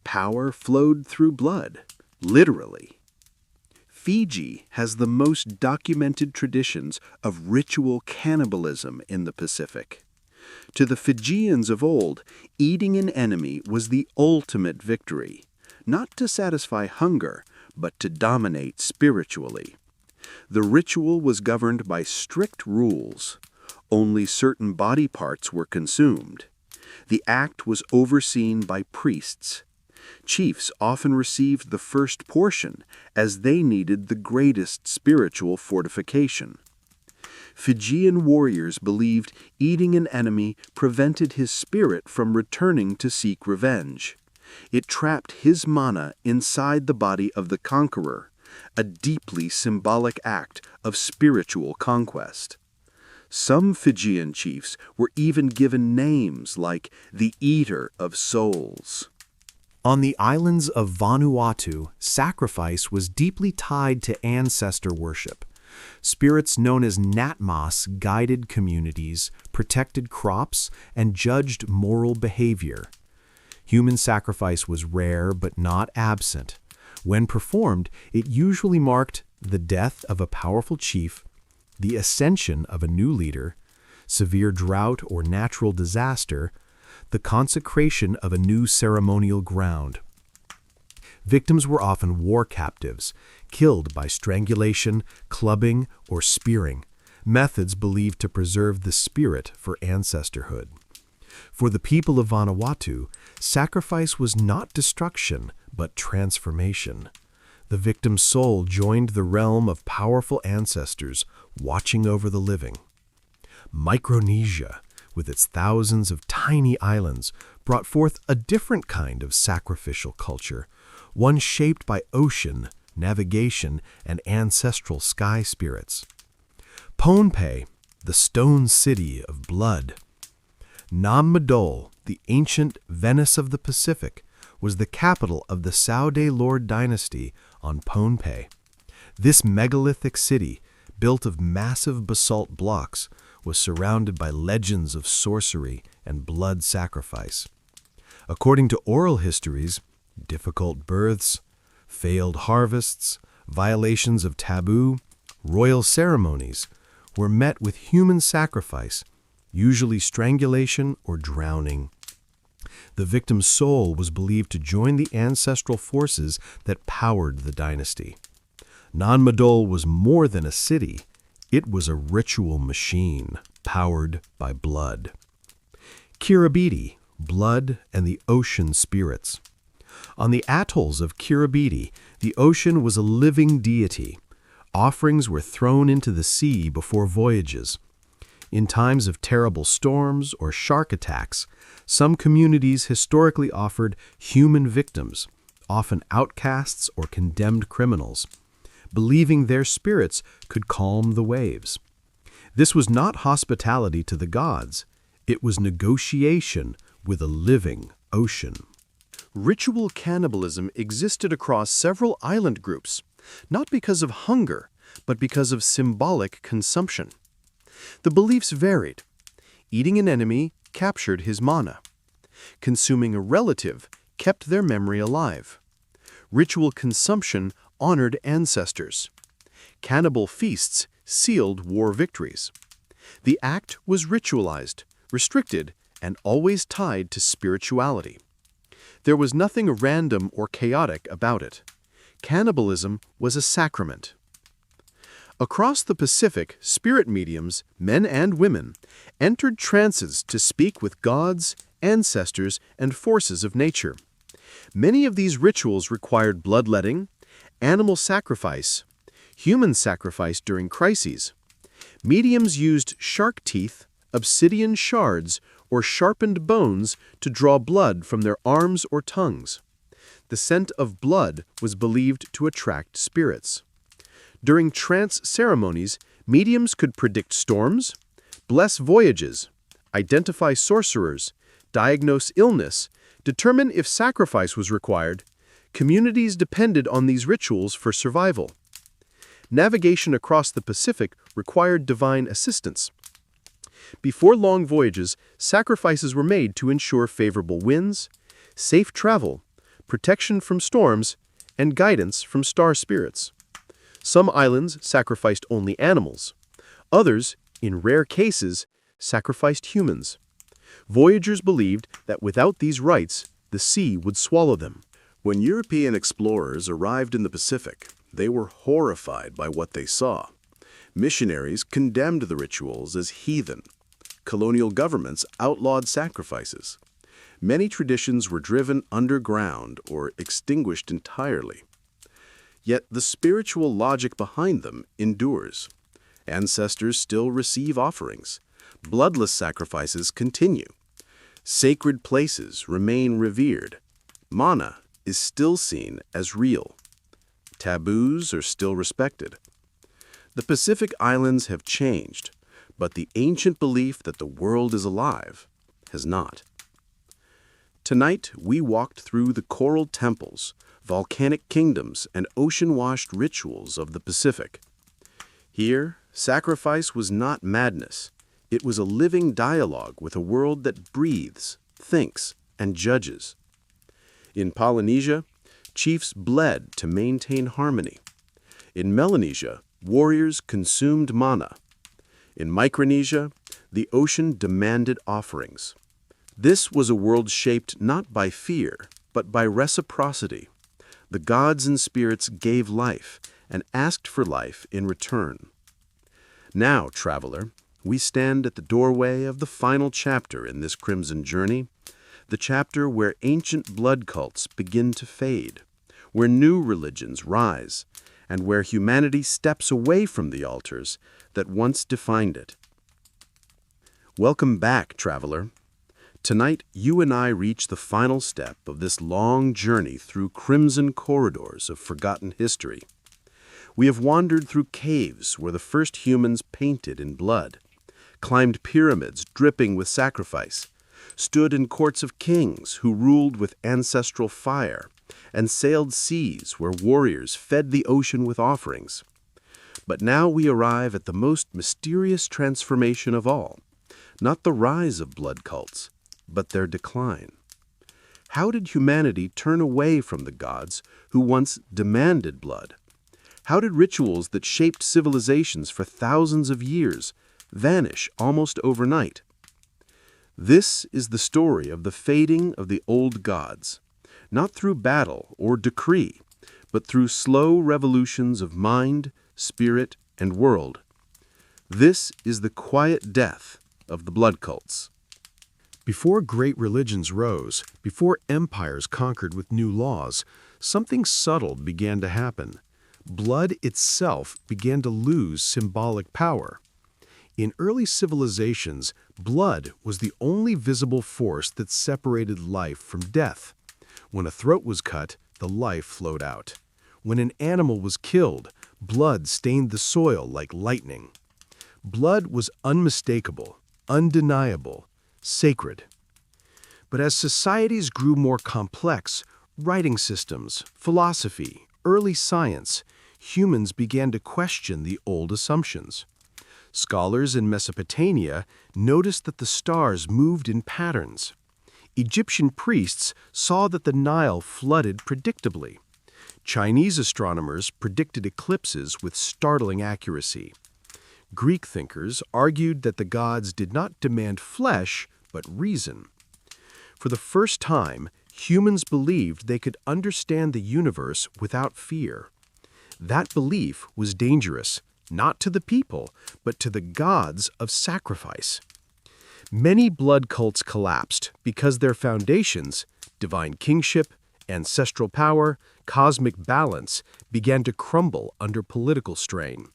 Power flowed through blood, literally. Fiji has the most documented traditions of ritual cannibalism in the Pacific. To the Fijians of old, eating an enemy was the ultimate victory, not to satisfy hunger, but to dominate spiritually. The ritual was governed by strict rules. Only certain body parts were consumed. The act was overseen by priests. Chiefs often received the first portion, as they needed the greatest spiritual fortification. Fijian warriors believed eating an enemy prevented his spirit from returning to seek revenge. It trapped his mana inside the body of the conqueror, a deeply symbolic act of spiritual conquest. Some Fijian chiefs were even given names like the Eater of Souls. On the islands of Vanuatu, sacrifice was deeply tied to ancestor worship. Spirits known as Natmas guided communities, protected crops, and judged moral behavior. Human sacrifice was rare but not absent. When performed, it usually marked the death of a powerful chief, the ascension of a new leader, severe drought or natural disaster, the consecration of a new ceremonial ground. Victims were often war captives, killed by strangulation, clubbing, or spearing, methods believed to preserve the spirit for ancestorhood. For the people of Vanuatu, sacrifice was not destruction, but transformation. The victim's soul joined the realm of powerful ancestors watching over the living. Micronesia, with its thousands of tiny islands, brought forth a different kind of sacrificial culture, one shaped by ocean, navigation, and ancestral sky spirits. Pohnpei, the stone city of blood. Nam Madol, the ancient Venice of the Pacific, was the capital of the Saude Lord dynasty on Pohnpei. This megalithic city, built of massive basalt blocks, was surrounded by legends of sorcery and blood sacrifice. According to oral histories, difficult births, failed harvests, violations of taboo, royal ceremonies were met with human sacrifice, usually strangulation or drowning. The victim's soul was believed to join the ancestral forces that powered the dynasty. Nanmadol was more than a city. It was a ritual machine powered by blood. Kiribati, blood and the ocean spirits. On the atolls of Kiribati, the ocean was a living deity. Offerings were thrown into the sea before voyages. In times of terrible storms or shark attacks, some communities historically offered human victims, often outcasts or condemned criminals, believing their spirits could calm the waves. This was not hospitality to the gods. It was negotiation with a living ocean. Ritual cannibalism existed across several island groups, not because of hunger, but because of symbolic consumption. The beliefs varied. Eating an enemy captured his mana. Consuming a relative kept their memory alive. Ritual consumption honored ancestors. Cannibal feasts sealed war victories. The act was ritualized, restricted, and always tied to spirituality. There was nothing random or chaotic about it. Cannibalism was a sacrament. Across the Pacific, spirit mediums, men and women, entered trances to speak with gods, ancestors, and forces of nature. Many of these rituals required bloodletting, animal sacrifice, human sacrifice during crises. Mediums used shark teeth, obsidian shards, or sharpened bones to draw blood from their arms or tongues. The scent of blood was believed to attract spirits. During trance ceremonies, mediums could predict storms, bless voyages, identify sorcerers, diagnose illness, determine if sacrifice was required. Communities depended on these rituals for survival. Navigation across the Pacific required divine assistance. Before long voyages, sacrifices were made to ensure favorable winds, safe travel, protection from storms, and guidance from star spirits. Some islands sacrificed only animals. Others, in rare cases, sacrificed humans. Voyagers believed that without these rites, the sea would swallow them. When European explorers arrived in the Pacific, they were horrified by what they saw. Missionaries condemned the rituals as heathen. Colonial governments outlawed sacrifices. Many traditions were driven underground or extinguished entirely. Yet the spiritual logic behind them endures. Ancestors still receive offerings. Bloodless sacrifices continue. Sacred places remain revered. Mana is still seen as real. Taboos are still respected. The Pacific Islands have changed, but the ancient belief that the world is alive has not. Tonight, we walked through the coral temples, volcanic kingdoms, and ocean-washed rituals of the Pacific. Here, sacrifice was not madness. It was a living dialogue with a world that breathes, thinks, and judges. In Polynesia, chiefs bled to maintain harmony. In Melanesia, warriors consumed mana. In Micronesia, the ocean demanded offerings. This was a world shaped not by fear, but by reciprocity. The gods and spirits gave life and asked for life in return. Now, traveler, we stand at the doorway of the final chapter in this crimson journey, the chapter where ancient blood cults begin to fade, where new religions rise, and where humanity steps away from the altars that once defined it. Welcome back, traveler. Tonight, you and I reach the final step of this long journey through crimson corridors of forgotten history. We have wandered through caves where the first humans painted in blood, climbed pyramids dripping with sacrifice, stood in courts of kings who ruled with ancestral fire, and sailed seas where warriors fed the ocean with offerings. But now we arrive at the most mysterious transformation of all, not the rise of blood cults, but their decline. How did humanity turn away from the gods who once demanded blood? How did rituals that shaped civilizations for thousands of years vanish almost overnight? This is the story of the fading of the old gods, not through battle or decree, but through slow revolutions of mind, spirit, and world. This is the quiet death of the blood cults. Before great religions rose, before empires conquered with new laws, something subtle began to happen. Blood itself began to lose symbolic power. In early civilizations, blood was the only visible force that separated life from death. When a throat was cut, the life flowed out. When an animal was killed, blood stained the soil like lightning. Blood was unmistakable, undeniable, sacred. But as societies grew more complex, writing systems, philosophy, early science, humans began to question the old assumptions. Scholars in Mesopotamia noticed that the stars moved in patterns. Egyptian priests saw that the Nile flooded predictably. Chinese astronomers predicted eclipses with startling accuracy. Greek thinkers argued that the gods did not demand flesh, but reason. For the first time, humans believed they could understand the universe without fear. That belief was dangerous, not to the people, but to the gods of sacrifice. Many blood cults collapsed because their foundations, divine kingship, ancestral power, cosmic balance, began to crumble under political strain.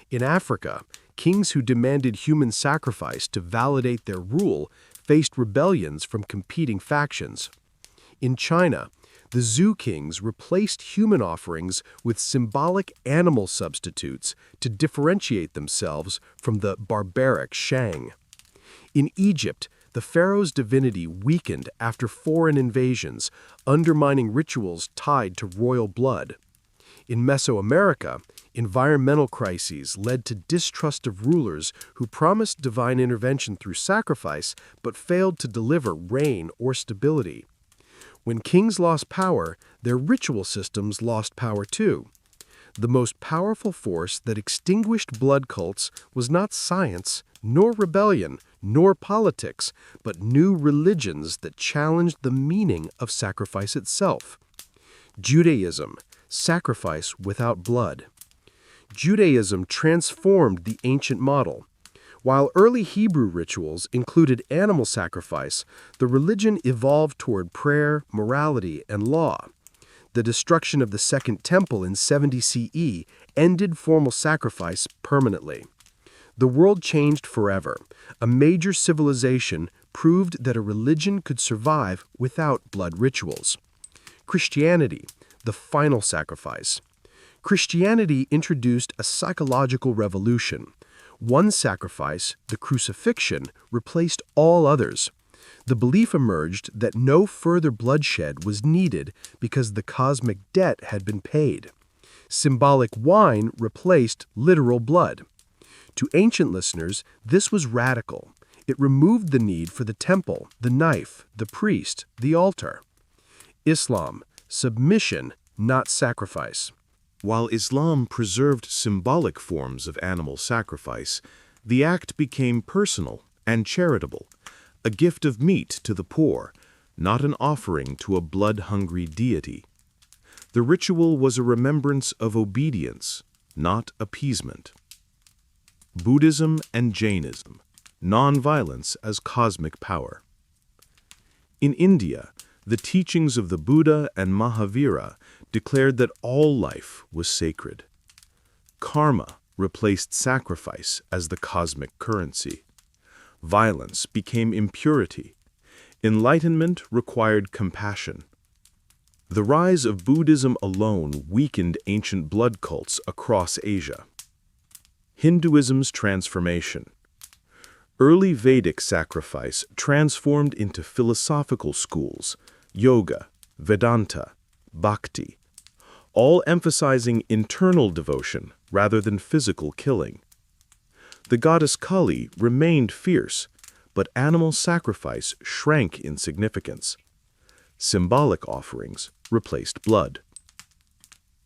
In Africa, kings who demanded human sacrifice to validate their rule faced rebellions from competing factions. In China, the Zhou kings replaced human offerings with symbolic animal substitutes to differentiate themselves from the barbaric Shang. In Egypt, the pharaoh's divinity weakened after foreign invasions, undermining rituals tied to royal blood. In Mesoamerica, environmental crises led to distrust of rulers who promised divine intervention through sacrifice but failed to deliver rain or stability. When kings lost power, their ritual systems lost power too. The most powerful force that extinguished blood cults was not science, nor rebellion, nor politics, but new religions that challenged the meaning of sacrifice itself. Judaism, sacrifice without blood. Judaism transformed the ancient model. While early Hebrew rituals included animal sacrifice, the religion evolved toward prayer, morality, and law. The destruction of the Second Temple in 70 CE ended formal sacrifice permanently. The world changed forever. A major civilization proved that a religion could survive without blood rituals. Christianity, the final sacrifice. Christianity introduced a psychological revolution. One sacrifice, the crucifixion, replaced all others. The belief emerged that no further bloodshed was needed because the cosmic debt had been paid. Symbolic wine replaced literal blood. To ancient listeners, this was radical. It removed the need for the temple, the knife, the priest, the altar. Islam, submission, not sacrifice. While Islam preserved symbolic forms of animal sacrifice, the act became personal and charitable, a gift of meat to the poor, not an offering to a blood-hungry deity. The ritual was a remembrance of obedience, not appeasement. Buddhism and Jainism, nonviolence as cosmic power. In India, the teachings of the Buddha and Mahavira declared that all life was sacred. Karma replaced sacrifice as the cosmic currency. Violence became impurity. Enlightenment required compassion. The rise of Buddhism alone weakened ancient blood cults across Asia. Hinduism's transformation. Early Vedic sacrifice transformed into philosophical schools, yoga, Vedanta, bhakti, all emphasizing internal devotion rather than physical killing. The goddess Kali remained fierce, but animal sacrifice shrank in significance. Symbolic offerings replaced blood.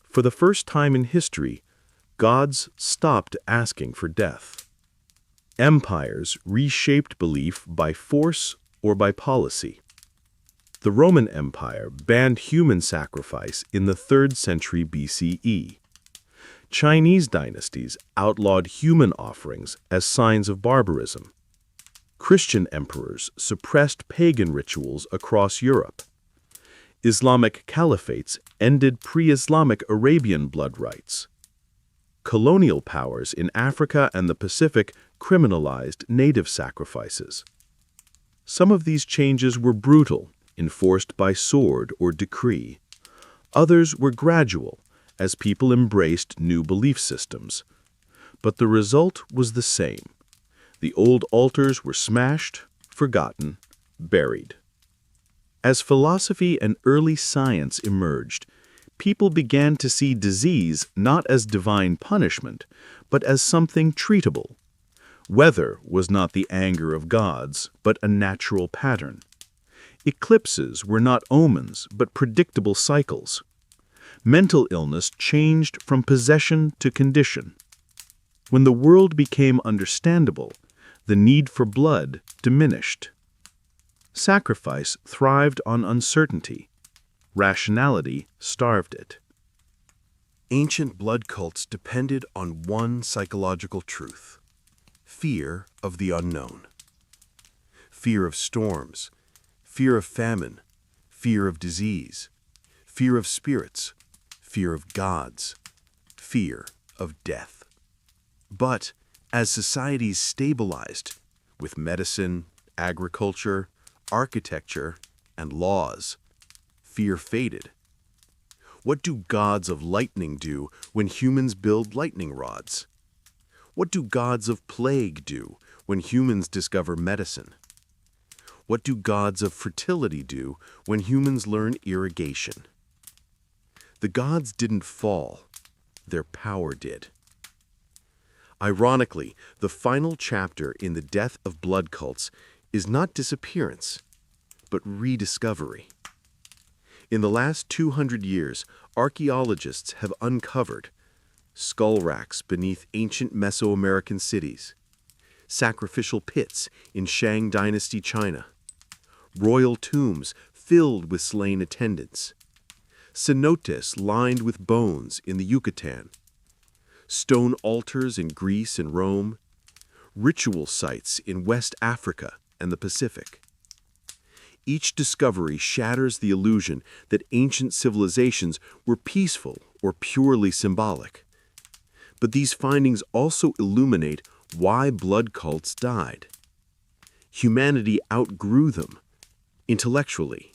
For the first time in history, gods stopped asking for death. Empires reshaped belief by force or by policy. The Roman Empire banned human sacrifice in the 3rd century BCE. Chinese dynasties outlawed human offerings as signs of barbarism. Christian emperors suppressed pagan rituals across Europe. Islamic caliphates ended pre-Islamic Arabian blood rites. Colonial powers in Africa and the Pacific criminalized native sacrifices. Some of these changes were brutal, enforced by sword or decree. Others were gradual, as people embraced new belief systems. But the result was the same. The old altars were smashed, forgotten, buried. As philosophy and early science emerged, people began to see disease not as divine punishment, but as something treatable. Weather was not the anger of gods, but a natural pattern. Eclipses were not omens, but predictable cycles. Mental illness changed from possession to condition. When the world became understandable, the need for blood diminished. Sacrifice thrived on uncertainty. Rationality starved it. Ancient blood cults depended on one psychological truth: fear of the unknown. Fear of storms, fear of famine, fear of disease, fear of spirits, fear of gods, fear of death. But as societies stabilized, with medicine, agriculture, architecture, and laws, fear faded. What do gods of lightning do when humans build lightning rods? What do gods of plague do when humans discover medicine? What do gods of fertility do when humans learn irrigation? The gods didn't fall, their power did. Ironically, the final chapter in the death of blood cults is not disappearance, but rediscovery. In the last 200 years, archaeologists have uncovered skull racks beneath ancient Mesoamerican cities, sacrificial pits in Shang Dynasty China, royal tombs filled with slain attendants, cenotes lined with bones in the Yucatan, stone altars in Greece and Rome, ritual sites in West Africa and the Pacific. Each discovery shatters the illusion that ancient civilizations were peaceful or purely symbolic. But these findings also illuminate why blood cults died. Humanity outgrew them, intellectually,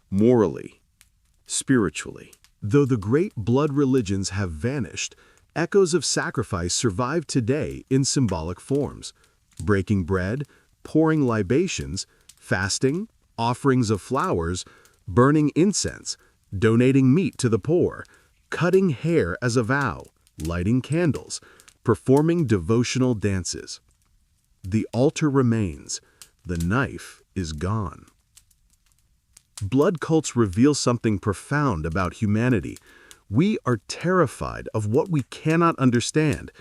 morally, spiritually. Though the great blood religions have vanished, echoes of sacrifice survive today in symbolic forms: breaking bread, pouring libations, fasting, offerings of flowers, burning incense, donating meat to the poor, cutting hair as a vow, lighting candles, performing devotional dances. The altar remains, the knife is gone. Blood cults reveal something profound about humanity. We are terrified of what we cannot understand,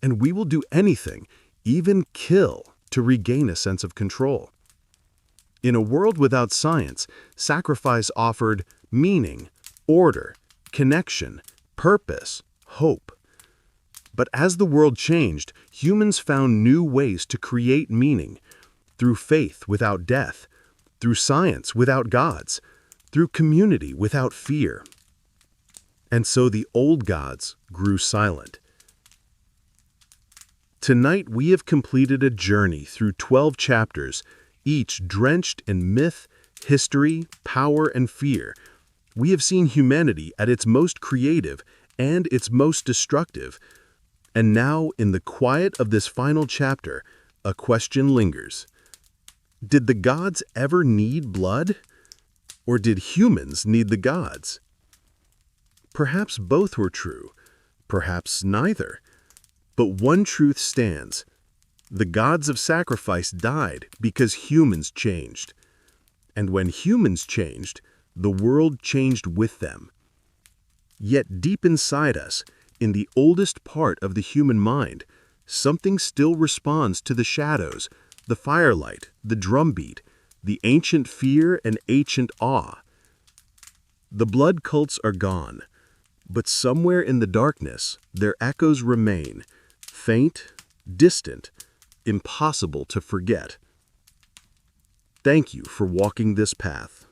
and we will do anything, even kill, to regain a sense of control. In a world without science, sacrifice offered meaning, order, connection, purpose, hope. But as the world changed, humans found new ways to create meaning, through faith without death, through science without gods, through community without fear. And so the old gods grew silent. Tonight we have completed a journey through 12 chapters, each drenched in myth, history, power, and fear. We have seen humanity at its most creative and its most destructive. And now, in the quiet of this final chapter, a question lingers. Did the gods ever need blood? Or did humans need the gods? Perhaps both were true, perhaps neither. But one truth stands. The gods of sacrifice died because humans changed. And when humans changed, the world changed with them. Yet deep inside us, in the oldest part of the human mind, something still responds to the shadows, the firelight, the drumbeat, the ancient fear and ancient awe. The blood cults are gone, but somewhere in the darkness, their echoes remain, faint, distant, impossible to forget. Thank you for walking this path.